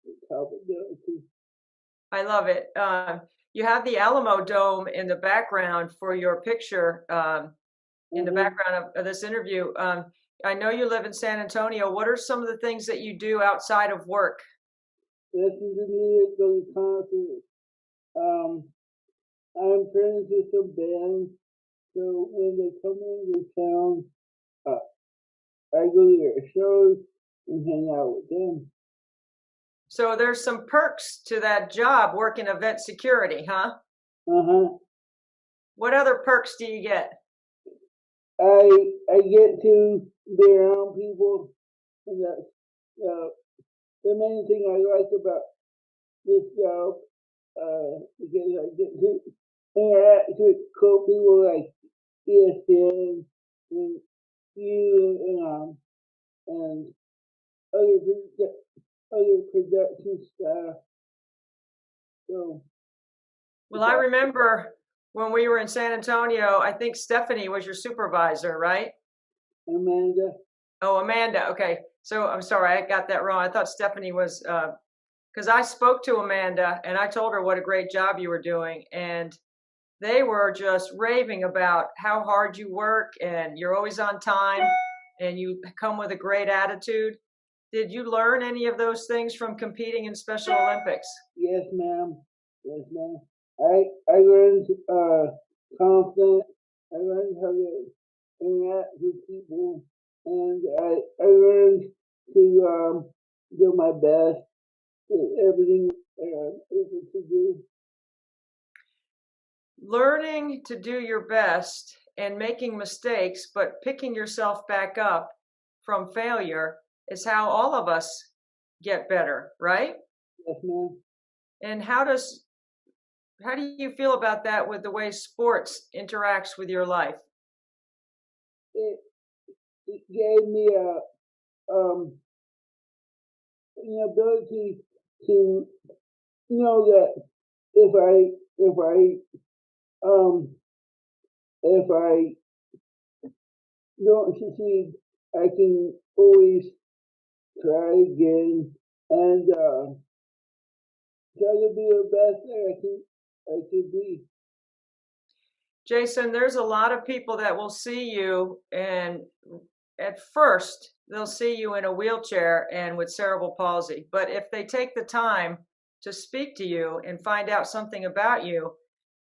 the top ability. I love it. You have the Alamo Dome in the background for your picture, in the background of this interview. I know you live in San Antonio. What are some of the things that you do outside of work? Listen to music, go to concerts. I'm friends with some bands, so when they come into town, I go to their shows and hang out with them. So there's some perks to that job, working event security, huh? What other perks do you get? I get to be around people, and that's the main thing I like about this job, because I get to interact with cool people like ESPN and you and other production staff. So, Well, I remember when we were in San Antonio, I think Stephanie was your supervisor, right? Amanda. Oh, Amanda. Okay. So I'm sorry, I got that wrong. I thought Stephanie was, because I spoke to Amanda and I told her what a great job you were doing. And they were just raving about how hard you work and you're always on time and you come with a great attitude. Did you learn any of those things from competing in Special Olympics? Yes, ma'am. Yes, ma'am. I learned confidence. I learned how to interact with people, and I learned to do my best with everything I'm able to do. Learning to do your best and making mistakes, but picking yourself back up from failure is how all of us get better, right? Yes, ma'am. And how do you feel about that with the way sports interacts with your life? It gave me an ability to know that if I don't succeed, I can always try again and try to be the best that I can be. Jason, there's a lot of people that will see you, and at first they'll see you in a wheelchair and with cerebral palsy. But if they take the time to speak to you and find out something about you,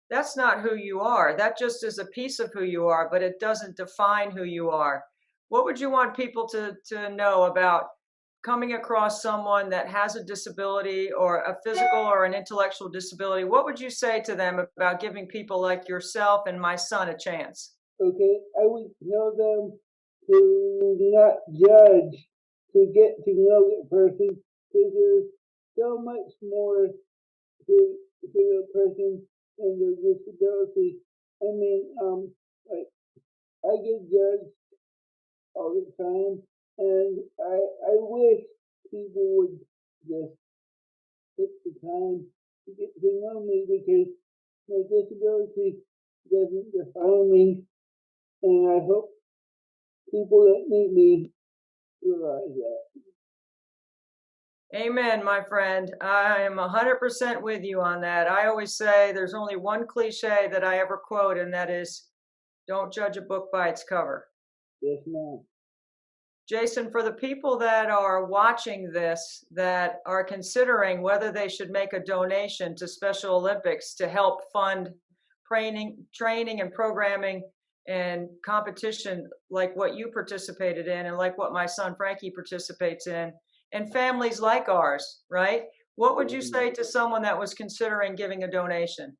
that's not who you are. That just is a piece of who you are, but it doesn't define who you are. What would you want people to know about coming across someone that has a disability or a physical or an intellectual disability, what would you say to them about giving people like yourself and my son a chance? Okay, I would tell them to not judge, to get to know the person, because there's so much more to the person and their disability. I mean, like I get judged all the time, and I wish people would just take the time to get to know me, because my disability doesn't define me, and I hope people that meet me realize that. Amen, my friend. I am 100% with you on that. I always say there's only one cliche that I ever quote, and that is, don't judge a book by its cover. Yes, ma'am. Jason, for the people that are watching this, that are considering whether they should make a donation to Special Olympics to help fund training and programming and competition like what you participated in and like what my son Frankie participates in, and families like ours, right? What would you say to someone that was considering giving a donation?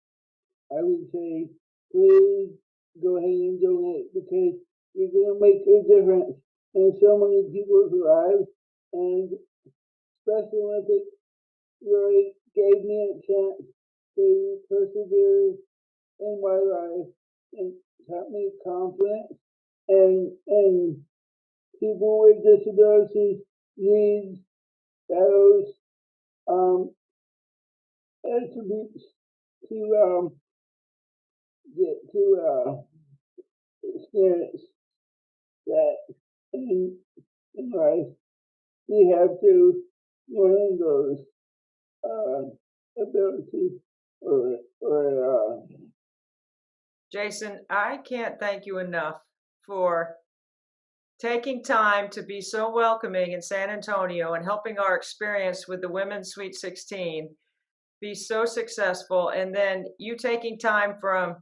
I would say, please go ahead and donate, because you're going to make a difference in so many people's lives. And Special Olympics really gave me a chance to persevere in my life and taught me confidence. And people with disabilities need those attributes to get to experience that in life. We have to learn those abilities or Jason, I can't thank you enough for taking time to be so welcoming in San Antonio and helping our experience with the Women's Sweet 16 be so successful, and then you taking time from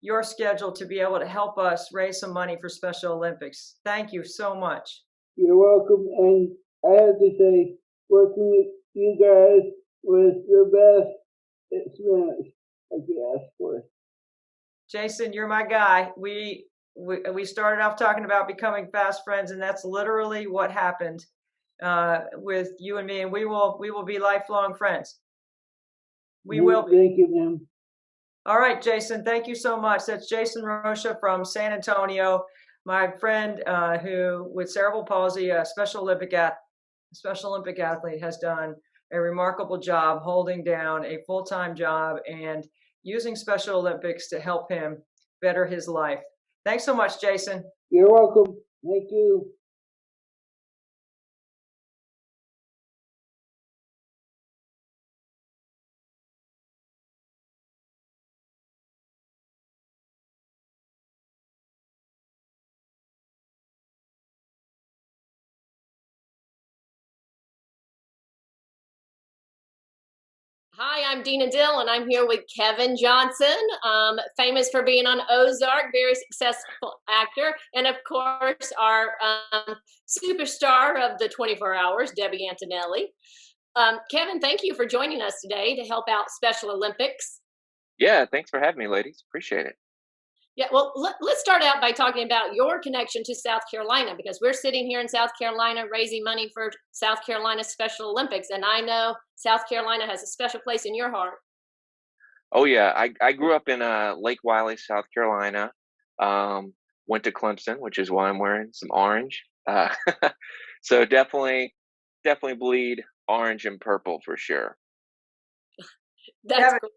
your schedule to be able to help us raise some money for Special Olympics. Thank you so much. You're welcome. And I have to say, working with you guys was the best experience I could ask for. Jason, you're my guy. We started off talking about becoming fast friends, and that's literally what happened with you and me. And we will be lifelong friends. We will be. Thank you, ma'am. All right, Jason. Thank you so much. That's Jason Rocha from San Antonio, my friend who, with cerebral palsy, a Special Olympic athlete, has done a remarkable job holding down a full-time job and using Special Olympics to help him better his life. Thanks so much, Jason. You're welcome. Thank you. Hi, I'm Dina Dill, and I'm here with Kevin Johnson, famous for being on Ozark, very successful actor, and of course our superstar of the 24 hours, Debbie Antonelli. Kevin, thank you for joining us today to help out Special Olympics. Yeah, thanks for having me, ladies. Appreciate it. Yeah, well, let's start out by talking about your connection to South Carolina, because we're sitting here in South Carolina raising money for South Carolina Special Olympics, and I know South Carolina has a special place in your heart. Oh yeah, I grew up in Lake Wiley, South Carolina. Went to Clemson, which is why I'm wearing some orange. So definitely bleed orange and purple for sure. That's cool.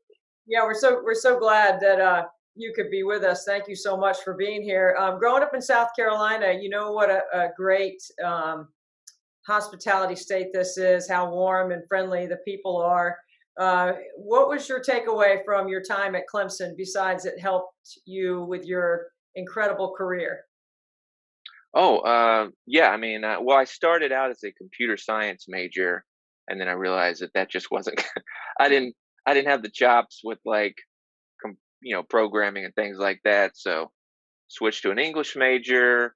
Yeah, we're so glad that you could be with us. Thank you so much for being here. Growing up in South Carolina, you know what a great hospitality state this is, how warm and friendly the people are. What was your takeaway from your time at Clemson, besides it helped you with your incredible career? Oh, yeah, I mean, well, I started out as a computer science major, and then I realized that just wasn't, I didn't have the chops with like, programming and things like that. So switched to an English major.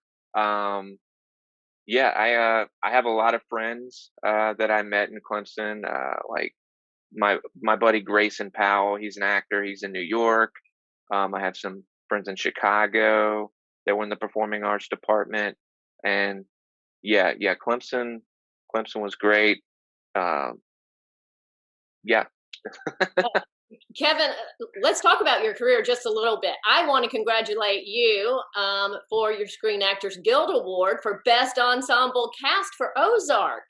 Yeah, I have a lot of friends that I met in Clemson. Like my buddy Grayson Powell, he's an actor. He's in New York. I have some friends in Chicago that were in the performing arts department, and yeah, Clemson was great. Um, yeah. Kevin, let's talk about your career just a little bit. I want to congratulate you for your Screen Actors Guild Award for Best Ensemble Cast for Ozark.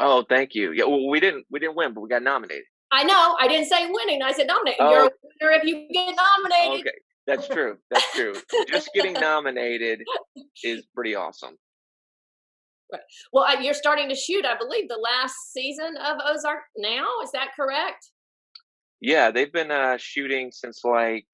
Oh, thank you. Yeah, well, we didn't win, but we got nominated. I know. I didn't say winning. I said nominated. Oh. You're a winner if you get nominated. Okay, that's true. That's true. Just getting nominated is pretty awesome. Right. Well, you're starting to shoot, I believe, the last season of Ozark now. Is that correct? Yeah, they've been shooting since like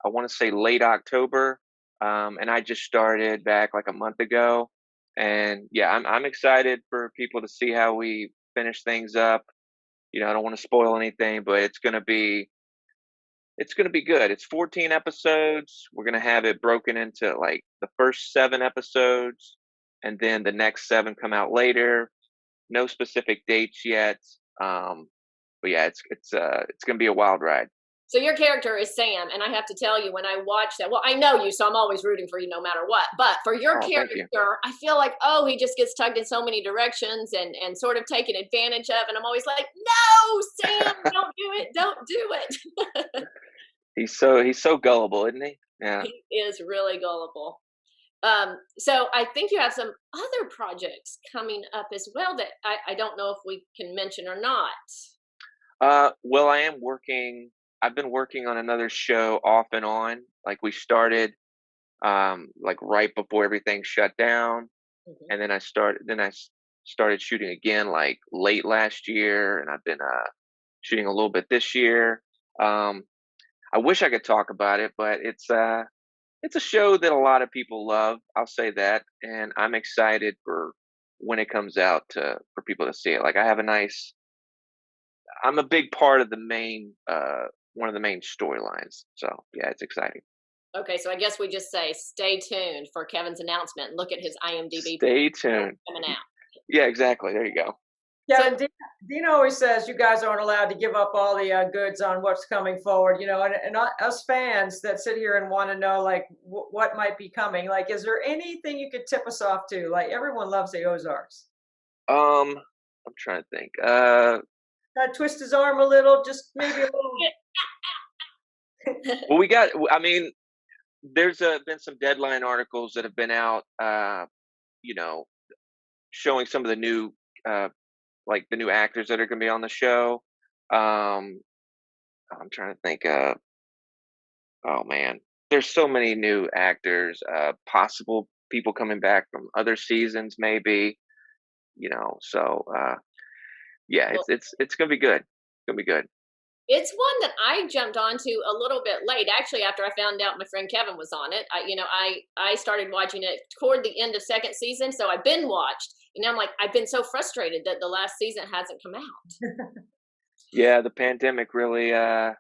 I want to say late October, and I just started back like a month ago. And yeah, I'm excited for people to see how we finish things up. You know, I don't want to spoil anything, but it's gonna be good. It's 14 episodes. We're gonna have it broken into like the first 7 episodes, and then the next 7 come out later. No specific dates yet. But yeah, it's gonna be a wild ride. So your character is Sam, and I have to tell you, when I watch that, well, I know you, so I'm always rooting for you no matter what. But for your Oh, thank you. character, I feel like, oh, he just gets tugged in so many directions and sort of taken advantage of. And I'm always like, no, Sam, don't do it, don't do it. He's so gullible, isn't he? Yeah. He is really gullible. So I think you have some other projects coming up as well that I don't know if we can mention or not. Well, I've been working on another show off and on. Like we started like right before everything shut down, Mhm. and then I started shooting again like late last year, and I've been shooting a little bit this year. Um, I wish I could talk about it, but it's a show that a lot of people love. I'll say that, and I'm excited for when it comes out for people to see it. Like I'm a big part of the main one of the main storylines. So yeah, it's exciting. Okay, so I guess we just say stay tuned for Kevin's announcement and look at his IMDb Stay tuned. coming out. Yeah, exactly. There you go. Yeah, So- and Dean always says you guys aren't allowed to give up all the goods on what's coming forward, you know, and us fans that sit here and want to know like what might be coming. Like, is there anything you could tip us off to? Like, everyone loves the Ozarks. I'm trying to think. Twist his arm a little, just maybe a little. Well, I mean, there's been some deadline articles that have been out, you know, showing some of the new, like the new actors that are going to be on the show. I'm trying to think. Oh man, there's so many new actors. Possible people coming back from other seasons, maybe. You know, so yeah, Well- it's gonna be good. It's gonna be good. It's one that I jumped onto a little bit late, actually, after I found out my friend Kevin was on it. I started watching it toward the end of second season, so I binge watched. And I'm like, I've been so frustrated that the last season hasn't come out. Yeah, the pandemic really. I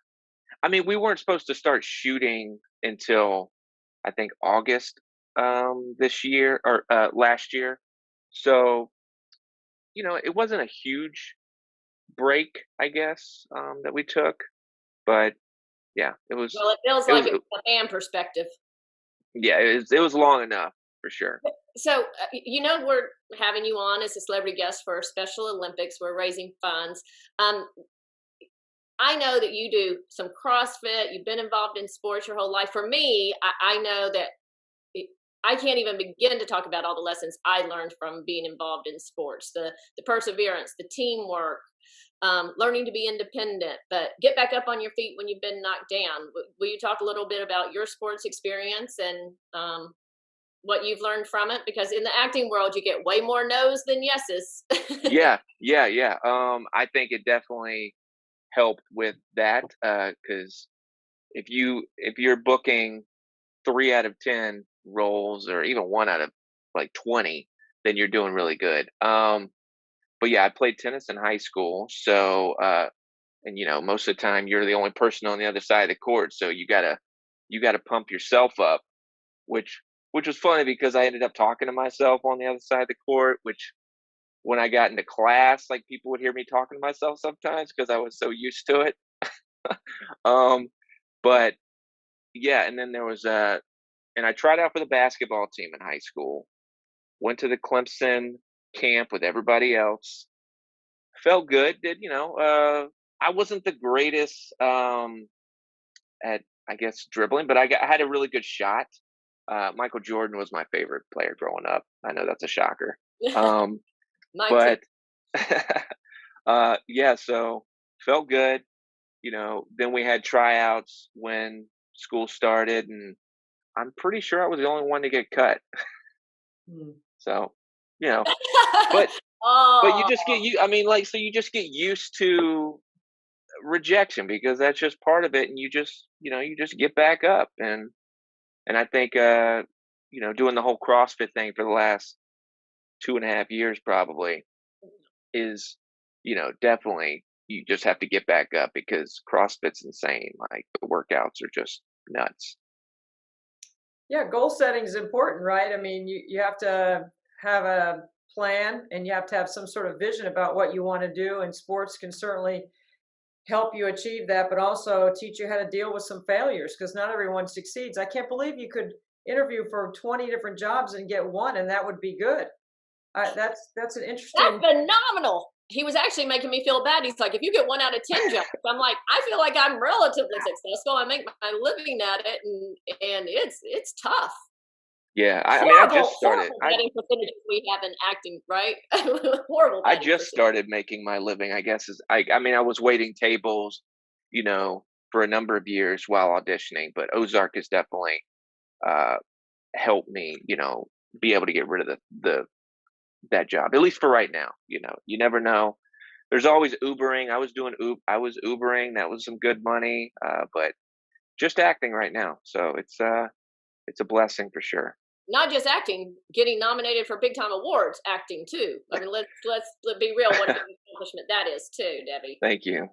mean, we weren't supposed to start shooting until I think August this year or last year. So, you know, it wasn't a huge break, I guess, that we took, but yeah, it was. Well, it feels It like was- it from a fan perspective. Yeah, it was long enough for sure. So, we're having you on as a celebrity guest for Special Olympics. We're raising funds. I know that you do some CrossFit. You've been involved in sports your whole life. For me, I know that I can't even begin to talk about all the lessons I learned from being involved in sports, the perseverance, the teamwork, learning to be independent, but get back up on your feet when you've been knocked down. Will you talk a little bit about your sports experience and what you've learned from it? Because in the acting world, you get way more no's than yeses. Yeah. I think it definitely helped with that because if you're booking 3 out of 10 roles or even 1 out of like 20, then you're doing really good. But yeah, I played tennis in high school, so and you know, most of the time you're the only person on the other side of the court, so you gotta pump yourself up, which which was funny because I ended up talking to myself on the other side of the court, which when I got into class, like people would hear me talking to myself sometimes because I was so used to it. um, but yeah, and then there was and I tried out for the basketball team in high school. Went to the Clemson camp with everybody else. Felt good. I wasn't the greatest at, I guess, dribbling, but I had a really good shot. Michael Jordan was my favorite player growing up. I know that's a shocker. Mine But too. yeah, so felt good. Then we had tryouts when school started, and I'm pretty sure I was the only one to get cut. Hmm. So, but you Oh, just I mean, like, so you just get used to rejection because that's just part of it, and you just get back up, and I think doing the whole CrossFit thing for the last 2.5 years probably is, definitely you just have to get back up because CrossFit's insane. Like the workouts are just nuts. Yeah, goal setting is important, right? I mean, you have to have a plan and you have to have some sort of vision about what you want to do. And sports can certainly help you achieve that, but also teach you how to deal with some failures because not everyone succeeds. I can't believe you could interview for 20 different jobs and get one, and that would be good. That's an interesting. that's phenomenal. He was actually making me feel bad. He's like, if you get 1 out of 10 jobs, I'm like, I feel like I'm relatively successful. I make my living at it, and it's tough. Yeah, I mean, I just started. Horrible getting percentages we have in acting, right? Horrible. I just started making my living, I guess. I mean, I was waiting tables, for a number of years while auditioning, but Ozark has definitely uh, helped me, be able to get rid of that job, at least for right now. You never know. There's always Ubering. I was Ubering. That was some good money, but just acting right now. So it's a blessing for sure. Not just acting, getting nominated for big time awards, acting too. I mean, let's be real. What an accomplishment that is too, Debbie. Thank you.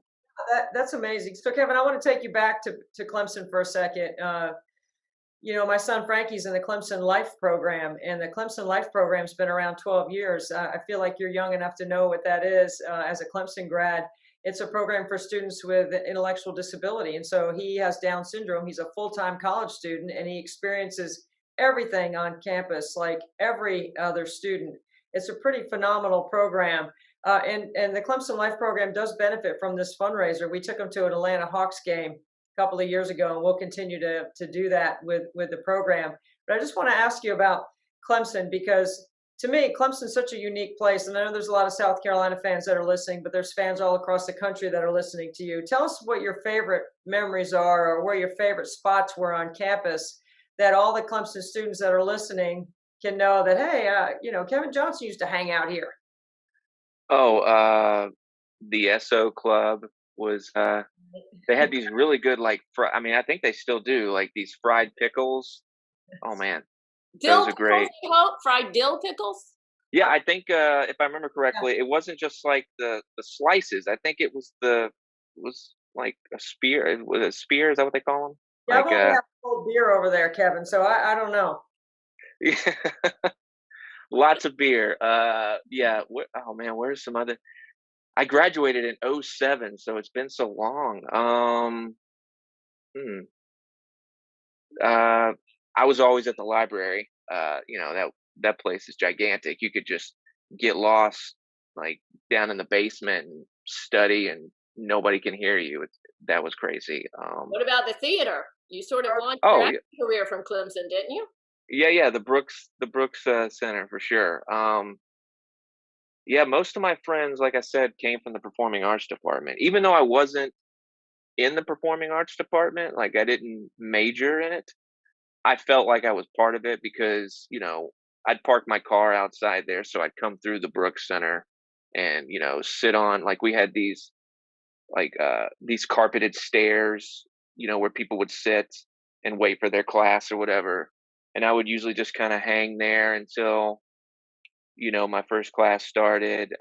That's amazing. So, Kevin, I want to take you back to Clemson for a second. My son Frankie's in the Clemson Life program, and the Clemson Life program's been around 12 years. I feel like you're young enough to know what that is as a Clemson grad. It's a program for students with intellectual disability. And so he has Down syndrome. He's a full-time college student, and he experiences everything on campus like every other student. It's a pretty phenomenal program. And the Clemson Life program does benefit from this fundraiser. We took him to an Atlanta Hawks game a couple of years ago, and we'll continue to do that with the program. But I just want to ask you about Clemson because to me, Clemson's such a unique place. And I know there's a lot of South Carolina fans that are listening, but there's fans all across the country that are listening to you. Tell us what your favorite memories are or where your favorite spots were on campus that all the Clemson students that are listening can know that, hey, Kevin Johnson used to hang out here. Oh, the SO Club was, they had these really good, like, I mean, I think they still do, like these fried pickles. Oh man, Dill those are great. pickles, fried dill pickles. Yeah, I think if I remember correctly, it wasn't just like the slices. I think it was like a spear. Was it spear? Is that what they call them? Yeah, Like, I've only had cold beer over there, Kevin, so I don't know. yeah. Lots of beer. Yeah. Oh man, where's some other? I graduated in 2007, so it's been so long. I was always at the library. That place is gigantic. You could just get lost like down in the basement and study, and nobody can hear you. That was crazy. What about the theater? You sort of launched Oh, your yeah. acting career from Clemson, didn't you? Yeah, the Brooks Center for sure. Yeah, most of my friends, like I said, came from the performing arts department. Even though I wasn't in the performing arts department, like I didn't major in it, I felt like I was part of it because, I'd park my car outside there, so I'd come through the Brooks Center and, sit on, like, we had these carpeted stairs, where people would sit and wait for their class or whatever. And I would usually just kind of hang there until, my first class started.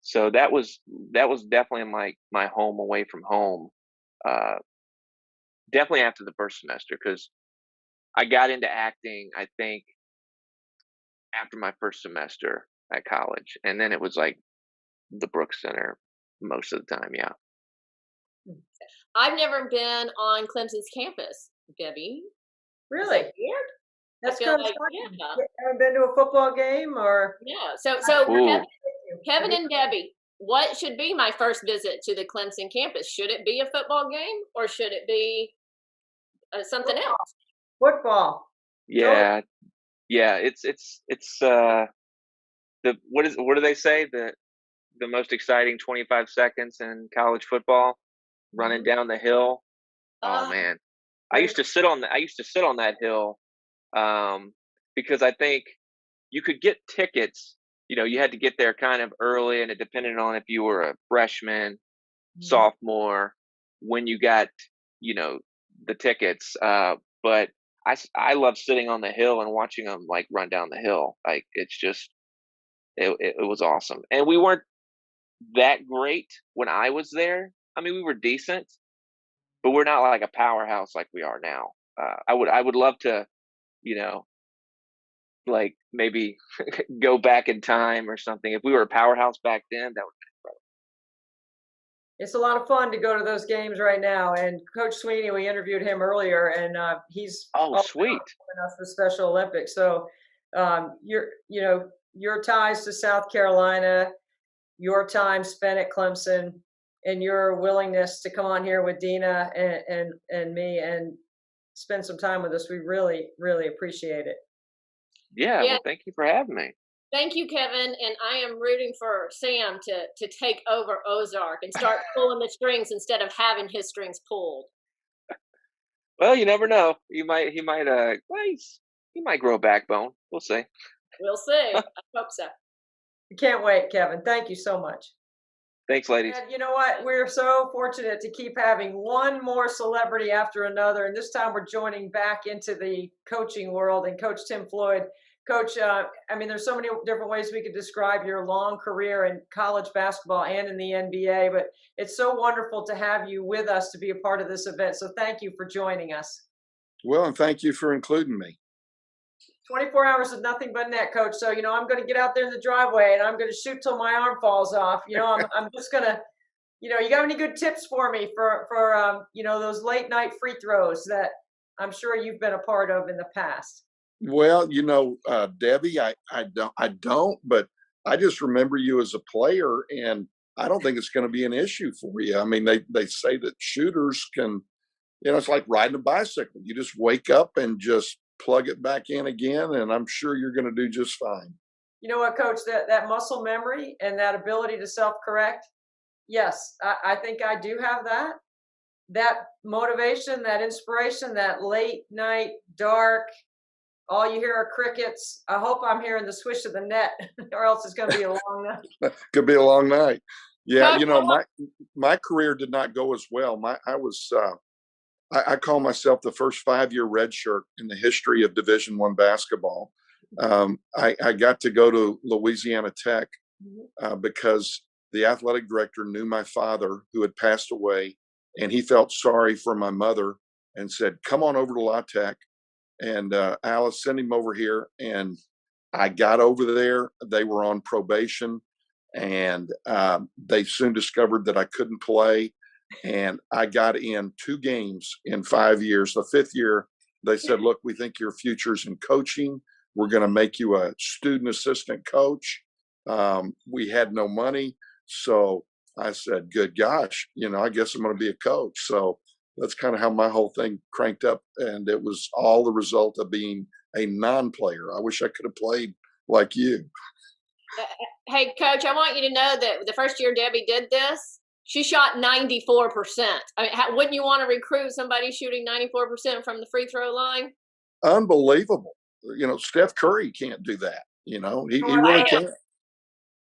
So that was definitely my home away from home. Definitely after the first semester, because I got into acting, I think, after my first semester at college, and then it was like the Brooks Center most of the time. Yeah. I've never been on Clemson's campus, Debbie. Really? Is that weird? That's feel kind of like, funny. yeah. You haven't been to a football game or? Yeah. So Ooh. Kevin and Debbie, what should be my first visit to the Clemson campus? Should it be a football game or should it be something Football. else? Football. Yeah. Yeah. It's the what do they say? The most exciting 25 seconds in college football, running down the hill. Oh man. I used to sit on that hill because I think you could get tickets. You know, you had to get there kind of early, and it depended on if you were a freshman, sophomore, when you got, you know, the tickets. But I love sitting on the hill and watching them like run down the hill. Like it's just, it was awesome. And we weren't that great when I was there. I mean, we were decent, but we're not like a powerhouse like we are now. I would love to, you know, like maybe go back in time or something. If we were a powerhouse back then, that would be incredible. It's a lot of fun to go to those games right now. And Coach Sweeney, we interviewed him earlier, and he's sweet us for Special Olympics. So your ties to South Carolina, your time spent at Clemson, and your willingness to come on here with Dina and me and spend some time with us, we really, really appreciate it. Yeah. Well, thank you for having me. Thank you, Kevin, and I am rooting for Sam to take over Ozark and start pulling the strings instead of having his strings pulled. Well, you never know. He might grow a backbone. We'll see. We'll see. I hope so. Can't wait, Kevin. Thank you so much. Thanks, ladies. And you know what? We're so fortunate to keep having one more celebrity after another, and this time we're joining back into the coaching world. And Coach Tim Floyd. Coach, I mean, there's so many different ways we could describe your long career in college basketball and in the NBA, but it's so wonderful to have you with us to be a part of this event. So thank you for joining us. Well, and thank you for including me. 24 hours of nothing but net, Coach. So, you know, I'm going to get out there in the driveway and I'm going to shoot till my arm falls off. You know, I'm just going to, you know, you got any good tips for me for you know, those late night free throws that I'm sure you've been a part of in the past? Well, you know, Debbie, I don't, but I just remember you as a player, and I don't think it's going to be an issue for you. I mean, they say that shooters can, you know, it's like riding a bicycle. You just wake up and just plug it back in again, and I'm sure you're going to do just fine. You know what, Coach, that muscle memory and that ability to self-correct, yes, I think I do have that. That motivation, that inspiration, that late night, dark, all you hear are crickets. I hope I'm hearing the swish of the net, or else it's going to be a long night. Could be a long night. Yeah, you know, my career did not go as well. I call myself the first 5-year redshirt in the history of Division I basketball. I got to go to Louisiana Tech because the athletic director knew my father, who had passed away, and he felt sorry for my mother and said, "Come on over to La Tech. And Alice, send him over here." And I got over there. They were on probation, and they soon discovered that I couldn't play. And I got in 2 games in 5 years. The 5th year, they said, "Look, we think your future's in coaching. We're going to make you a student assistant coach." We had no money. So I said, good gosh, you know, I guess I'm going to be a coach. So that's kind of how my whole thing cranked up. And it was all the result of being a non-player. I wish I could have played like you. Hey, Coach, I want you to know that the first year Debbie did this, she shot 94%. I mean, wouldn't you want to recruit somebody shooting 94% from the free throw line? Unbelievable. You know, Steph Curry can't do that. You know, he really can't.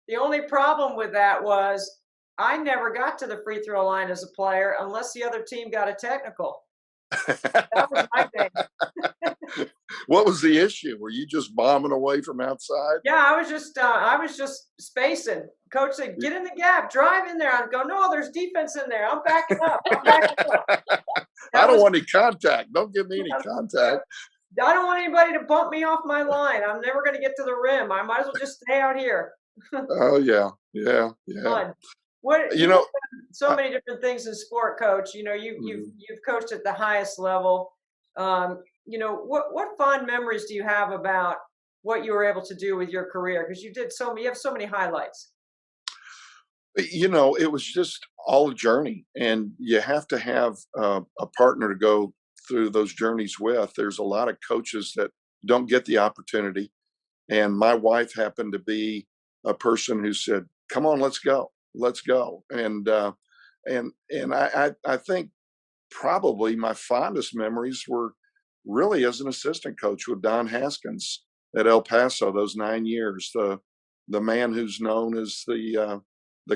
The only problem with that was I never got to the free throw line as a player unless the other team got a technical. That was my thing. What was the issue? Were you just bombing away from outside? Yeah, I was just spacing. Coach said, "Get in the gap, drive in there." I'd go, "No, there's defense in there. I'm backing up. I don't want any contact. Don't give me any contact." I don't want anybody to bump me off my line. I'm never going to get to the rim. I might as well just stay out here. Oh yeah, yeah, yeah. Fun. What You you've know, done so I- many different things in sport, Coach. You know, you've coached at the highest level. You know, what fond memories do you have about what you were able to do with your career? Because you have so many highlights. you know, it was just all a journey, and you have to have a partner to go through those journeys with. There's a lot of coaches that don't get the opportunity, and my wife happened to be a person who said, "Come on, let's go." And I think probably my fondest memories were really as an assistant coach with Don Haskins at El Paso those 9 years. The man who's known as the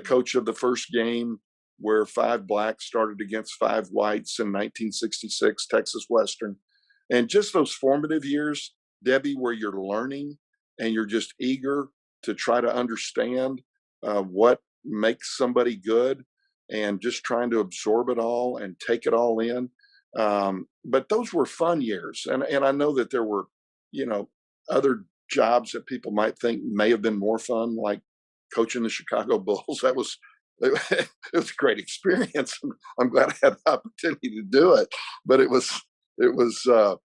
coach of the first game where 5 blacks started against 5 whites in 1966 Texas Western, and just those formative years, Debbie, where you're learning and you're just eager to try to understand what makes somebody good, and just trying to absorb it all and take it all in. But those were fun years, and I know that there were, you know, other jobs that people might think may have been more fun, like coaching the Chicago Bulls. That was it was a great experience. I'm glad I had the opportunity to do it, but it was a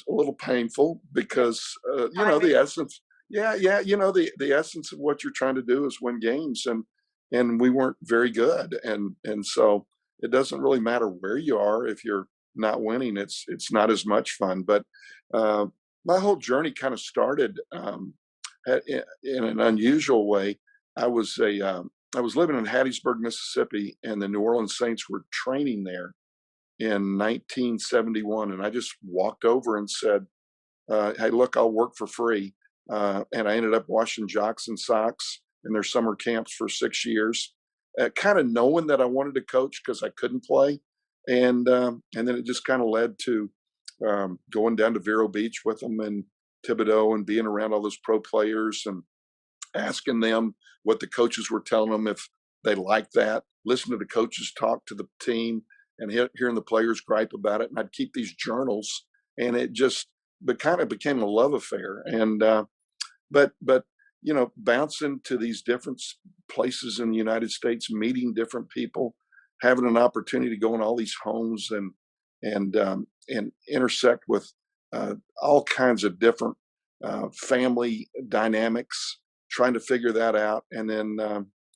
little painful because you know, the essence. Yeah, you know, the essence of what you're trying to do is win games, and we weren't very good, and so it doesn't really matter where you are if you're not winning. It's not as much fun. But uh, my whole journey kind of started in an unusual way. I was living in Hattiesburg, Mississippi, and the New Orleans Saints were training there in 1971, and I just walked over and said, "Hey, look, I'll work for free." And I ended up washing jocks and socks in their summer camps for 6 years, kind of knowing that I wanted to coach because I couldn't play, and then it just kind of led to going down to Vero Beach with them and Thibodeau, and being around all those pro players and asking them what the coaches were telling them, if they liked that, listen to the coaches talk to the team, and hearing the players gripe about it. And I'd keep these journals, and it just kind of became a love affair. And but you know, bouncing to these different places in the United States, meeting different people, having an opportunity to go in all these homes and intersect with all kinds of different family dynamics, trying to figure that out, and then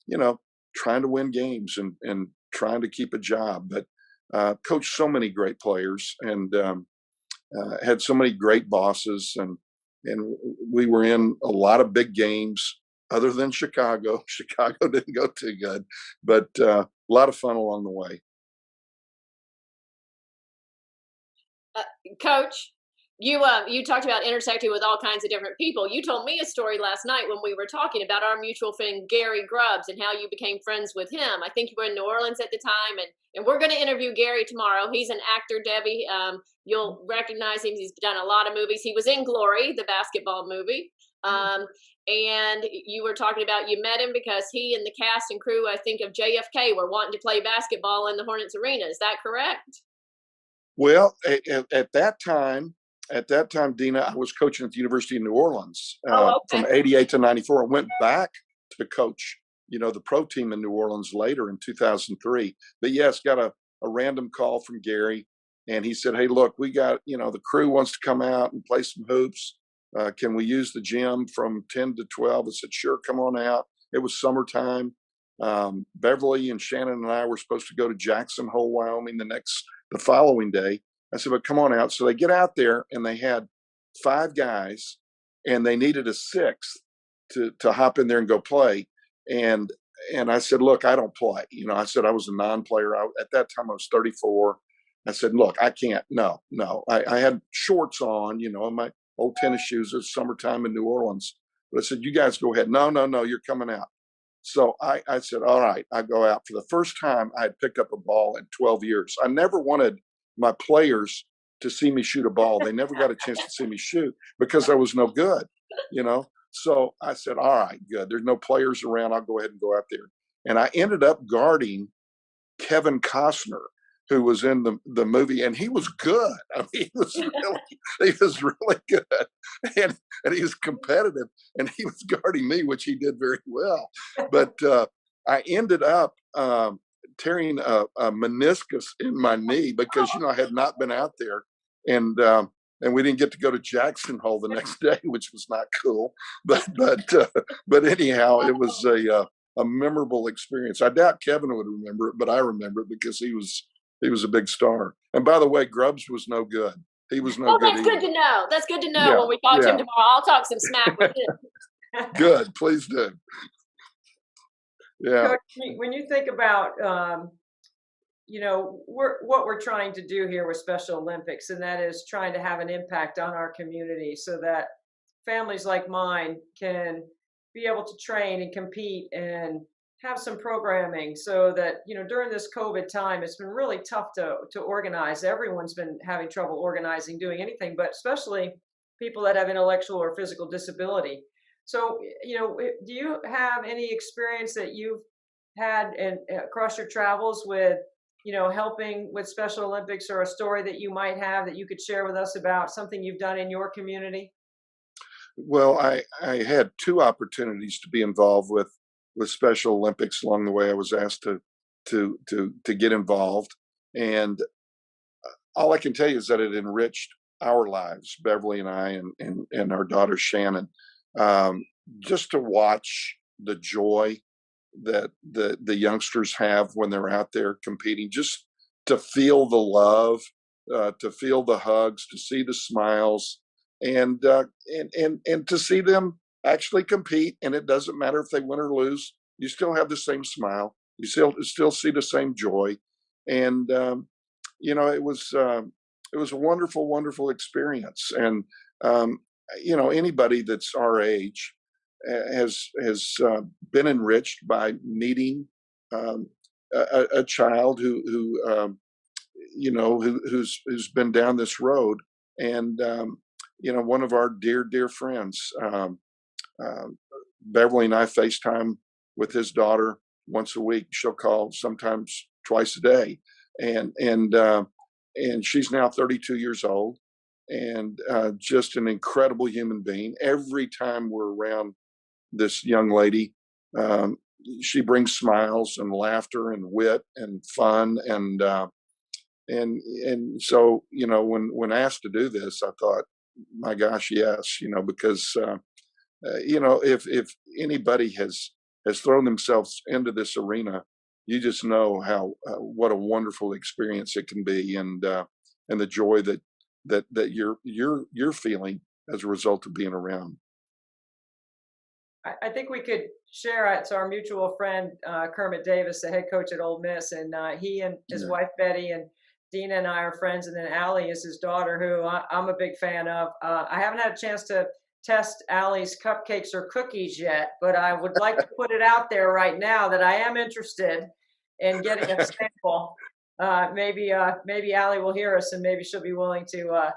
you know, trying to win games and trying to keep a job. But coached so many great players, and had so many great bosses, and we were in a lot of big games other than Chicago. Chicago didn't go too good, but a lot of fun along the way. Coach, you talked about intersecting with all kinds of different people. You told me a story last night when we were talking about our mutual friend Gary Grubbs and how you became friends with him. I think you were in New Orleans at the time, and we're going to interview Gary tomorrow. He's an actor, Debbie. You'll recognize him. He's done a lot of movies. He was in Glory, the basketball movie. And you were talking about, you met him because he and the cast and crew, I think, of JFK were wanting to play basketball in the Hornets arena. Is that correct? Well, at that time, Dina, I was coaching at the University of New Orleans from '88 to '94. I went back to coach, you know, the pro team in New Orleans later in 2003. But yes, got a random call from Gary, and he said, "Hey, look, we got, you know, the crew wants to come out and play some hoops. Can we use the gym from 10 to 12?" I said, "Sure, come on out." It was summertime. Beverly and Shannon and I were supposed to go to Jackson Hole, Wyoming the following day. I said, "But come on out." So they get out there, and they had 5 guys, and they needed a 6th to hop in there and go play. And I said, "Look, I don't play." You know, I said I was a non-player. At that time, I was 34. I said, "Look, I can't. No. I had shorts on, you know, and my old tennis shoes. It's summertime in New Orleans. But I said, "You guys go ahead." No, you're coming out." So I said, "All right." I go out. For the first time, I had picked up a ball in 12 years. I never wanted my players to see me shoot a ball. They never got a chance to see me shoot because I was no good, you know. So I said, "All right, good. There's no players around. I'll go ahead and go out there." And I ended up guarding Kevin Costner, who was in the movie, and he was good. I mean, he was really good, and he was competitive, and he was guarding me, which he did very well. But I ended up tearing a meniscus in my knee because I had not been out there, and we didn't get to go to Jackson Hole the next day, which was not cool. But anyhow, it was a memorable experience. I doubt Kevin would remember it, but I remember it because he was a big star. And by the way, Grubbs was no good. He was no good. That's good to know. That's good to know. Yeah, When we talk to him yeah. tomorrow, I'll talk some smack with him. Good, please do. Yeah. Coach, when you think about, what we're trying to do here with Special Olympics, and that is trying to have an impact on our community so that families like mine can be able to train and compete and have some programming so that, during this COVID time, it's been really tough to organize. Everyone's been having trouble organizing, doing anything, but especially people that have intellectual or physical disability. So, do you have any experience that you've had across your travels with, helping with Special Olympics, or a story that you might have that you could share with us about something you've done in your community? Well, I had two opportunities to be involved with Special Olympics along the way. I was asked to get involved, and all I can tell you is that it enriched our lives, Beverly and I, and our daughter Shannon. Just to watch the joy that the youngsters have when they're out there competing, just to feel the love, to feel the hugs, to see the smiles, and to see them actually compete. And it doesn't matter if they win or lose, you still have the same smile, you still see the same joy. And it was a wonderful experience. And anybody that's our age has been enriched by meeting a child who's been down this road. And one of our dear friends, Beverly and I FaceTime with his daughter once a week. She'll call sometimes twice a day, and she's now 32 years old, and just an incredible human being. Every time we're around this young lady, she brings smiles and laughter and wit and fun, and so when asked to do this, I thought, my gosh, yes, because if anybody has thrown themselves into this arena, you just know what a wonderful experience it can be, and the joy that you're feeling as a result of being around. I think we could share it to our mutual friend, Kermit Davis, the head coach at Ole Miss, and he and his wife Betty and Dina and I are friends, and then Allie is his daughter, who I'm a big fan of. I haven't had a chance to test Allie's cupcakes or cookies yet, but I would like to put it out there right now that I am interested in getting a sample. Maybe Allie will hear us, and maybe she'll be willing to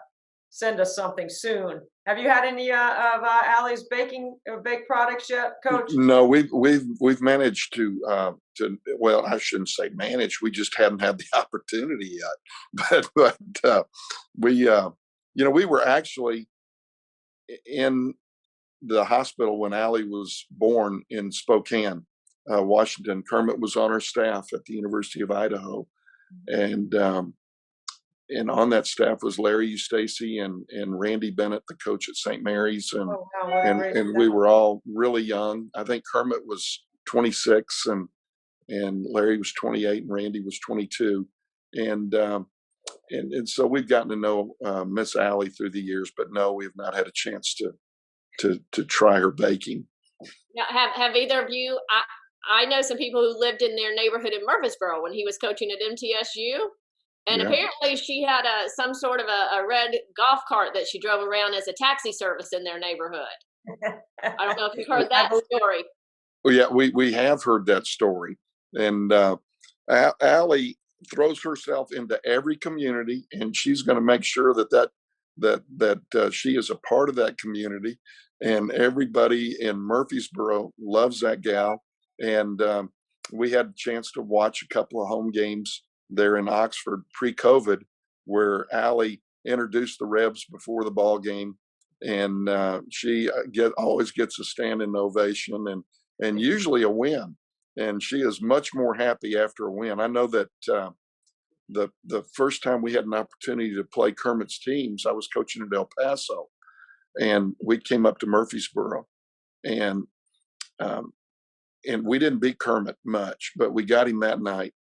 send us something soon. Have you had any of Allie's baked products yet, Coach? No, we've managed to well, I shouldn't say manage. We just haven't had the opportunity yet. But we were actually in the hospital when Allie was born in Spokane, Washington. Kermit was on our staff at the University of Idaho, and on that staff was Larry Eustacy and Randy Bennett, the coach at St. Mary's, and we were all really young. I think Kermit was 26 and Larry was 28 and Randy was 22, and so we've gotten to know Miss Allie through the years, but no, we have not had a chance to try her baking. Now, have either of you? I know some people who lived in their neighborhood in Murfreesboro when he was coaching at MTSU. And apparently she had some sort of a red golf cart that she drove around as a taxi service in their neighborhood. I don't know if you've heard that story. Well, yeah, we have heard that story. And Allie throws herself into every community, and she's going to make sure that she is a part of that community. And everybody in Murfreesboro loves that gal. And we had a chance to watch a couple of home games there in Oxford pre-COVID, where Allie introduced the Rebs before the ball game, and she always gets a standing ovation and usually a win. And she is much more happy after a win. I know that the first time we had an opportunity to play Kermit's teams, I was coaching at El Paso, and we came up to Murfreesboro, and we didn't beat Kermit much, but we got him that night.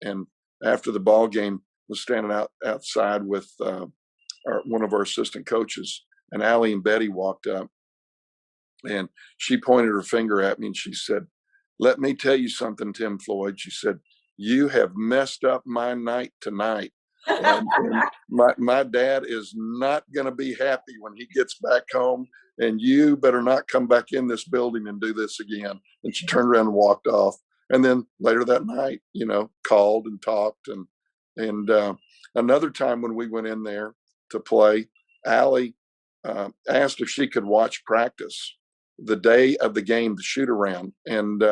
And after the ball game, was standing outside with one of our assistant coaches, and Allie and Betty walked up, and she pointed her finger at me and she said, "Let me tell you something, Tim Floyd." She said, "You have messed up my night tonight. And my dad is not going to be happy when he gets back home, and you better not come back in this building and do this again." And she turned around and walked off. And then later that night, called and talked. And another time when we went in there to play, Allie asked if she could watch practice the day of the game, the shoot around. And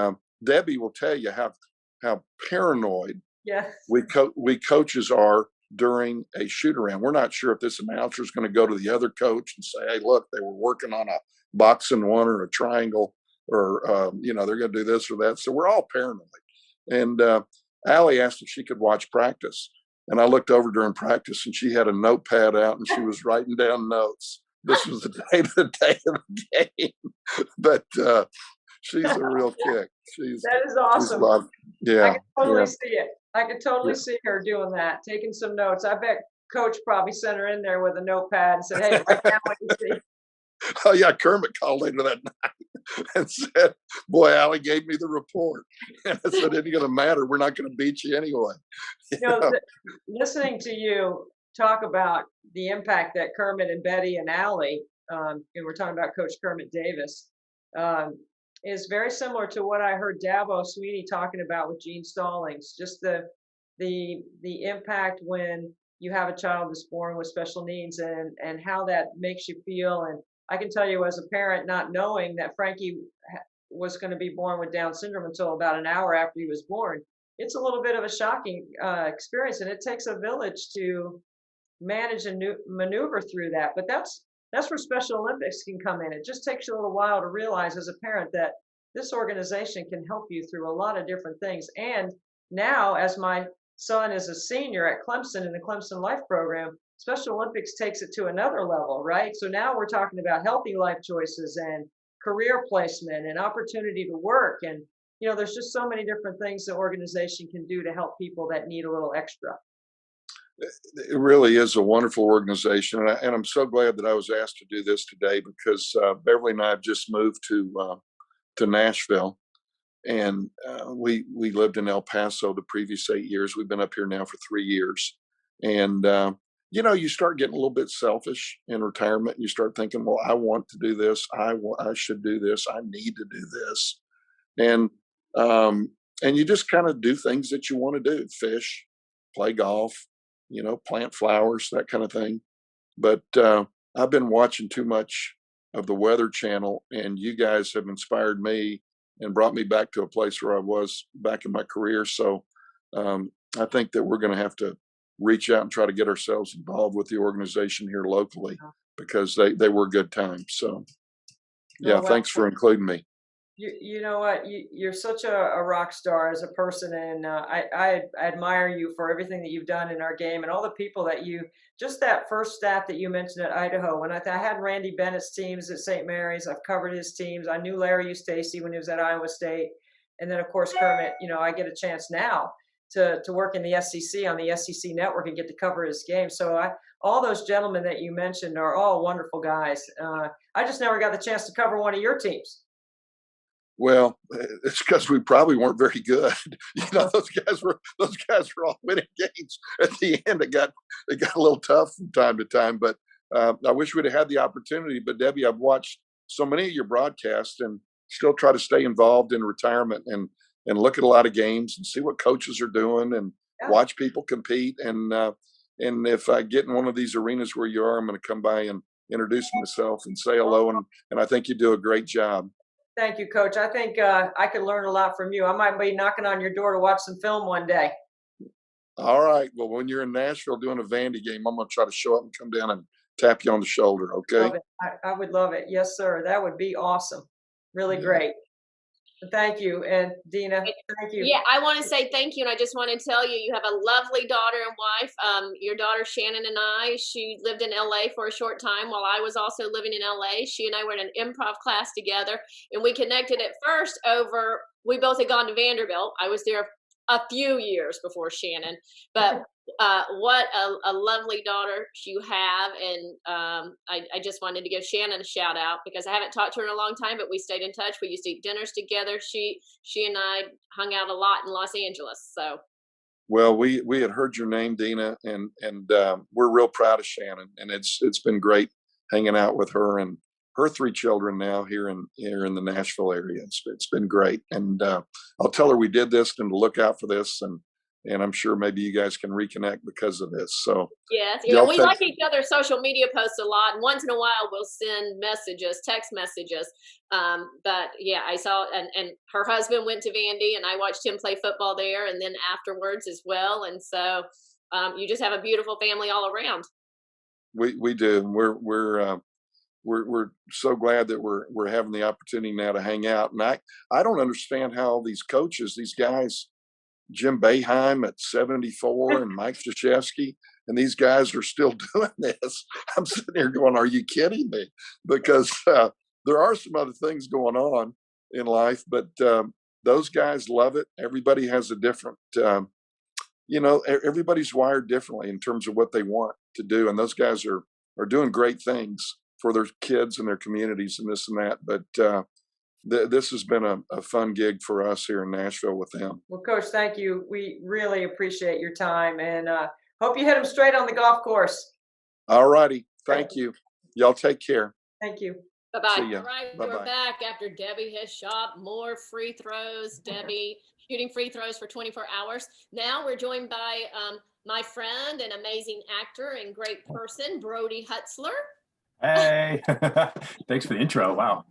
Debbie will tell you how paranoid we coaches are during a shoot around. We're not sure if this announcer is going to go to the other coach and say, "Hey, look, they were working on a box and one or a triangle, or they're going to do this or that." So we're all paranoid. And Allie asked if she could watch practice, and I looked over during practice, and she had a notepad out and she was writing down notes. This was the day of the game. But she's a real kick. That is awesome. I Yeah. can totally see it. I could totally see her doing that, taking some notes. I bet Coach probably sent her in there with a notepad and said, "Hey, write down what you see." Oh yeah, Kermit called later that night and said, "Boy, Allie gave me the report." And I said, "It ain't gonna matter. We're not gonna beat you anyway." Listening to you talk about the impact that Kermit and Betty and Allie, and we're talking about Coach Kermit Davis, is very similar to what I heard Dabo Sweeney talking about with Gene Stallings. Just the impact when you have a child that's born with special needs and how that makes you feel. And I can tell you as a parent, not knowing that Frankie was going to be born with Down syndrome until about an hour after he was born, it's a little bit of a shocking experience, and it takes a village to manage and maneuver through that. But that's where Special Olympics can come in. It just takes you a little while to realize as a parent that this organization can help you through a lot of different things. And now, as my son is a senior at Clemson in the Clemson Life program, Special Olympics takes it to another level, right? So now we're talking about healthy life choices and career placement and opportunity to work. And, there's just so many different things the organization can do to help people that need a little extra. It really is a wonderful organization. And I'm so glad that I was asked to do this today, because Beverly and I have just moved to Nashville. And we lived in El Paso the previous 8 years. We've been up here now for 3 years. And, you start getting a little bit selfish in retirement. You start thinking, well, I want to do this. I should do this. I need to do this. And you just kind of do things that you want to do: fish, play golf, plant flowers, that kind of thing. But I've been watching too much of the Weather Channel, and you guys have inspired me and brought me back to a place where I was back in my career. So I think that we're going to have to reach out and try to get ourselves involved with the organization here locally, because they were good times. So yeah, thanks for including me. You know what? You're such a rock star as a person, and I admire you for everything that you've done in our game and all the people that just that first staff that you mentioned at Idaho. When I had Randy Bennett's teams at St. Mary's, I've covered his teams. I knew Larry Eustace when he was at Iowa State. And then, of course, Kermit, I get a chance now to work in the SEC on the SEC network and get to cover his game. So all those gentlemen that you mentioned are all wonderful guys. I just never got the chance to cover one of your teams. Well, it's because we probably weren't very good. Those guys were all winning games. At the end, it got a little tough from time to time. But I wish we'd have had the opportunity. But Debbie, I've watched so many of your broadcasts and still try to stay involved in retirement and look at a lot of games and see what coaches are doing and watch people compete. And if I get in one of these arenas where you are, I'm going to come by and introduce myself and say hello. And I think you do a great job. Thank you, Coach. I think I could learn a lot from you. I might be knocking on your door to watch some film one day. All right. Well, when you're in Nashville doing a Vandy game, I'm going to try to show up and come down and tap you on the shoulder. Okay. Love it. I would love it. Yes, sir. That would be awesome. Really Yeah. great. Thank you. And Dina, thank you. Yeah, I want to say thank you, and I just want to tell you, you have a lovely daughter and wife. Your daughter Shannon and I, she lived in LA for a short time while I was also living in LA. She and I were in an improv class together, and we connected at first over, we both had gone to Vanderbilt. I was there a few years before Shannon, but what a lovely daughter you have. And I just wanted to give Shannon a shout out because I haven't talked to her in a long time, but we stayed in touch. We used to eat dinners together. She and I hung out a lot in Los Angeles. So. Well, we had heard your name, Dina, and we're real proud of Shannon, and it's been great hanging out with her and her 3 children now here in the Nashville area. It's been great, and I'll tell her we did this and to look out for this, and I'm sure maybe you guys can reconnect because of this. So yes, yeah, we like each other's social media posts a lot, and once in a while we'll send messages, text messages. But yeah, I saw, and her husband went to Vandy, and I watched him play football there, and then afterwards as well. And so you just have a beautiful family all around. We do. We're so glad that we're having the opportunity now to hang out. And I don't understand how these coaches, these guys, Jim Boeheim at 74 and Mike Krzyzewski, and these guys are still doing this. I'm sitting here going, are you kidding me? Because there are some other things going on in life, but those guys love it. Everybody has a different, everybody's wired differently in terms of what they want to do. And those guys are doing great things for their kids and their communities and this and that. But this has been a fun gig for us here in Nashville with them. Well, Coach, thank you. We really appreciate your time, and hope you hit them straight on the golf course. All righty. Thank you. Y'all take care. Thank you. Bye-bye. See ya. All right, Bye-bye. we're back after Debbie has shot more free throws. Debbie shooting free throws for 24 hours. Now we're joined by my friend and amazing actor and great person, Brody Hutzler. Hey, thanks for the intro. Wow.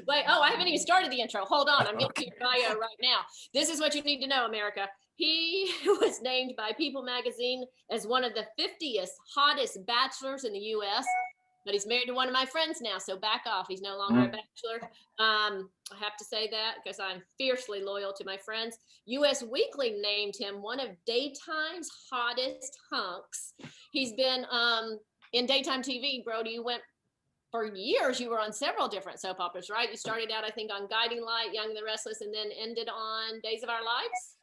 Wait, I haven't even started the intro. Hold on, I'm getting to your bio right now. This is what you need to know, America. He was named by People magazine as one of the 50th hottest bachelors in the U.S., but he's married to one of my friends now, so back off. He's no longer a bachelor. I have to say that because I'm fiercely loyal to my friends. U.S. Weekly named him one of daytime's hottest hunks. He's been in daytime TV, Brody. You went for years, you were on several different soap operas, right? You started out, I think, on Guiding Light, Young and the Restless, and then ended on Days of Our Lives.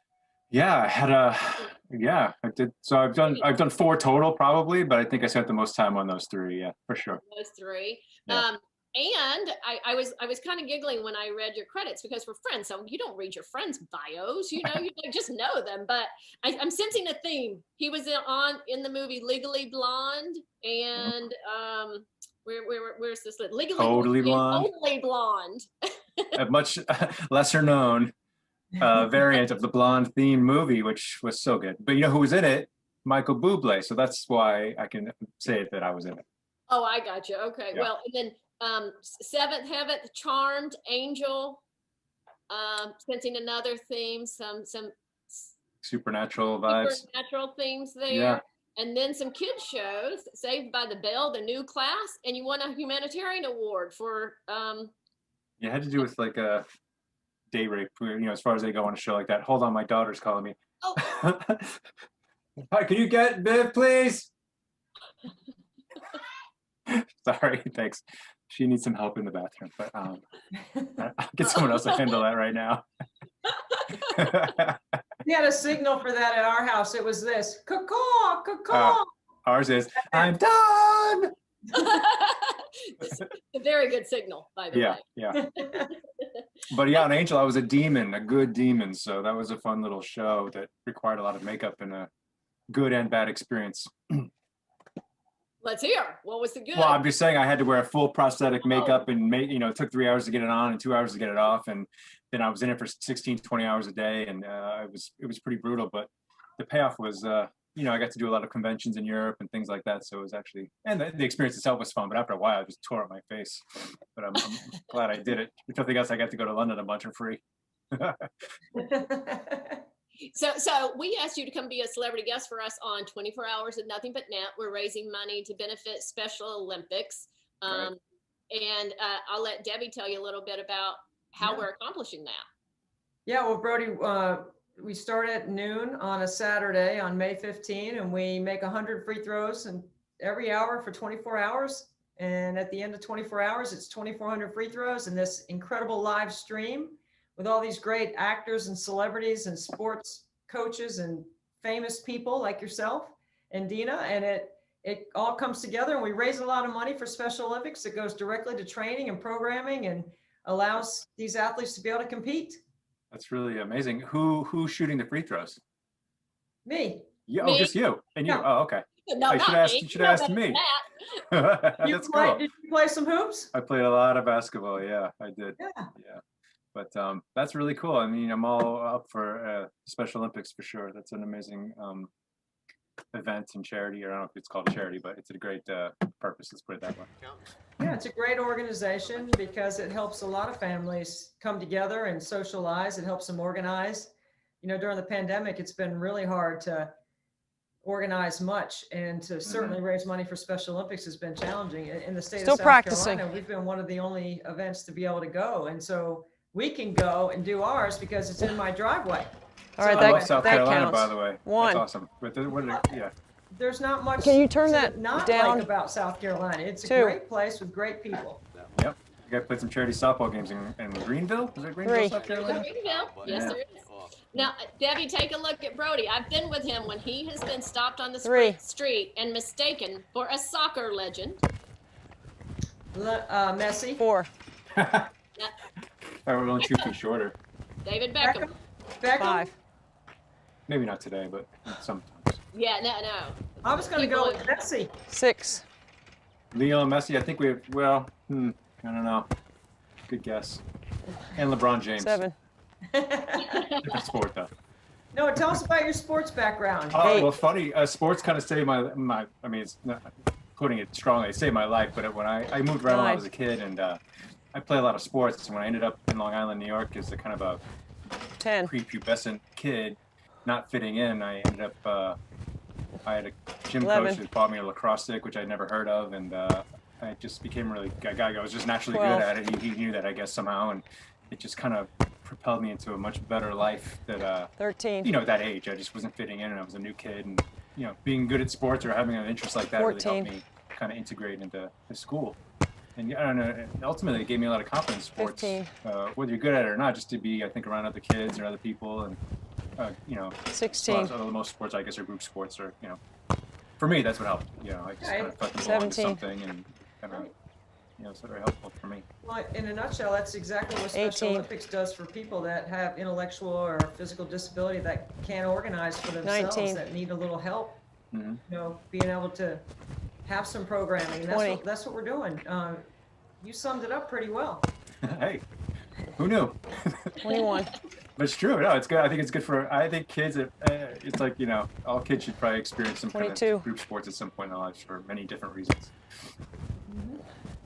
Yeah, I did. So I've done 4 total probably, but I think I spent the most time on those 3. Yeah, for sure. Those 3. Yeah. And I was kind of giggling when I read your credits because we're friends, so you don't read your friends' bios, you just know them. But I'm sensing a theme. He was in the movie Legally Blonde, and where's this? Totally Blonde. Totally Blonde. A much lesser known variant of the blonde themed movie, which was so good. But you know who was in it? Michael Bublé. So that's why I can say that I was in it. Oh, I got you. Okay. Yeah. Well, and then Seventh Heaven, Charmed, Angel, sensing another theme, some supernatural vibes. Supernatural themes there. Yeah. And then some kids shows, Saved by the Bell, The New Class, and you won a humanitarian award for You had to do with like a day rape, as far as they go on a show like that. Hold on, my daughter's calling me. Oh. Hi, can you get Viv, please? Sorry, thanks. She needs some help in the bathroom, but I'll get someone else to handle that right now. We had a signal for that at our house. It was this, caw-caw, caw-caw. Ours is, I'm done. It's a very good signal, by the way. Yeah. But yeah, on Angel, I was a demon, a good demon. So that was a fun little show that required a lot of makeup and a good and bad experience. Let's hear. What was the good? Well, I'm just saying I had to wear a full prosthetic makeup and it took 3 hours to get it on and 2 hours to get it off. And then I was in it for 16, 20 hours a day. And it was pretty brutal, but the payoff was, I got to do a lot of conventions in Europe and things like that. So it was actually, and the experience itself was fun, but after a while I just tore up my face. But I'm glad I did it. If nothing else, I got to go to London a bunch for free. So we asked you to come be a celebrity guest for us on 24 Hours of Nothing But Net. We're raising money to benefit Special Olympics. And I'll let Debbie tell you a little bit about how we're accomplishing that. Yeah, well, Brody, we start at noon on a Saturday on May 15, and we make 100 free throws and every hour for 24 hours. And at the end of 24 hours, it's 2,400 free throws and this incredible live stream with all these great actors and celebrities and sports coaches and famous people like yourself and Dina. And it all comes together, and we raise a lot of money for Special Olympics that goes directly to training and programming and allows these athletes to be able to compete. That's really amazing. Who's shooting the free throws? Me. Yeah, Me. oh, just you and you. Yeah. Oh, okay. No, I not should ask. me. You should You know ask better me. than that. That's cool. Did you play some hoops? I played a lot of basketball. Yeah, I did. Yeah. Yeah. But that's really cool. I mean, I'm all up for Special Olympics for sure. That's an amazing event and charity, or I don't know if it's called charity, but it's a great purpose. Let's put it that way. Yeah, it's a great organization because it helps a lot of families come together and socialize. It helps them organize. You know, during the pandemic, it's been really hard to organize much, and to certainly raise money for Special Olympics has been challenging. In the state Still of South practicing. Carolina, we've been one of the only events to be able to go. And so we can go and do ours because it's in my driveway. All right, So I love South that Carolina, counts. by the way. One. That's awesome. But yeah. there's not much Can you turn to that not down? like about South Carolina. It's a Two. great place with great people. Yep. You guys played some charity softball games in Greenville? Is it Greenville, Three. South Carolina? Greenville. Yes, Yeah. there is. Now, Debbie, take a look at Brody. I've been with him when he has been stopped on the Three. street and mistaken for a soccer legend. Messi. 4. I was only 2 feet shorter. David Beckham. Beckham. 5. Maybe not today, but sometimes. Yeah, no. I was going to go with Messi. 6. Leo and Messi, I think we have, well, I don't know. Good guess. And LeBron James. 7. Different sport, though. No, tell us about your sports background. Oh, well, funny. Sports kind of saved my. I mean, it's not putting it strongly. It saved my life. But when I moved around when I was a kid, and I played a lot of sports. And when I ended up in Long Island, New York, as a kind of a 10. prepubescent kid, not fitting in, I ended up. I had a gym 11. coach who bought me a lacrosse stick, which I'd never heard of, and I just became really. I was just naturally 12. good at it. He knew that, I guess, somehow, and it just kind of propelled me into a much better life. That 13. you know, at that age, I just wasn't fitting in, and I was a new kid, and you know, being good at sports or having an interest like that 14. really helped me kind of integrate into the school. And I don't know, ultimately, it gave me a lot of confidence in sports, 15. whether you're good at it or not, just to be, I think, around other kids or other people, and you know, 16. most sports, I guess, are group sports, or you know, for me, that's what helped. You know, I just kind of felt them belong to 17. something, and kind of, you know, it's very helpful for me. Well, in a nutshell, that's exactly what Special 18. Olympics does for people that have intellectual or physical disability that can't organize for themselves, 19. that need a little help. Mm-hmm. You know, being able to have some programming. And 20. that's what we're doing. You summed it up pretty well. Hey, who knew? 21. But it's true. No, it's good. I think it's good for. I think kids. It's like, you know, all kids should probably experience some kind 22. of group sports at some point in their lives for many different reasons.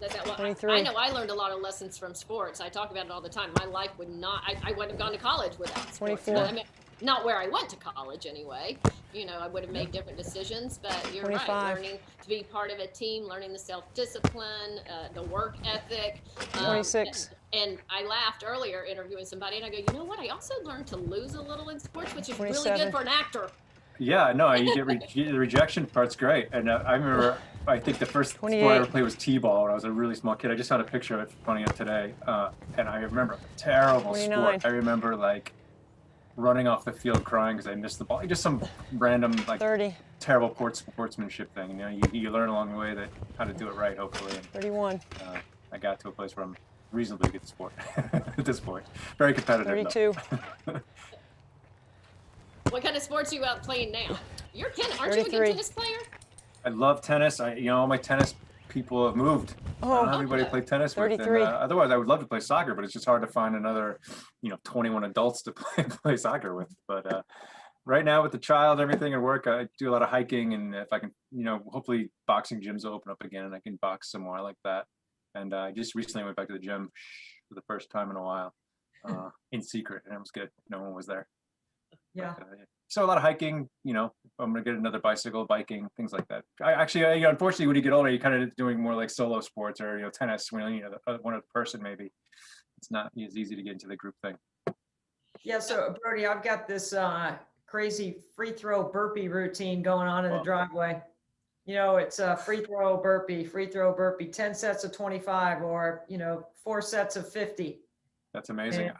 That's that, well, 23. I know I learned a lot of lessons from sports. I talk about it all the time. My life would not, I wouldn't have gone to college without sports. 24. I mean, not where I went to college anyway. You know, I would have made different decisions, but you're 25. right. Learning to be part of a team, learning the self-discipline, the work ethic. 26. And I laughed earlier interviewing somebody, and I go, you know what? I also learned to lose a little in sports, which is really 27. good for an actor. Yeah, no, you get the rejection part's great. And I remember, I think the first sport I 28. ever played was t-ball when I was a really small kid. I just found a picture of it funny up today, and I remember terrible 29. sport. I remember like running off the field crying because I missed the ball. Just some random like 30. terrible sportsmanship thing. You know, you learn along the way that how to do it right, hopefully. And, 31. I got to a place where I'm reasonably good at sport at this point. Very competitive. 32. What kind of sports are you out playing now? You're aren't you a good 33. tennis player? I love tennis. All my tennis people have moved. I don't have anybody to play tennis with. 33. And, otherwise, I would love to play soccer, but it's just hard to find another, 21 adults to play soccer with. But right now, with the child, everything at work, I do a lot of hiking, and if I can, hopefully boxing gyms will open up again, and I can box some more. I like that. And I just recently went back to the gym for the first time in a while, in secret, and it was good. No one was there. Yeah. But, so a lot of hiking, you know, I'm gonna get another bicycle, biking, things like that. I actually, you know, unfortunately, when you get older, you're kind of doing more like solo sports or, you know, tennis, when, you know, one other person maybe. It's not as easy to get into the group thing. Yeah, so Brody, I've got this crazy free throw burpee routine going on in the driveway. You know, it's a free throw burpee, 10 sets of 25, or, you know, 4 sets of 50. That's amazing.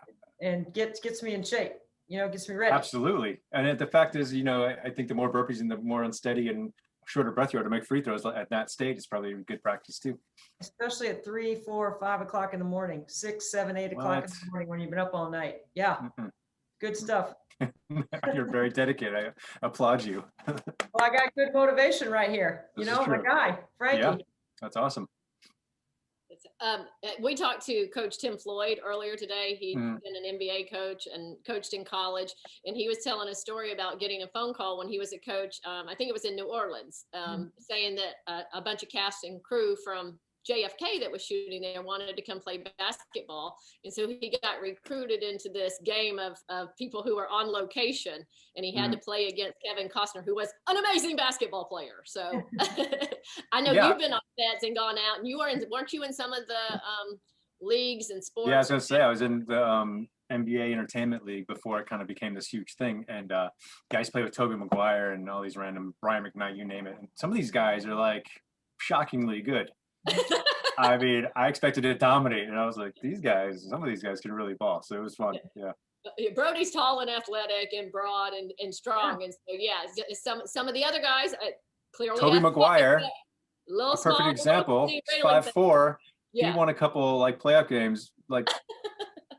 And gets me in shape, you know, gets me ready. Absolutely. And the fact is, you know, I think the more burpees and the more unsteady and shorter breath you are to make free throws at that stage is probably good practice too. Especially at 3, 4, 5 o'clock in the morning, 6, 7, 8 o'clock in the morning when you've been up all night. Yeah. Good stuff. You're very dedicated. I applaud you. Well, I got good motivation right here. You know, my guy, Frankie. Yeah, that's awesome. We talked to Coach Tim Floyd earlier today. He'd been an NBA coach and coached in college, and he was telling a story about getting a phone call when he was a coach. I think it was in New Orleans, saying that a bunch of cast and crew from JFK that was shooting there wanted to come play basketball, and so he got recruited into this game of people who were on location, and he had to play against Kevin Costner, who was an amazing basketball player. So I know you've been on sets and gone out, and weren't you in some of the leagues and sports? Yeah, I was gonna say I was in the NBA Entertainment League before it kind of became this huge thing, and guys play with Tobey Maguire and all these random Brian McKnight, you name it. And some of these guys are like shockingly good. I mean, I expected to dominate, and I was like, some of these guys can really ball. So it was fun. Yeah. Brody's tall and athletic and broad and strong, and so yeah, some of the other guys clearly. Tobey Maguire, a perfect example, 5'4". Yeah. He won a couple like playoff games, like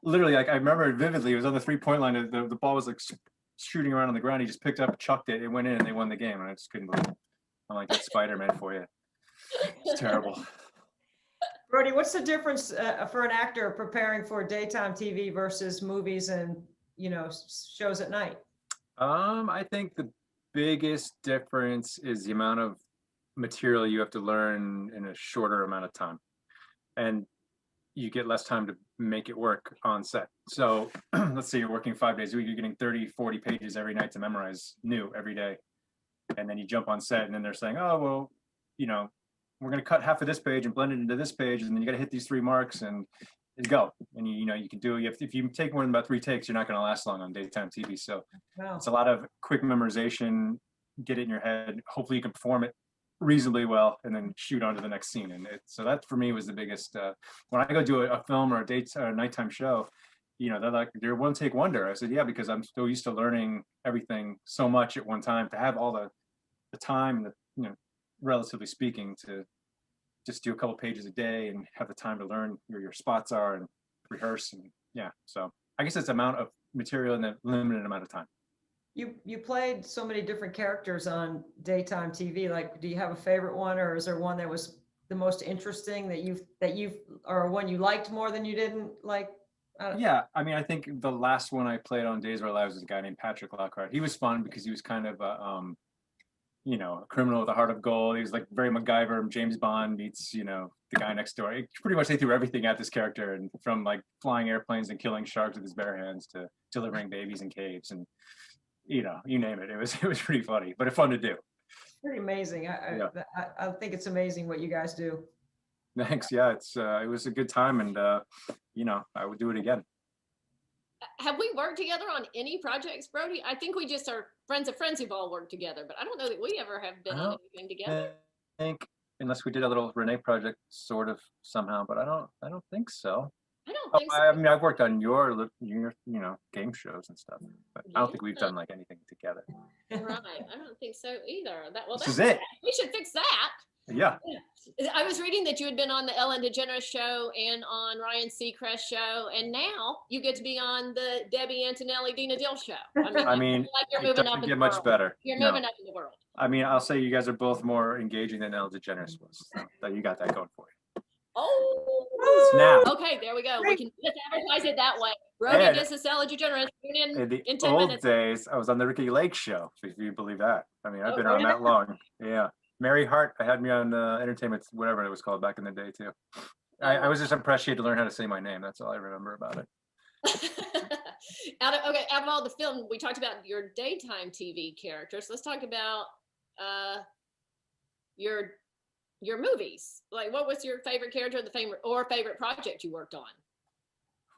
literally. Like I remember it vividly. It was on the 3-point line. The ball was like shooting around on the ground. He just picked up, chucked it, it went in, and they won the game. And I just couldn't believe it. I'm like, that's Spider-Man for you. It's terrible. Brody, what's the difference for an actor preparing for daytime TV versus movies and, you know, shows at night? I think the biggest difference is the amount of material you have to learn in a shorter amount of time, and you get less time to make it work on set. So let's say you're working 5 days a week, you're getting 30, 40 pages every night to memorize new every day. And then you jump on set and then they're saying, oh, well, you know, we're going to cut half of this page and blend it into this page, and then you got to hit these 3 marks and go. And you know, you can do it. If you take more than about 3 takes, you're not going to last long on daytime TV. So it's a lot of quick memorization, get it in your head. Hopefully you can perform it reasonably well and then shoot on to the next scene. And so that for me was the biggest, when I go do a film or a nighttime show, you know, they're like, they're one take wonder. I said, yeah, because I'm still used to learning everything so much at one time, to have all the time, you know, relatively speaking, to just do a couple pages a day and have the time to learn where your spots are and rehearse. And yeah, so I guess it's amount of material in a limited amount of time. You played so many different characters on daytime TV. Like, do you have a favorite one, or is there one that was the most interesting that you've or one you liked more than you didn't like? Yeah, I mean, I think the last one I played on Days of Our Lives was a guy named Patrick Lockhart. He was fun because he was kind of you know, a criminal with a heart of gold. He was like very MacGyver. James Bond meets, you know, the guy next door. Pretty much they threw everything at this character, and from like flying airplanes and killing sharks with his bare hands to delivering babies in caves, and you know, you name it. It was pretty funny, but fun to do. Pretty amazing. I think it's amazing what you guys do. Thanks. Yeah, it was a good time, and you know, I would do it again. Have we worked together on any projects, Brody? I think we just are friends of friends who've all worked together, but I don't know that we ever have been on anything together. I think, unless we did a little Renee project, sort of somehow, but I don't think so. I don't think so. I mean, I've worked on your you know, game shows and stuff, but I don't think we've done like anything together. Right. I don't think so either. This is it. We should fix that. Yeah. I was reading that you had been on the Ellen DeGeneres show and on Ryan Seacrest show, and now you get to be on the Debbie Antonelli Dina Dill show. I mean, like you're it moving doesn't up in get the much world. better. You're No. moving up in the world. I mean, I'll say you guys are both more engaging than Ellen DeGeneres was. So you got that going for you. Oh, snap! Okay, there we go. We can just advertise it that way. Brody gets to Ellen DeGeneres In the in 10 old minutes. days, I was on the Ricky Lake show, if you believe that. I mean, I've been Oh, on yeah. that long. Yeah. Mary Hart, I had me on Entertainment, whatever it was called back in the day, too. I was just impressed she had to learn how to say my name. That's all I remember about it. Out of all the film, we talked about your daytime TV characters. Let's talk about your movies. Like, what was your favorite character, favorite project you worked on?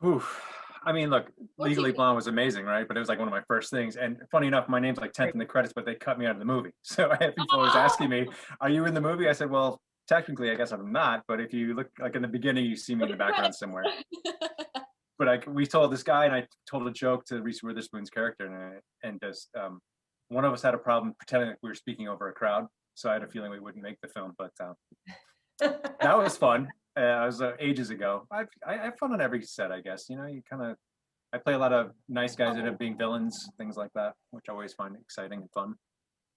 Oof. I mean, look, Legally Blonde was amazing, right? But it was like one of my first things. And funny enough, my name's like 10th in the credits, but they cut me out of the movie. So I had people always asking me, "Are you in the movie?" I said, "Well, technically, I guess I'm not. But if you look like in the beginning, you see me in the background somewhere." But we told this guy, and I told a joke to Reese Witherspoon's character, and just one of us had a problem pretending that we were speaking over a crowd. So I had a feeling we wouldn't make the film, but that was fun. It was ages ago. I have fun on every set, I guess. You know, I play a lot of nice guys that end up being villains, things like that, which I always find exciting and fun.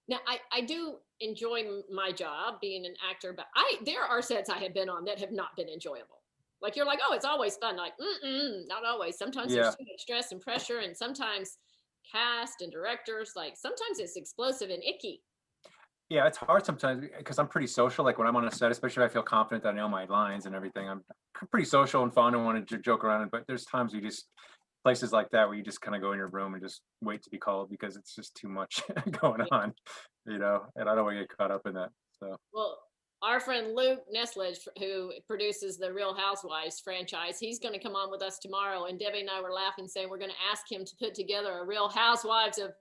Now, I do enjoy my job being an actor, but there are sets I have been on that have not been enjoyable. Like, you're like, oh, it's always fun. Like, not always. Sometimes there's too much stress and pressure, and sometimes cast and directors, like, sometimes it's explosive and icky. Yeah, it's hard sometimes because I'm pretty social. Like when I'm on a set, especially if I feel confident that I know my lines and everything, I'm pretty social and fun and want to joke around. But there's times places like that where you just kind of go in your room and just wait to be called because it's just too much going on, you know, and I don't want to get caught up in that. So. Well, our friend Luke Nesledge, who produces the Real Housewives franchise, he's going to come on with us tomorrow. And Debbie and I were laughing, saying we're going to ask him to put together a Real Housewives of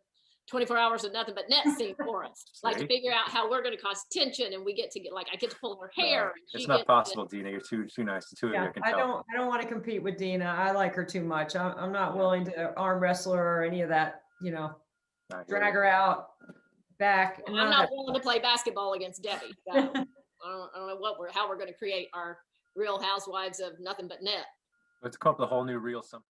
24 hours of nothing but net scene for us, like to figure out how we're going to cause tension, and I get to pull her hair. It's not possible, Dina. You're too nice. The two of you, I can tell. I don't want to compete with Dina. I like her too much. I'm not willing to arm wrestle her or any of that. You know, drag her out back. Well, I'm not willing to play basketball against Debbie. So I don't know how we're going to create our Real Housewives of nothing but net. Let's come up with a whole new real something.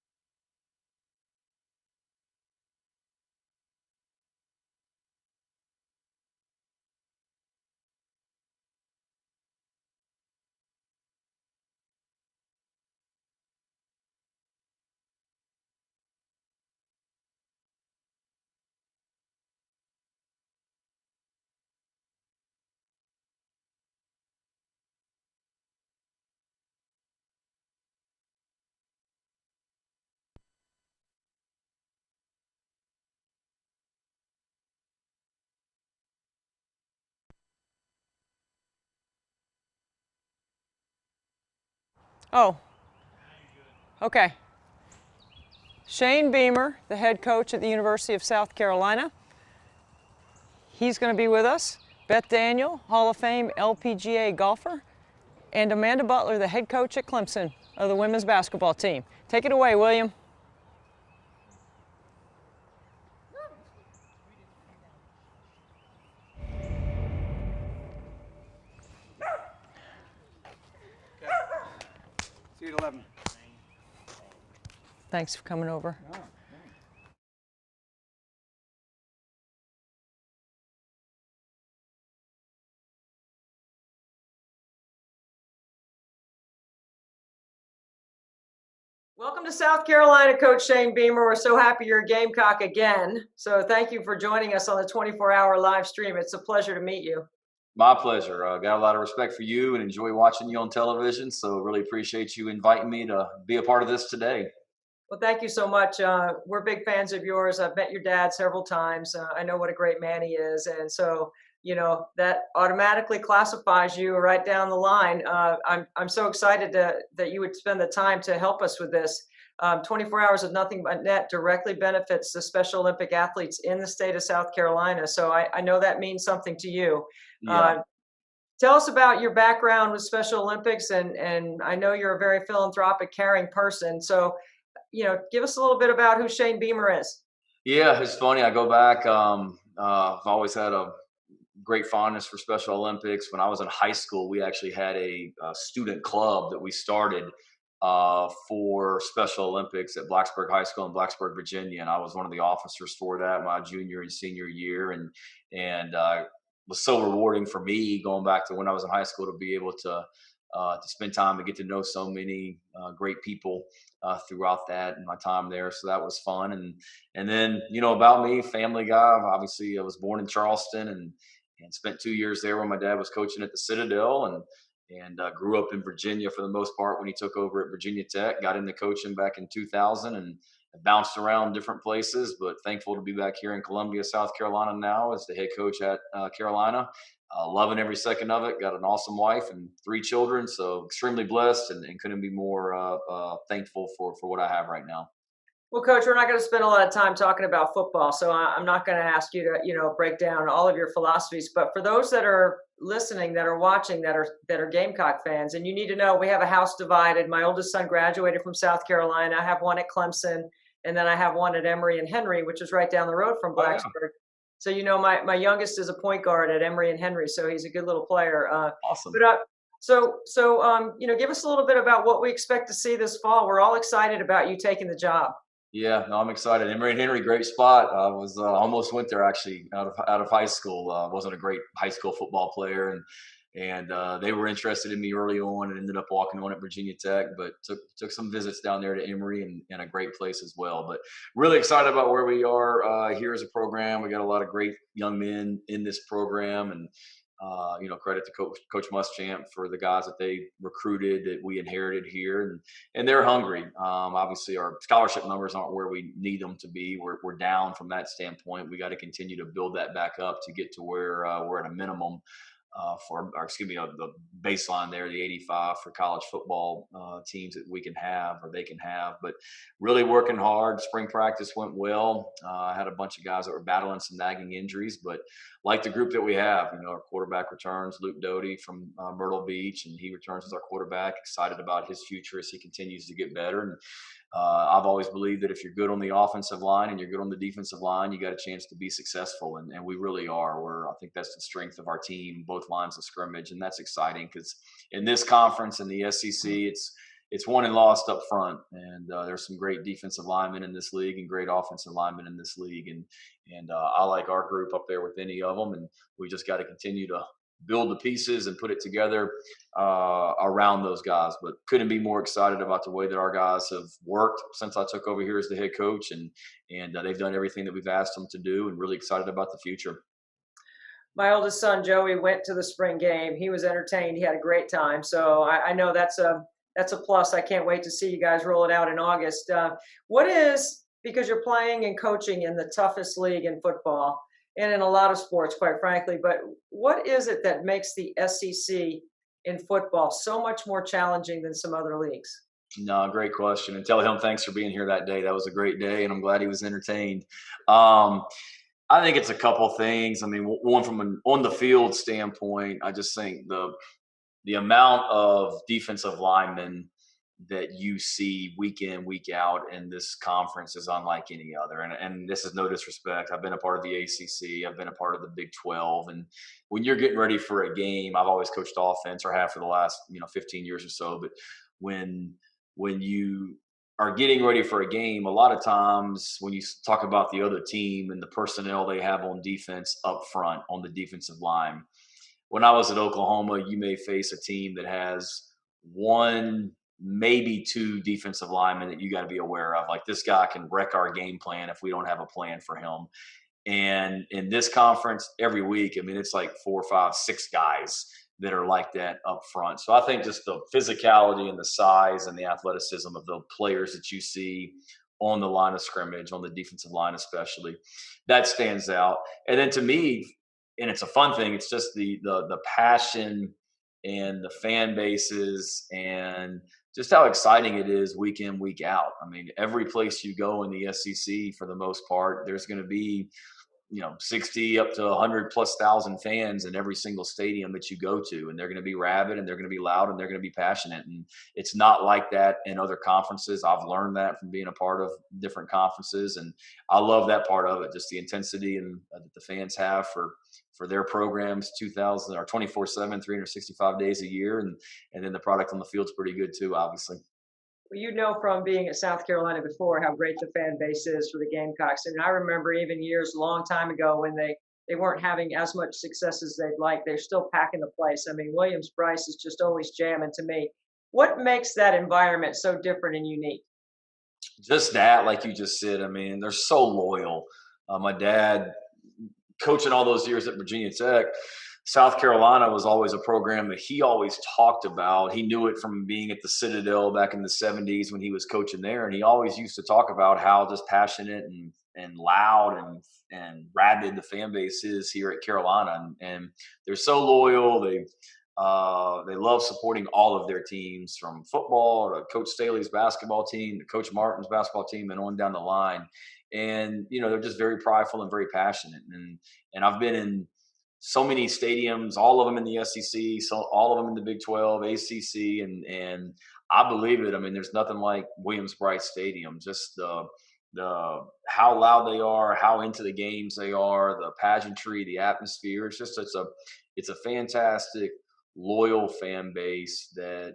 Oh, okay. Shane Beamer, the head coach at the University of South Carolina. He's going to be with us. Beth Daniel, Hall of Fame LPGA golfer. And Amanda Butler, the head coach at Clemson of the women's basketball team. Take it away, William. See you at 11. Thanks for coming over. Oh. Welcome to South Carolina, Coach Shane Beamer. We're so happy you're a Gamecock again. So thank you for joining us on the 24-hour live stream. It's a pleasure to meet you. My pleasure. Got a lot of respect for you and enjoy watching you on television. So really appreciate you inviting me to be a part of this today. Well, thank you so much. We're big fans of yours. I've met your dad several times. I know what a great man he is. And so, you know, that automatically classifies you right down the line. I'm so excited that you would spend the time to help us with this. 24 Hours of Nothing But Net directly benefits the Special Olympic athletes in the state of South Carolina. So I know that means something to you. Yeah. Tell us about your background with Special Olympics, and I know you're a very philanthropic, caring person. So, you know, give us a little bit about who Shane Beamer is. Yeah, it's funny. I go back. I've always had a great fondness for Special Olympics. When I was in high school, we actually had a student club that we started for Special Olympics at Blacksburg High School in Blacksburg, Virginia, and I was one of the officers for that my junior and senior year, and was so rewarding for me going back to when I was in high school to be able to spend time to get to know so many great people throughout that and my time there. So that was fun. And then, you know, about me, family guy. Obviously, I was born in Charleston and spent 2 years there when my dad was coaching at the Citadel, and grew up in Virginia for the most part when he took over at Virginia Tech. Got into coaching back in 2000 and bounced around different places, but thankful to be back here in Columbia, South Carolina now as the head coach at Carolina. Loving every second of it. Got an awesome wife and 3 children, so extremely blessed and couldn't be more thankful for what I have right now. Well, Coach, we're not going to spend a lot of time talking about football, so I'm not going to ask you to, break down all of your philosophies. But for those that are listening, that are watching, that are Gamecock fans, and you need to know, we have a house divided. My oldest son graduated from South Carolina. I have one at Clemson, and then I have one at Emory and Henry, which is right down the road from Blacksburg. So my youngest is a point guard at Emory and Henry, so he's a good little player. Awesome. But give us a little bit about what we expect to see this fall. We're all excited about you taking the job. Yeah, no, I'm excited. Emory and Henry, great spot. I was almost went there actually out of high school. Wasn't a great high school football player, and they were interested in me early on, and ended up walking on at Virginia Tech. But took some visits down there to Emory, and a great place as well. But really excited about where we are here as a program. We got a lot of great young men in this program, and credit to Coach Muschamp for the guys that they recruited that we inherited here, and they're hungry. Obviously, our scholarship numbers aren't where we need them to be. We're down from that standpoint. We got to continue to build that back up to get to where we're at a minimum the baseline there, the 85 for college football teams that we can have or they can have. But really working hard. Spring practice went well. I had a bunch of guys that were battling some nagging injuries, but like the group that we have, our quarterback returns, Luke Doty from Myrtle Beach, and he returns as our quarterback. Excited about his future as he continues to get better. And I've always believed that if you're good on the offensive line and you're good on the defensive line, you got a chance to be successful, and we really are. I think that's the strength of our team, both lines of scrimmage, and that's exciting because in this conference in the SEC, it's won and lost up front, and there's some great defensive linemen in this league and great offensive linemen in this league, and I like our group up there with any of them, and we just got to continue to build the pieces and put it together around those guys. But couldn't be more excited about the way that our guys have worked since I took over here as the head coach, and they've done everything that we've asked them to do, and really excited about the future. My oldest son, Joey, went to the spring game. He was entertained. He had a great time. So I know that's a plus. I can't wait to see you guys roll it out in August. Because you're playing and coaching in the toughest league in football, and in a lot of sports, quite frankly, but what is it that makes the SEC in football so much more challenging than some other leagues? No, great question. And tell him thanks for being here that day. That was a great day, and I'm glad he was entertained. I think it's a couple things. I mean, one from an on the field standpoint, I just think the amount of defensive linemen that you see week in, week out in this conference is unlike any other. And this is no disrespect. I've been a part of the ACC. I've been a part of the Big 12. And when you're getting ready for a game, I've always coached offense, or have for the last 15 years or so. But when you are getting ready for a game, a lot of times when you talk about the other team and the personnel they have on defense up front on the defensive line, when I was at Oklahoma, you may face a team that has one, maybe 2 defensive linemen that you got to be aware of. Like, this guy can wreck our game plan if we don't have a plan for him. And in this conference, every week, I mean, it's like 4, 5, 6 guys that are like that up front. So I think just the physicality and the size and the athleticism of the players that you see on the line of scrimmage, on the defensive line especially, that stands out. And then to me, and it's a fun thing, it's just the passion and the fan bases and just how exciting it is week in, week out. I mean, every place you go in the SEC, for the most part, there's going to be 60 up to 100,000+ fans in every single stadium that you go to, and they're going to be rabid, and they're going to be loud, and they're going to be passionate. And it's not like that in other conferences. I've learned that from being a part of different conferences, and I love that part of it, just the intensity and that the fans have for their programs 24/7, 365 days a year, and then the product on the field's pretty good too, obviously. Well, from being at South Carolina before, how great the fan base is for the Gamecocks. And I remember even a long time ago, when they weren't having as much success as they'd like, they're still packing the place. I mean, Williams-Brice is just always jamming to me. What makes that environment so different and unique? Just that, like you just said, I mean, they're so loyal. My dad, coaching all those years at Virginia Tech, South Carolina was always a program that he always talked about. He knew it from being at the Citadel back in the 70s when he was coaching there. And he always used to talk about how just passionate and loud and rabid the fan base is here at Carolina. And they're so loyal. They love supporting all of their teams, from football to Coach Staley's basketball team to Coach Martin's basketball team and on down the line. And, they're just very prideful and very passionate. And I've been in so many stadiums, all of them in the SEC, so all of them in the Big 12, ACC, and I believe it. I mean, there's nothing like Williams-Brice Stadium. Just the how loud they are, how into the games they are, the pageantry, the atmosphere. It's a fantastic, loyal fan base that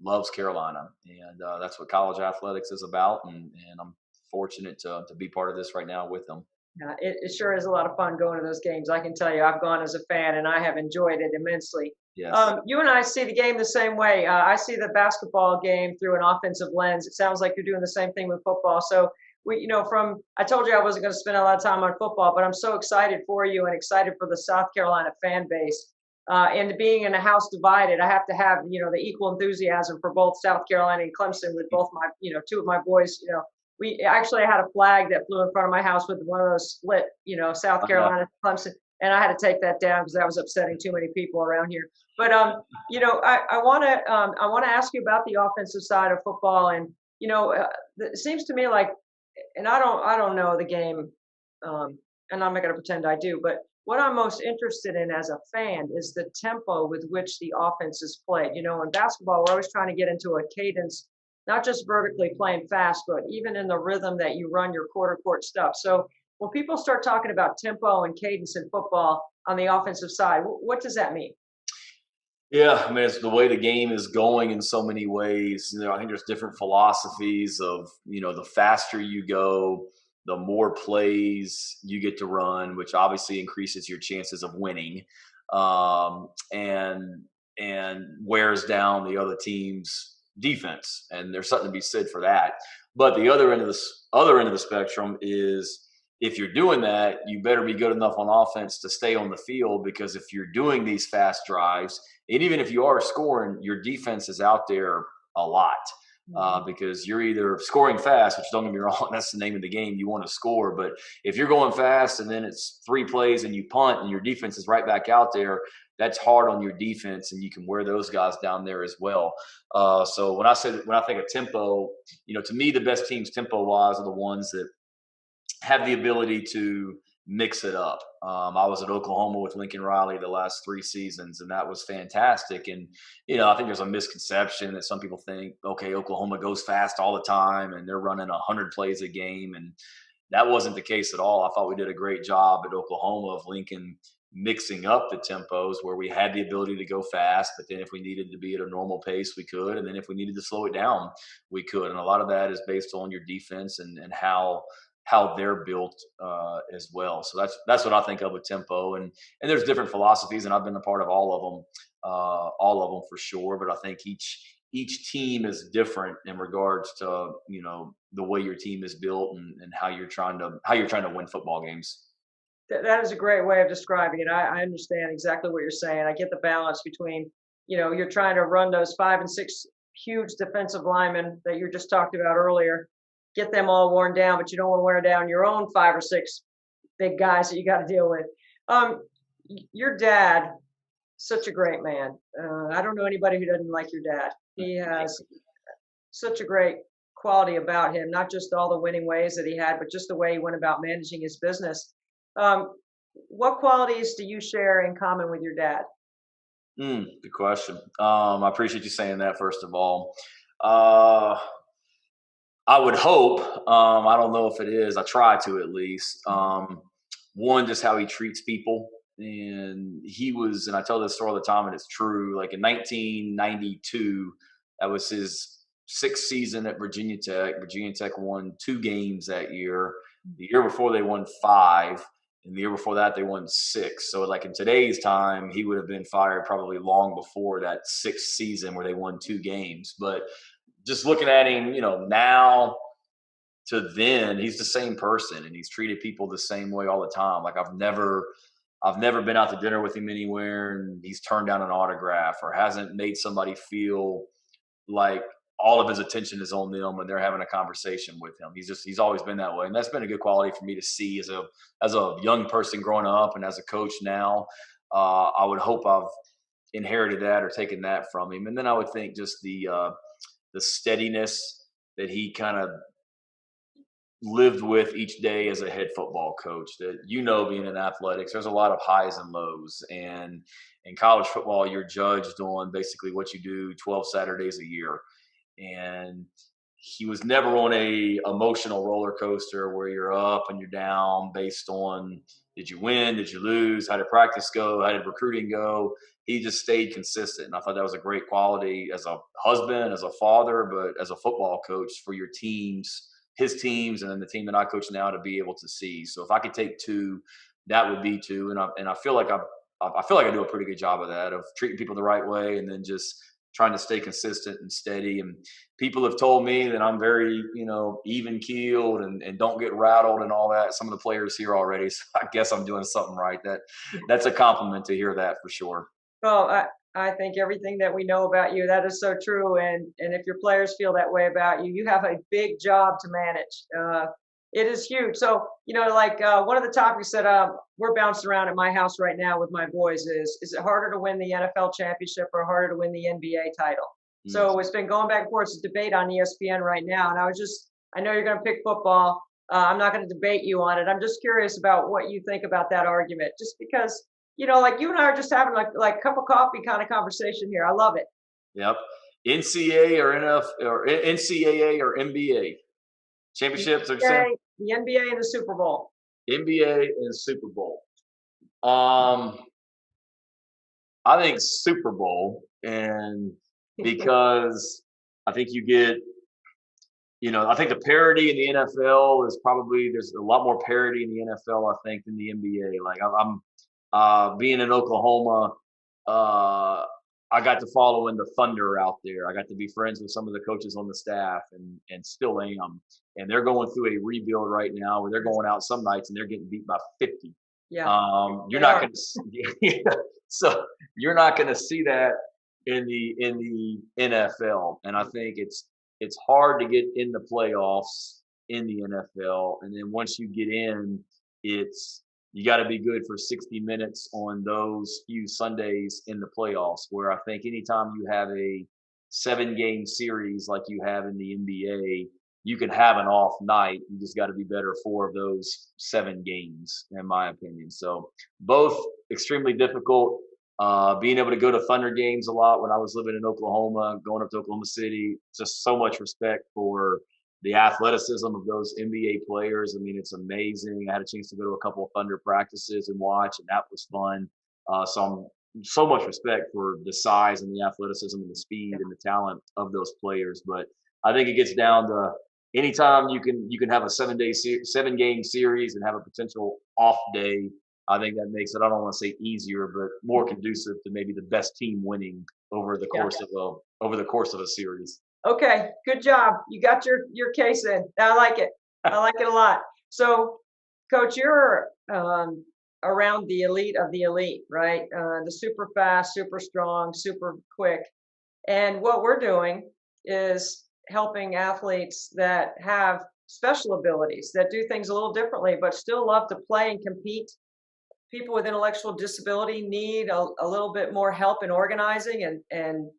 loves Carolina, and that's what college athletics is about. And I'm fortunate to be part of this right now with them. Yeah, it sure is a lot of fun going to those games. I can tell you, I've gone as a fan, and I have enjoyed it immensely. Yes. You and I see the game the same way. I see the basketball game through an offensive lens. It sounds like you're doing the same thing with football. So I told you I wasn't going to spend a lot of time on football, but I'm so excited for you and excited for the South Carolina fan base. And being in a house divided, I have to have, the equal enthusiasm for both South Carolina and Clemson with both my, two of my boys. We actually had a flag that flew in front of my house with one of those split, South Carolina, Clemson, and I had to take that down because that was upsetting too many people around here. But I want to ask you about the offensive side of football, and it seems to me like, and I don't know the game, and I'm not going to pretend I do, but what I'm most interested in as a fan is the tempo with which the offense is played. In basketball, we're always trying to get into a cadence, not just vertically playing fast, but even in the rhythm that you run your quarter court stuff. So when people start talking about tempo and cadence in football on the offensive side, what does that mean? Yeah, I mean, it's the way the game is going in so many ways. I think there's different philosophies of, the faster you go, the more plays you get to run, which obviously increases your chances of winning, and wears down the other team's defense. And there's something to be said for that. But the other end of the spectrum is, if you're doing that, you better be good enough on offense to stay on the field, because if you're doing these fast drives, and even if you are scoring, your defense is out there a lot. Because you're either scoring fast, which, don't get me wrong, that's the name of the game. You want to score. But if you're going fast and then it's 3 plays and you punt and your defense is right back out there, that's hard on your defense, and you can wear those guys down there as well. So when I think of tempo, to me, the best teams tempo-wise are the ones that have the ability to mix it up. I was at Oklahoma with Lincoln Riley the last 3 seasons, and that was fantastic. And, I think there's a misconception that some people think, okay, Oklahoma goes fast all the time and they're running 100 plays a game. And that wasn't the case at all. I thought we did a great job at Oklahoma of Lincoln mixing up the tempos, where we had the ability to go fast, but then if we needed to be at a normal pace, we could. And then if we needed to slow it down, we could. And a lot of that is based on your defense and how they're built as well. So that's what I think of with tempo. And there's different philosophies, and I've been a part of all of them for sure. But I think each team is different in regards to, the way your team is built and how you're trying to win football games. That is a great way of describing it. I understand exactly what you're saying. I get the balance between, you're trying to run those 5 and 6 huge defensive linemen that you just talked about earlier, get them all worn down, but you don't want to wear down your own 5 or 6 big guys that you got to deal with. Your dad, such a great man. I don't know anybody who doesn't like your dad. He has such a great quality about him, not just all the winning ways that he had, but just the way he went about managing his business. What qualities do you share in common with your dad? Good question. I appreciate you saying that, first of all. I would hope, I don't know if it is, I try to at least, one, just how he treats people. And he was, and I tell this story all the time, and it's true, like in 1992, that was his 6th season at Virginia Tech. Virginia Tech won 2 games that year. The year before, they won 5. And the year before that, they won 6. So like in today's time, he would have been fired probably long before that 6th season where they won 2 games. But just looking at him, now to then, he's the same person, and he's treated people the same way all the time. Like I've never I've never been out to dinner with him anywhere and he's turned down an autograph or hasn't made somebody feel like all of his attention is on them and they're having a conversation with him. He's always been that way. And that's been a good quality for me to see as a young person growing up and as a coach now. I would hope I've inherited that or taken that from him. And then I would think just the steadiness that he kind of lived with each day as a head football coach. That, being in athletics, there's a lot of highs and lows, and in college football you're judged on basically what you do 12 Saturdays a year. And he was never on a emotional roller coaster where you're up and you're down based on, did you win, did you lose, how did practice go, how did recruiting go. He just stayed consistent, and I thought that was a great quality as a husband, as a father, but as a football coach for your teams, his teams, and then the team that I coach now, to be able to see. So if I could take two, that would be two. And I feel like I do a pretty good job of that, of treating people the right way, and then just trying to stay consistent and steady. And people have told me that I'm very, even keeled and don't get rattled and all that. Some of the players here already, so I guess I'm doing something right. That's a compliment to hear that for sure. Well, I think everything that we know about you, that is so true. And if your players feel that way about you, you have a big job to manage. It is huge. So, one of the topics that we're bouncing around at my house right now with my boys is it harder to win the NFL championship or harder to win the NBA title? Mm-hmm. So it's been going back and forth. It's a debate on ESPN right now. And I know you're going to pick football. I'm not going to debate you on it. I'm just curious about what you think about that argument, just because, you and I are just having like cup of coffee kind of conversation here. I love it. Yep. NCAA or NBA championships, are saying? The NBA and the Super Bowl. NBA and Super Bowl. I think Super Bowl, and because I think you get, I think the parity in the NFL is probably, there's a lot more parity in the NFL, I think, than the NBA. Like I'm being in Oklahoma, I got to follow in the Thunder out there. I got to be friends with some of the coaches on the staff, and still am. And they're going through a rebuild right now where they're going out some nights and they're getting beat by 50. Yeah. You're not going to so you're not going to see that in the NFL. And I think it's hard to get in the playoffs in the NFL. And then once you get in, you got to be good for 60 minutes on those few Sundays in the playoffs, where I think anytime you have a 7-game series like you have in the NBA, you can have an off night. You just got to be better 4 of those 7 games, in my opinion. So both extremely difficult. Being able to go to Thunder games a lot when I was living in Oklahoma, going up to Oklahoma City, just so much respect for the athleticism of those NBA players. I mean, it's amazing. I had a chance to go to a couple of Thunder practices and watch, and that was fun. So I'm so much respect for the size and the athleticism and the speed and the talent of those players. But I think it gets down to anytime you can have a 7-game series and have a potential off day. I think that makes it, I don't want to say easier, but more conducive to maybe the best team winning over the course of a series. Okay, good job. You got your case in. I like it. I like it a lot. So, Coach, you're around the elite of the elite, right? The super fast, super strong, super quick. And what we're doing is helping athletes that have special abilities, that do things a little differently, but still love to play and compete. People with intellectual disability need a little bit more help in organizing and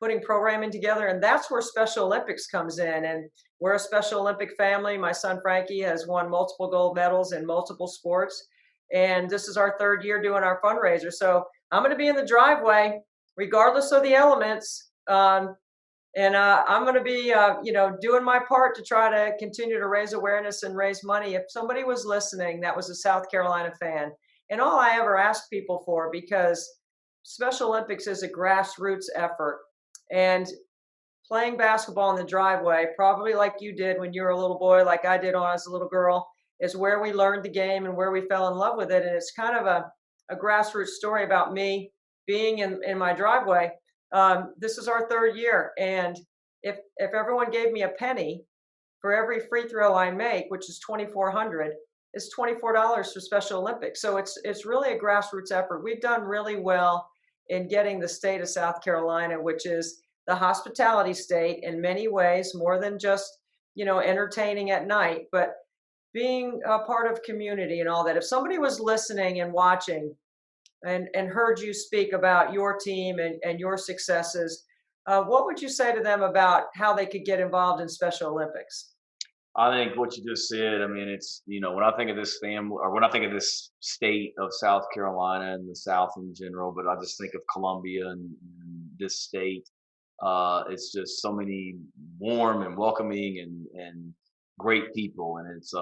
putting programming together. And that's where Special Olympics comes in. And we're a Special Olympic family. My son, Frankie, has won multiple gold medals in multiple sports. And this is our 3rd year doing our fundraiser. So I'm going to be in the driveway, regardless of the elements. And I'm going to be, doing my part to try to continue to raise awareness and raise money. If somebody was listening that was a South Carolina fan, and all I ever ask people for, because Special Olympics is a grassroots effort, and playing basketball in the driveway, probably like you did when you were a little boy, like I did when I was a little girl, is where we learned the game and where we fell in love with it. And it's kind of a grassroots story about me being in my driveway. This is our 3rd year. And if everyone gave me a penny for every free throw I make, which is 2,400, is $24 for Special Olympics. So it's really a grassroots effort. We've done really well in getting the state of South Carolina, which is the hospitality state in many ways, more than just, entertaining at night, but being a part of community and all that. If somebody was listening and watching and heard you speak about your team and your successes, what would you say to them about how they could get involved in Special Olympics? I think what you just said, I mean, it's, when I think of this family, or when I think of this state of South Carolina and the South in general, but I just think of Columbia and this state, it's just so many warm and welcoming and great people. And it's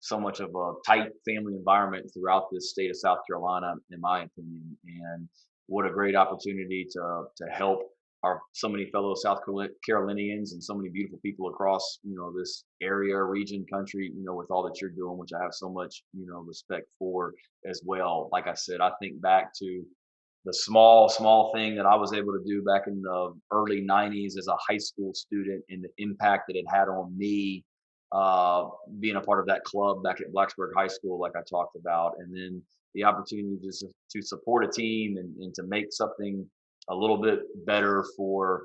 so much of a tight family environment throughout this state of South Carolina, in my opinion. And what a great opportunity to help so many fellow South Carolinians and so many beautiful people across, this area, region, country, with all that you're doing, which I have so much, respect for as well. Like I said, I think back to the small thing that I was able to do back in the early 90s as a high school student, and the impact that it had on me, being a part of that club back at Blacksburg High School, like I talked about, and then the opportunity to support a team and to make something a little bit better for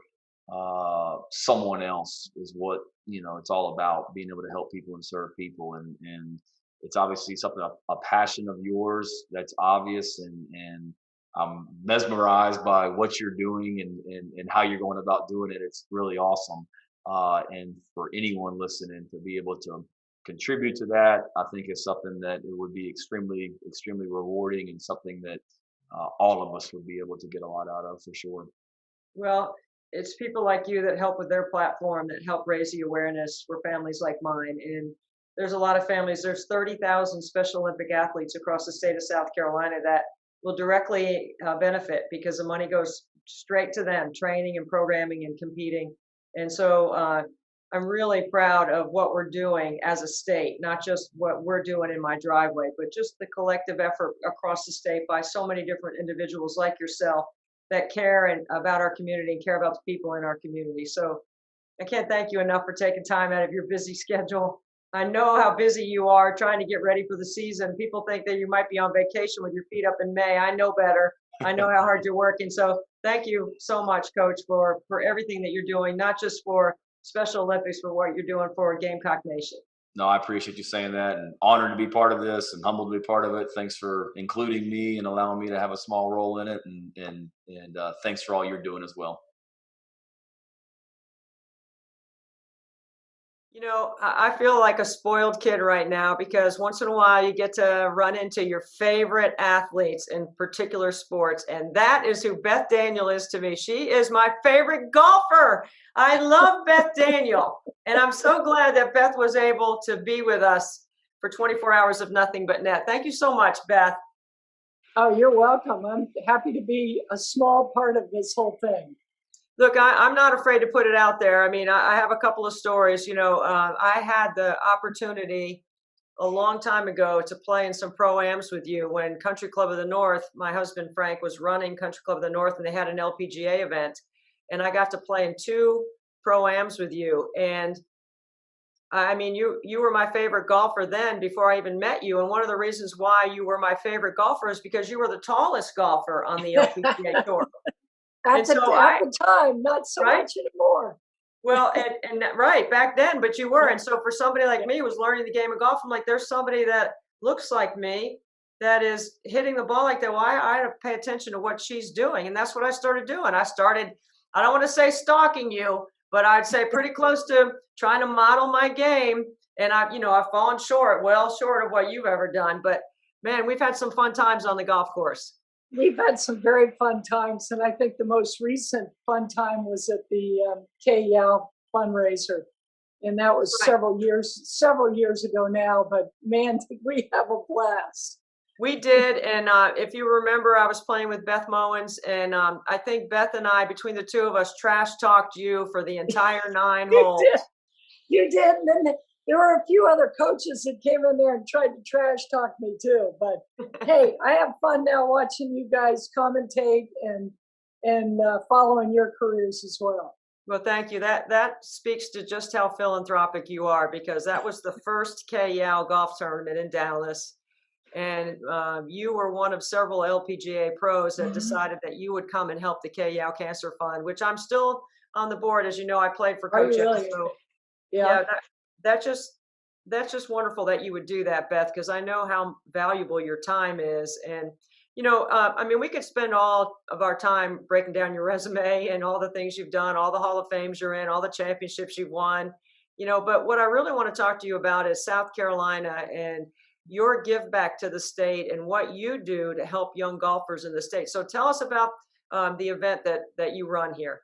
someone else is what, it's all about, being able to help people and serve people. And it's obviously something, a passion of yours that's obvious, and I'm mesmerized by what you're doing and how you're going about doing it. It's really awesome. And for anyone listening to be able to contribute to that, I think is something that it would be extremely, extremely rewarding, and something that all of us would be able to get a lot out of, for sure. Well, it's people like you that help with their platform, that help raise the awareness for families like mine. And there's a lot of families. There's 30,000 Special Olympic athletes across the state of South Carolina that will directly benefit, because the money goes straight to them, training and programming and competing. And so I'm really proud of what we're doing as a state, not just what we're doing in my driveway, but just the collective effort across the state by so many different individuals like yourself that care about our community and care about the people in our community. So I can't thank you enough for taking time out of your busy schedule. I know how busy you are trying to get ready for the season. People think that you might be on vacation with your feet up in May. I know better. I know how hard you're working. So thank you so much, Coach, for everything that you're doing, not just for Special Olympics, but what you're doing for Gamecock Nation. No, I appreciate you saying that, and honored to be part of this and humbled to be part of it. Thanks for including me and allowing me to have a small role in it. And thanks for all you're doing as well. I feel like a spoiled kid right now, because once in a while you get to run into your favorite athletes in particular sports. And that is who Beth Daniel is to me. She is my favorite golfer. I love Beth Daniel. And I'm so glad that Beth was able to be with us for 24 hours of nothing but net. Thank you so much, Beth. Oh, you're welcome. I'm happy to be a small part of this whole thing. Look, I'm not afraid to put it out there. I mean, I have a couple of stories. I had the opportunity a long time ago to play in some pro-ams with you when Country Club of the North, my husband Frank was running Country Club of the North, and they had an LPGA event. And I got to play in 2 pro-ams with you. And I mean, you were my favorite golfer then, before I even met you. And one of the reasons why you were my favorite golfer is because you were the tallest golfer on the LPGA tour. At the time, not so much anymore. Well, and right back then, but you were. And so for somebody like me who was learning the game of golf, I'm like, there's somebody that looks like me that is hitting the ball like that. Well, I have to pay attention to what she's doing. And that's what I started doing. I don't want to say stalking you, but I'd say pretty close to trying to model my game. And I've fallen short, well short of what you've ever done. But man, we've had some fun times on the golf course. We've had some very fun times, and I think the most recent fun time was at the KYAL fundraiser, and that was several years ago now. But man, did we have a blast! We did, and if you remember, I was playing with Beth Mowens, and I think Beth and I, between the 2 of us, trash talked you for the entire 9 holes. You did, and then there were a few other coaches that came in there and tried to trash talk me too. But hey, I have fun now watching you guys commentate and following your careers as well. Well, thank you. That speaks to just how philanthropic you are, because that was the first KYAL golf tournament in Dallas. And you were one of several LPGA pros that decided that you would come and help the KYAL Cancer Fund, which I'm still on the board. As you know, I played for Are you Coach Ed, really? so Yeah. that's just wonderful that you would do that, Beth, because I know how valuable your time is. And I mean, we could spend all of our time breaking down your resume and all the things you've done, all the Hall of Fames you're in, all the championships you've won. But what I really want to talk to you about is South Carolina and your give back to the state and what you do to help young golfers in the state. So tell us about the event that you run here.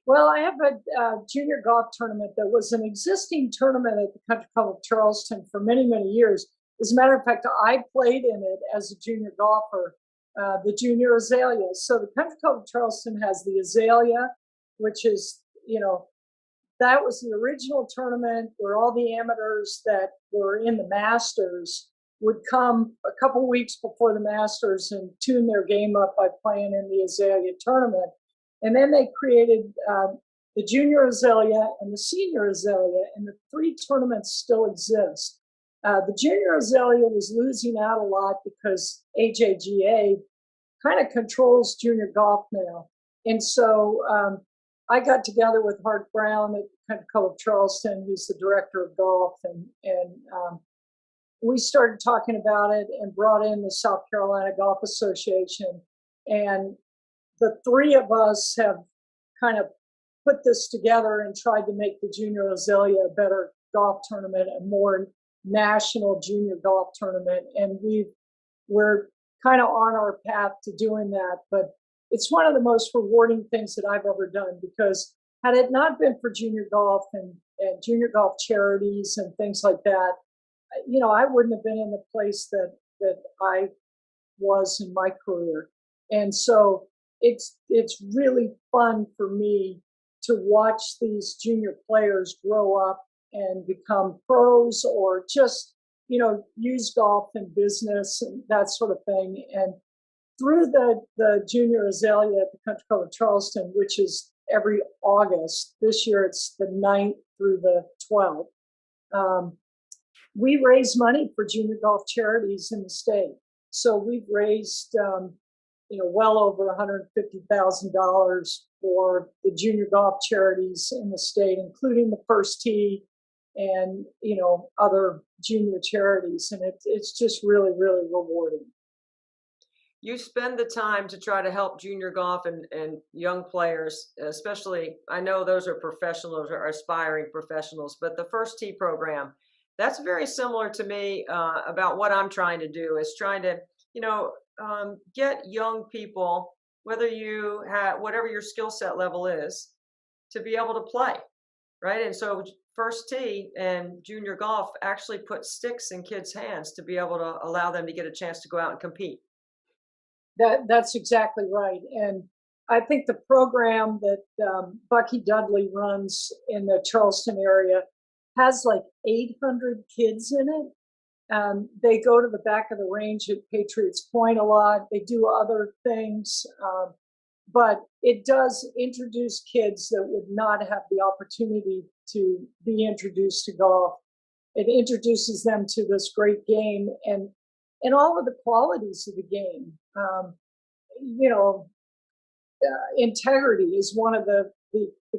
Well, I have a junior golf tournament that was an existing tournament at the Country Club of Charleston for many, many years. As a matter of fact, I played in it as a junior golfer, the Junior Azalea. So the Country Club of Charleston has the Azalea, which is, that was the original tournament where all the amateurs that were in the Masters would come a couple weeks before the Masters and tune their game up by playing in the Azalea tournament. And then they created the Junior Azalea and the Senior Azalea, and the three tournaments still exist. The Junior Azalea was losing out a lot because AJGA kind of controls junior golf now. And so I got together with Hart Brown at the Country Club of Charleston, who's the director of golf, and we started talking about it and brought in the South Carolina Golf Association. And the three of us have kind of put this together and tried to make the Junior Azalea a better golf tournament, a more national junior golf tournament. And we're kind of on our path to doing that. But it's one of the most rewarding things that I've ever done, because had it not been for junior golf and junior golf charities and things like that, I wouldn't have been in the place that I was in my career. And so it's really fun for me to watch these junior players grow up and become pros, or just, use golf in business and that sort of thing. And through the Junior Azalea at the Country Club of Charleston, which is every August, this year it's the 9th through the 12th, we raise money for junior golf charities in the state. So we've raised, well over $150,000 for the junior golf charities in the state, including the First Tee and, other junior charities. And it's just really, really rewarding. You spend the time to try to help junior golf and young players, especially, I know those are professionals or aspiring professionals, but the First Tee program, that's very similar to me about what I'm trying to do, is trying to, get young people, whether you have, whatever your skill set level is, to be able to play, right? And so First Tee and junior golf actually put sticks in kids' hands to be able to allow them to get a chance to go out and compete. That's exactly right. And I think the program that Bucky Dudley runs in the Charleston area has like 800 kids in it. They go to the back of the range at Patriots Point a lot. They do other things, but it does introduce kids that would not have the opportunity to be introduced to golf. It introduces them to this great game and all of the qualities of the game. Integrity is one of the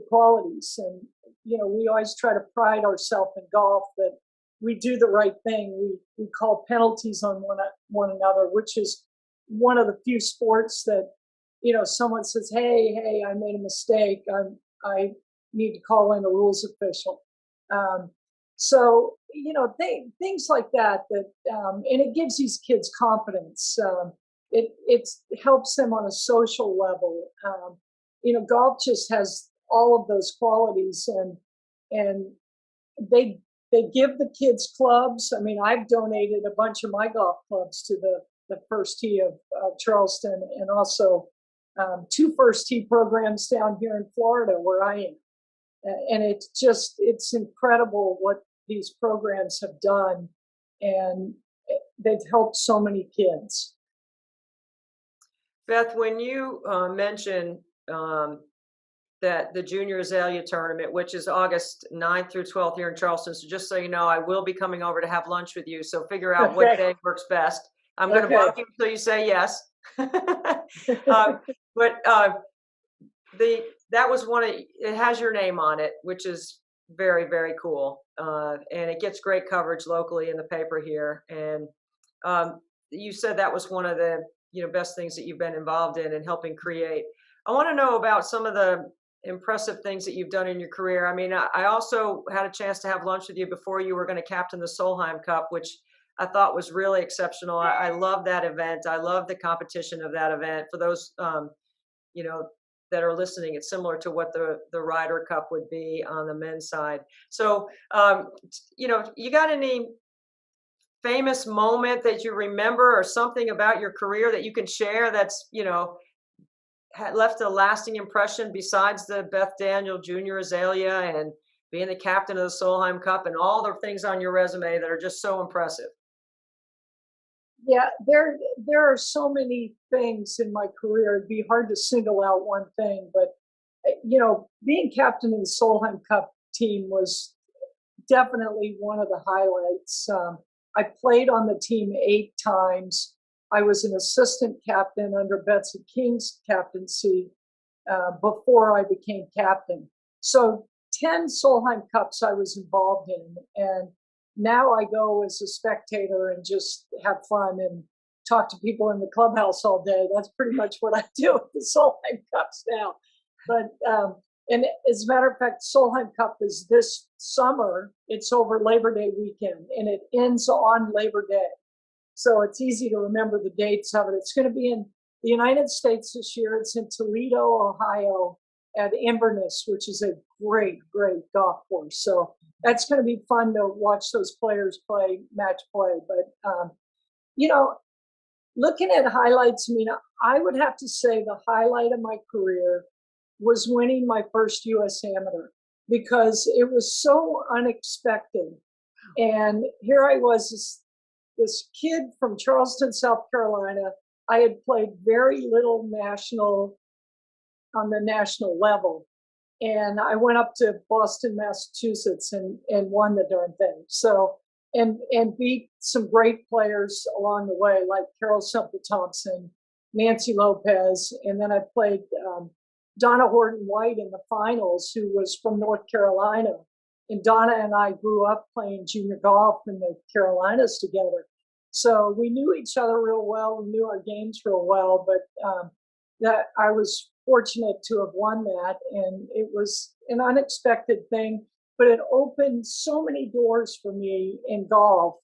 qualities. And, we always try to pride ourselves in golf that we do the right thing. We call penalties on one another, which is one of the few sports that, someone says, hey, I made a mistake. I need to call in a rules official. So, things like that, and it gives these kids confidence. It helps them on a social level. Golf just has all of those qualities, and they give the kids clubs. I mean, I've donated a bunch of my golf clubs to the First Tee of Charleston, and also 2 First Tee programs down here in Florida where I am. And it's incredible what these programs have done, and they've helped so many kids. Beth, when you mention that the Junior Azalea tournament, which is August 9th through 12th here in Charleston. So just so you know, I will be coming over to have lunch with you. So figure out what day works best. I'm going to bug you until you say yes. That was it has your name on it, which is very, very cool. And it gets great coverage locally in the paper here. And you said that was one of the best things that you've been involved in and helping create. I want to know about some of the impressive things that you've done in your career. I mean, I also had a chance to have lunch with you before you were going to captain the Solheim Cup, which I thought was really exceptional. I love that event. I love the competition of that event. For those, that are listening, it's similar to what the Ryder Cup would be on the men's side. So, you got any famous moment that you remember or something about your career that you can share that's, left a lasting impression besides the Beth Daniel Junior Azalea and being the captain of the Solheim Cup and all the things on your resume that are just so impressive? Yeah, there are so many things in my career. It'd be hard to single out one thing, but being captain of the Solheim Cup team was definitely one of the highlights. I played on the team 8 times. I was an assistant captain under Betsy King's captaincy before I became captain. So 10 Solheim Cups I was involved in, and now I go as a spectator and just have fun and talk to people in the clubhouse all day. That's pretty much what I do with the Solheim Cups now. But and as a matter of fact, Solheim Cup is this summer. It's over Labor Day weekend, and it ends on Labor Day. So it's easy to remember the dates of it. It's going to be in the United States this year. It's in Toledo, Ohio, at Inverness, which is a great, great golf course. So that's going to be fun to watch those players match play. But, looking at highlights, I would have to say the highlight of my career was winning my first U.S. Amateur, because it was so unexpected. And here I was, this kid from Charleston, South Carolina. I had played very little on the national level. And I went up to Boston, Massachusetts and won the darn thing. So, and beat some great players along the way, like Carol Semple Thompson, Nancy Lopez. And then I played Donna Horton White in the finals, who was from North Carolina. And Donna and I grew up playing junior golf in the Carolinas together. So we knew each other real well. We knew our games real well, but that I was fortunate to have won that. And it was an unexpected thing, but it opened so many doors for me in golf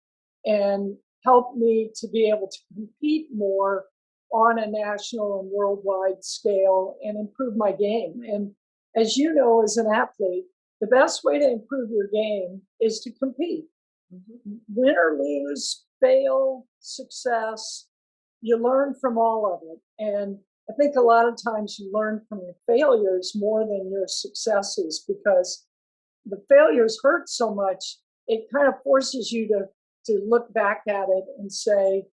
and helped me to be able to compete more on a national and worldwide scale and improve my game. And as you know, as an athlete, the best way to improve your game is to compete. Mm-hmm. Win or lose, fail, success, you learn from all of it. And I think a lot of times you learn from your failures more than your successes, because the failures hurt so much, it kind of forces you to look back at it and say,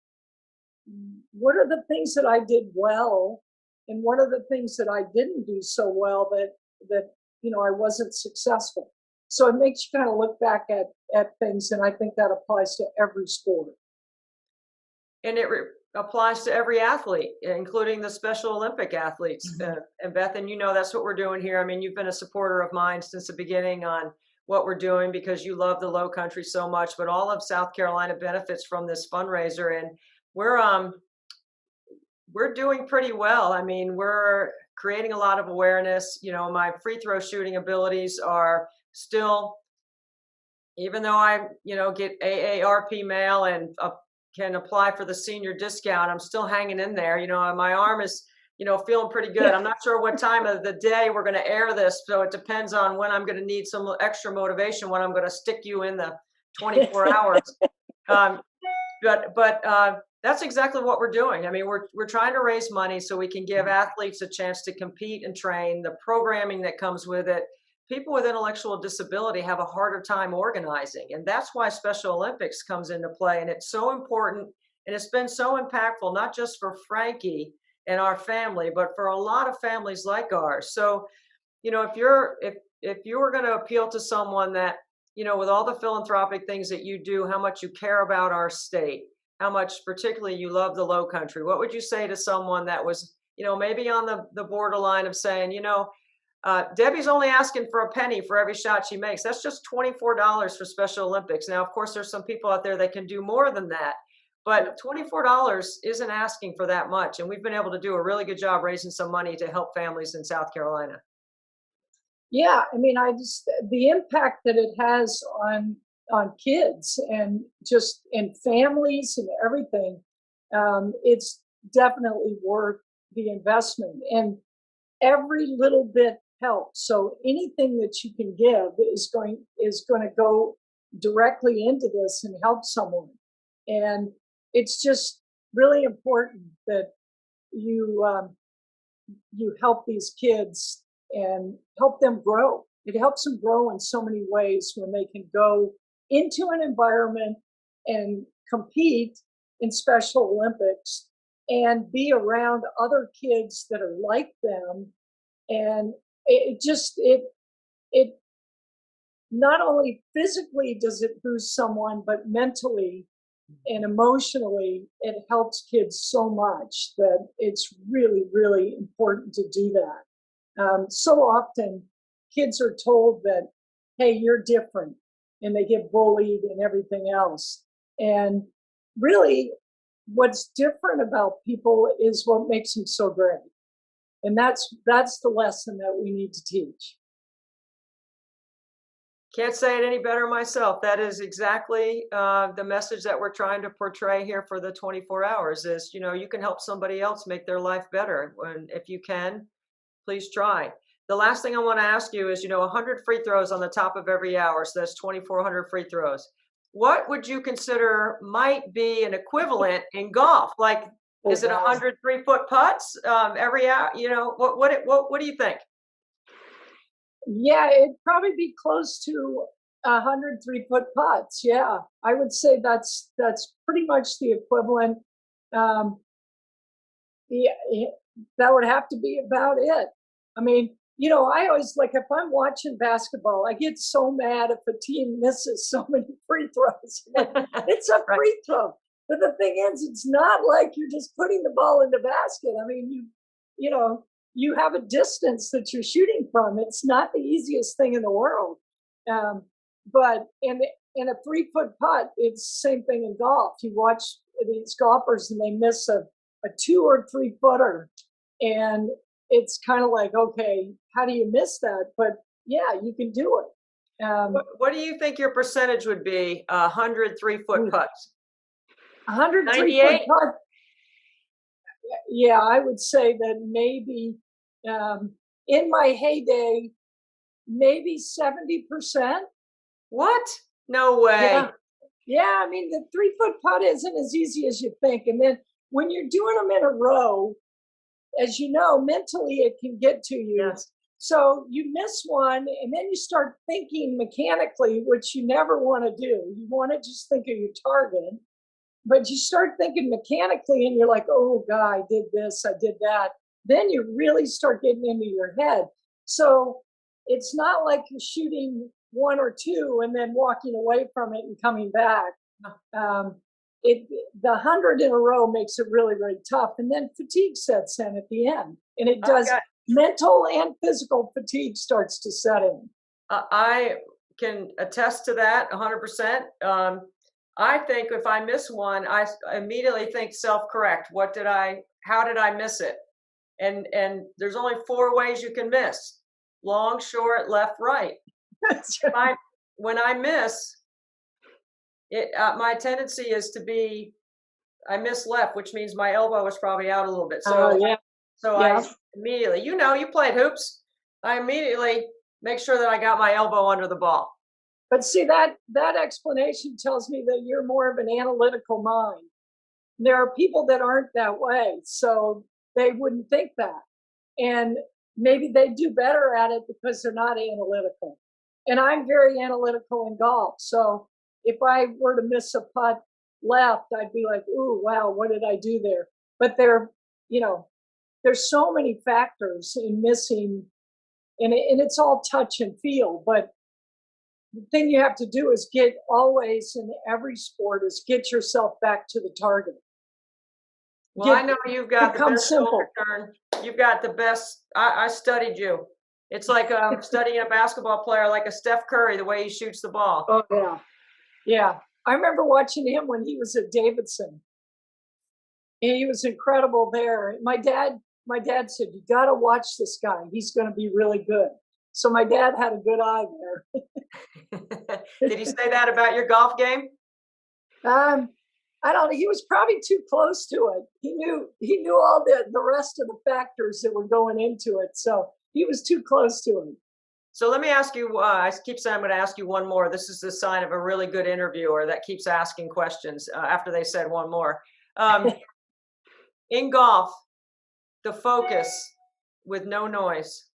what are the things that I did well? And what are the things that I didn't do so well that I wasn't successful? So it makes you kind of look back at things, and I think that applies to every sport. And it applies to every athlete, including the Special Olympic athletes. Mm-hmm. And Beth, and that's what we're doing here. I mean, you've been a supporter of mine since the beginning on what we're doing, because you love the Low Country so much, but all of South Carolina benefits from this fundraiser. And we're doing pretty well. I mean, we're creating a lot of awareness. My free throw shooting abilities are still, even though I, get AARP mail and can apply for the senior discount, I'm still hanging in there. My arm is, feeling pretty good. I'm not sure what time of the day we're going to air this, so it depends on when I'm going to need some extra motivation, when I'm going to stick you in the 24 hours. But that's exactly what we're doing. I mean, we're trying to raise money so we can give athletes a chance to compete and train. The programming that comes with it, people with intellectual disability have a harder time organizing. And that's why Special Olympics comes into play. And it's so important. And it's been so impactful, not just for Frankie and our family, but for a lot of families like ours. So if you were going to appeal to someone that, with all the philanthropic things that you do, how much you care about our state, how much particularly you love the Low Country, what would you say to someone that was, maybe on the borderline of saying, Debbie's only asking for a penny for every shot she makes. That's just $24 for Special Olympics. Now, of course, there's some people out there that can do more than that, but $24 isn't asking for that much. And we've been able to do a really good job raising some money to help families in South Carolina. Yeah, I mean, the impact that it has on kids and just in families and everything, it's definitely worth the investment. And every little bit helps. So anything that you can give is going to go directly into this and help someone. And it's just really important that you help these kids and help them grow. It helps them grow in so many ways when they can go into an environment and compete in Special Olympics and be around other kids that are like them. And it not only physically does it boost someone, but mentally and emotionally, it helps kids so much that it's really, really important to do that. So often kids are told that, hey, you're different, and they get bullied and everything else. And really, what's different about people is what makes them so great. And that's the lesson that we need to teach. Can't say it any better myself. That is exactly the message that we're trying to portray here for the 24 hours is, you can help somebody else make their life better. And if you can, please try. The last thing I want to ask you is, 100 free throws on the top of every hour. So that's 2,400 free throws. What would you consider might be an equivalent in golf? Like, is it 100 3-foot putts every hour? What do you think? Yeah, it'd probably be close to 100 3-foot putts. Yeah, I would say that's pretty much the equivalent. Yeah, that would have to be about it. I mean, I always if I'm watching basketball, I get so mad if a team misses so many free throws. It's a free throw. But the thing is, it's not like you're just putting the ball in the basket. I mean, you have a distance that you're shooting from. It's not the easiest thing in the world. But in a 3-foot putt, it's the same thing in golf. You watch these golfers and they miss a 2 or 3 footer. And it's kind of like, okay, how do you miss that? But yeah, you can do it. What do you think your percentage would be? 100 3-foot putts? 100 3-foot putt. Yeah, I would say that maybe in my heyday, maybe 70%. What? No way. Yeah, I mean, the 3-foot putt isn't as easy as you think. And then when you're doing them in a row, as you know, mentally it can get to you. Yes. So you miss one and then you start thinking mechanically, which you never want to do. You want to just think of your target. But you start thinking mechanically and you're like, oh, God, I did this, I did that. Then you really start getting into your head. So it's not like you're shooting 1 or 2 and then walking away from it and coming back. The 100 in a row makes it really, really tough. And then fatigue sets in at the end. And it does, mental and physical fatigue starts to set in. I can attest to that 100%. I think if I miss one, I immediately think self-correct. How did I miss it? And there's only 4 ways you can miss: long, short, left, right. When I miss, my tendency is I miss left, which means my elbow was probably out a little bit. So, I immediately, you played hoops. I immediately make sure that I got my elbow under the ball. But see, that explanation tells me that you're more of an analytical mind. There are people that aren't that way, so they wouldn't think that. And maybe they do better at it because they're not analytical. And I'm very analytical in golf. So if I were to miss a putt left, I'd be like, ooh, wow, what did I do there? But there's so many factors in missing and it's all touch and feel. But the thing you have to do is get always in every sport is get yourself back to the target. Well, I know you've got the become best simple. shoulder turn. You've got the best. I studied you. It's like studying a basketball player, like a Steph Curry, the way he shoots the ball. Oh yeah, yeah. I remember watching him when he was at Davidson, and he was incredible there. My dad said, "You got to watch this guy. He's going to be really good." So my dad had a good eye there. Did he say that about your golf game? I don't know. He was probably too close to it. He knew all the rest of the factors that were going into it. So he was too close to it. So let me ask you, I keep saying I'm going to ask you one more. This is the sign of a really good interviewer that keeps asking questions after they said one more. In golf, the focus with no noise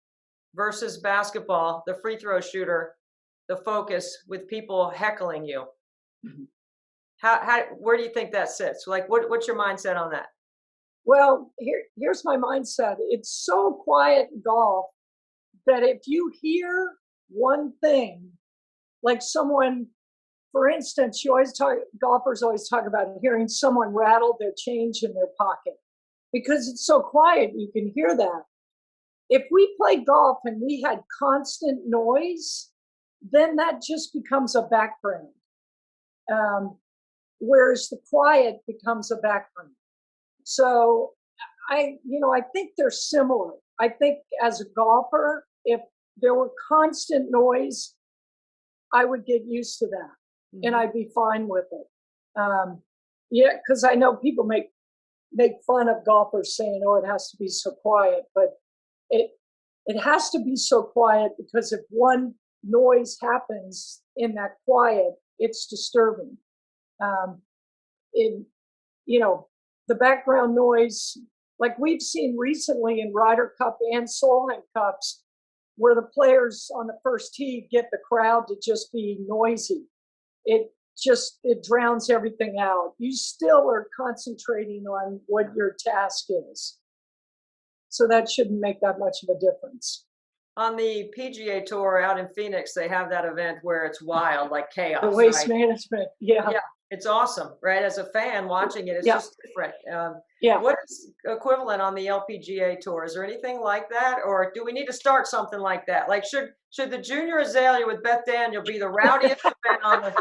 versus basketball, the free throw shooter, the focus with people heckling you. Where do you think that sits? Like, what's your mindset on that? Well, here's my mindset. It's so quiet in golf that if you hear one thing, like someone, for instance, golfers always talk about hearing someone rattle their change in their pocket because it's so quiet, you can hear that. If we play golf and we had constant noise, then that just becomes a background. Whereas the quiet becomes a background. So I think they're similar. I think as a golfer, if there were constant noise, I would get used to that and I'd be fine with it. Because I know people make fun of golfers saying, "Oh, it has to be so quiet," but it has to be so quiet because if one noise happens in that quiet, it's disturbing. The background noise, like we've seen recently in Ryder Cup and Solheim Cups, where the players on the first tee get the crowd to just be noisy. It drowns everything out. You still are concentrating on what your task is. So that shouldn't make that much of a difference. On the PGA Tour out in Phoenix, they have that event where it's wild, like chaos. The waste right? management, yeah. It's awesome, right? As a fan watching it, it's just different. Yeah. What is equivalent on the LPGA Tour? Is there anything like that, or do we need to start something like that? Like, should the Junior Azalea with Beth Daniel be the rowdiest event on the?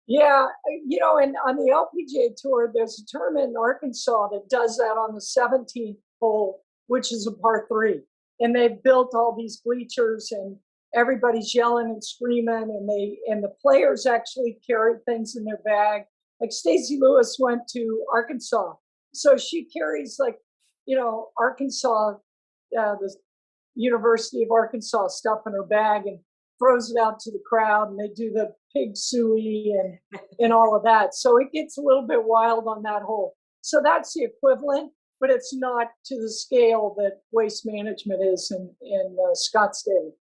Yeah, and on the LPGA Tour, there's a tournament in Arkansas that does that on the 17th hole, which is a par 3. And they've built all these bleachers and everybody's yelling and screaming and the players actually carry things in their bag. Like Stacey Lewis went to Arkansas. So she carries Arkansas, the University of Arkansas stuff in her bag and throws it out to the crowd and they do the pig suey and all of that. So it gets a little bit wild on that hole. So that's the equivalent, but it's not to the scale that waste management is in Scottsdale.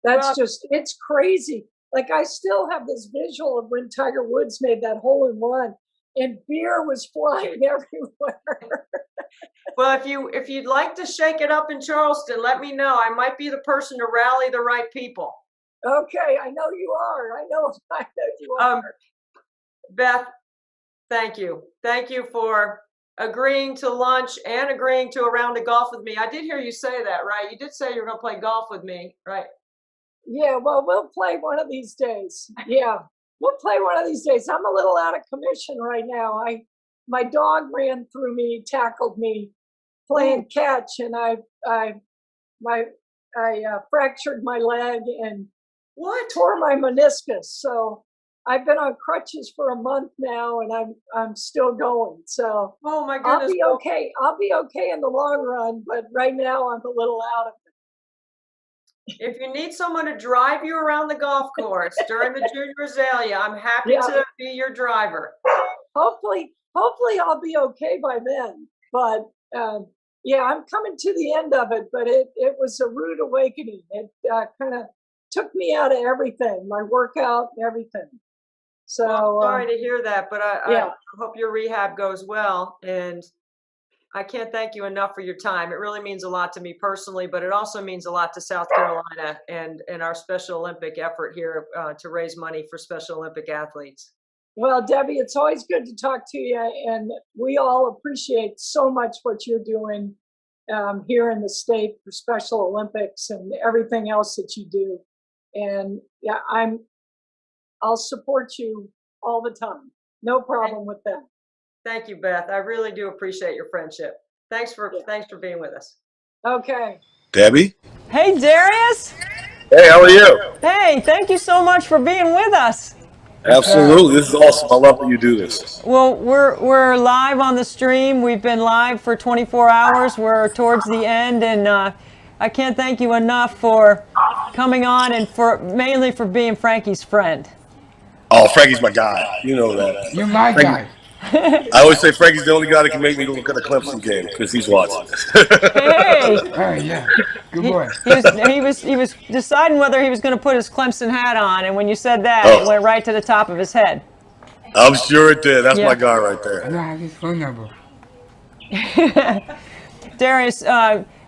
That's it's crazy. Like I still have this visual of when Tiger Woods made that hole-in-one and beer was flying everywhere. Well, if you'd like to shake it up in Charleston, let me know. I might be the person to rally the right people. Okay, I know you are. I know you are. Beth, thank you. Thank you for agreeing to lunch and agreeing to a round of golf with me. I did hear you say that, right? You did say you were going to play golf with me, right? Yeah, well, we'll play one of these days. Yeah, we'll play one of these days. I'm a little out of commission right now. My dog ran through me, tackled me, playing catch, and I fractured my leg and tore my meniscus. So I've been on crutches for a month now, and I'm still going. So oh my goodness, I'll be okay. I'll be okay in the long run, but right now I'm a little out of it. If you need someone to drive you around the golf course during the Junior Azalea, I'm happy to be your driver. Hopefully I'll be okay by then. But I'm coming to the end of it. But it was a rude awakening. It kind of took me out of everything, my workout and everything. So I'm sorry to hear that, but I hope your rehab goes well. And I can't thank you enough for your time. It really means a lot to me personally, but it also means a lot to South Carolina and our Special Olympic effort here to raise money for Special Olympic athletes. Well, Debbie, it's always good to talk to you, and we all appreciate so much what you're doing here in the state for Special Olympics and everything else that you do. And yeah, I'll support you all the time. No problem with that. Thank you, Beth. I really do appreciate your friendship. Thanks for being with us. Okay. Debbie? Hey, Darius. Hey, how are you? Hey, thank you so much for being with us. Absolutely. This is awesome. I love that you do this. Well, we're live on the stream. We've been live for 24 hours. We're towards the end, and I can't thank you enough for coming on and mainly for being Frankie's friend. Oh, Frankie's my guy. You know that. You're my guy. I always say Frankie's the only guy that can make me look at a Clemson game because he's watching. Hey. Oh yeah, good boy. He was deciding whether he was going to put his Clemson hat on, and when you said that, it went right to the top of his head. I'm sure it did. That's my guy right there. I don't have his phone number. Darius,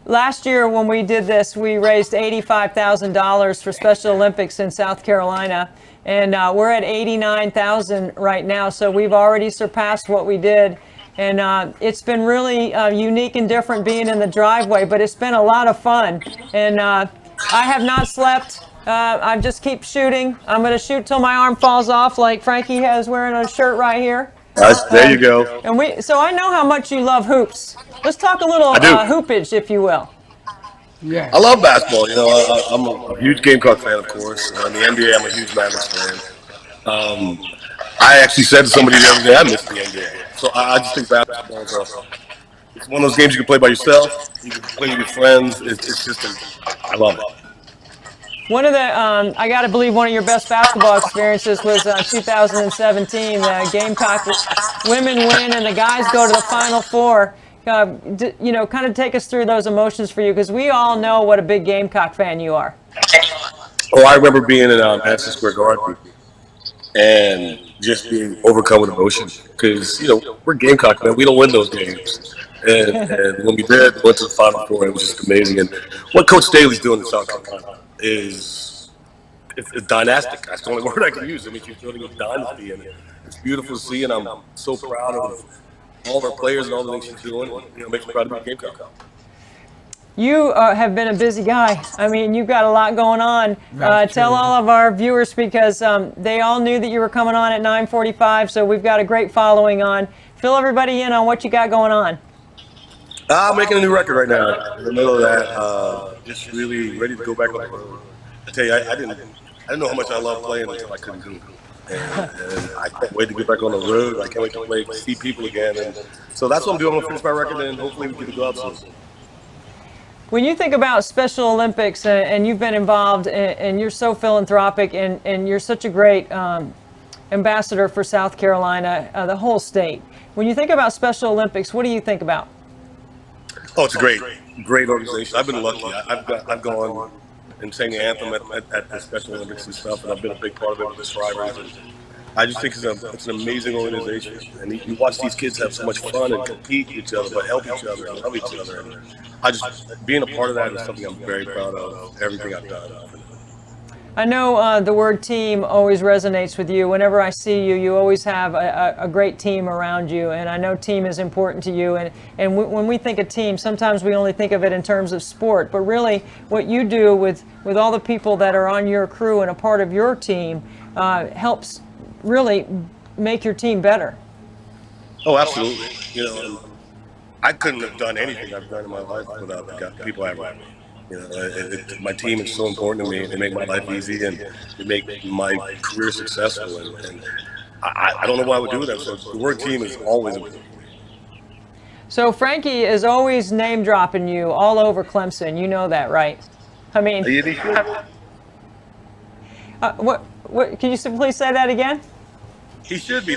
last year when we did this, we raised $85,000 for Special Olympics in South Carolina. And we're at 89,000 right now, so we've already surpassed what we did. And it's been really unique and different being in the driveway, but it's been a lot of fun. And I have not slept. I just keep shooting. I'm going to shoot till my arm falls off, like Frankie has wearing a shirt right here. There you go. And so I know how much you love hoops. Let's talk a little hoopage, if you will. Yeah. I love basketball. You know, I'm a huge Gamecock fan, of course. In the NBA, I'm a huge Mavericks fan. I actually said to somebody the other day, I miss the NBA. So I just think basketball is it's one of those games you can play by yourself. You can play with your friends. It's just, I love it. One of the, I got to believe one of your best basketball experiences was 2017. The Gamecock women win and the guys go to the Final Four. You know, kind of take us through those emotions for you, because we all know what a big Gamecock fan you are. Oh, I remember being in Madison Square Garden and just being overcome with emotion because, you know, we're Gamecock, man. We don't win those games. And when we did, went to the Final Four, it was just amazing. And what Coach Staley's doing in South Carolina is it's dynastic. That's the only word I can use. I mean, she's building a dynasty, and it's beautiful to see, and I'm so proud of all of our players and all the things she's doing. You know, makes me proud to be a Gamecock. You have been a busy guy. I mean, you've got a lot going on. Tell all of our viewers, because they all knew that you were coming on at 9:45, so we've got a great following on. Fill everybody in on what you got going on. I'm making a new record right now. In the middle of that, just really ready to go back on the road. I tell you, I didn't know how much I love playing until I couldn't do it. And I can't wait to get back on the road. I can't wait to play, see people again. And so that's what I'm doing. I'm going to finish my record, and hopefully we get to go out soon. When you think about Special Olympics, and you've been involved, and you're so philanthropic, and you're such a great ambassador for South Carolina, the whole state. When you think about Special Olympics, what do you think about? Oh, it's a great organization. I've been lucky. I've gone and sang the anthem at the Special Olympics and stuff, and I've been a big part of it with the Strivers. And I just think it's an amazing organization. And you watch these kids have so much fun and compete with each other, but help each other and love each other. And I just, being a part of that is something I'm very proud of, everything I've done. I know the word team always resonates with you. Whenever I see you, you always have a great team around you, and I know team is important to you. And when we think of team, sometimes we only think of it in terms of sport, but really what you do with all the people that are on your crew and a part of your team helps really make your team better. Oh, absolutely. You know, I couldn't have done anything I've done in my life without the people I have around me. You know, my team is so important to me. They make my life easy, and they make my career successful. And I don't know what I would do without them. So the word team is always important. So Frankie is always name dropping you all over Clemson. You know that, right? I mean, what? Can you please say that again? He should be.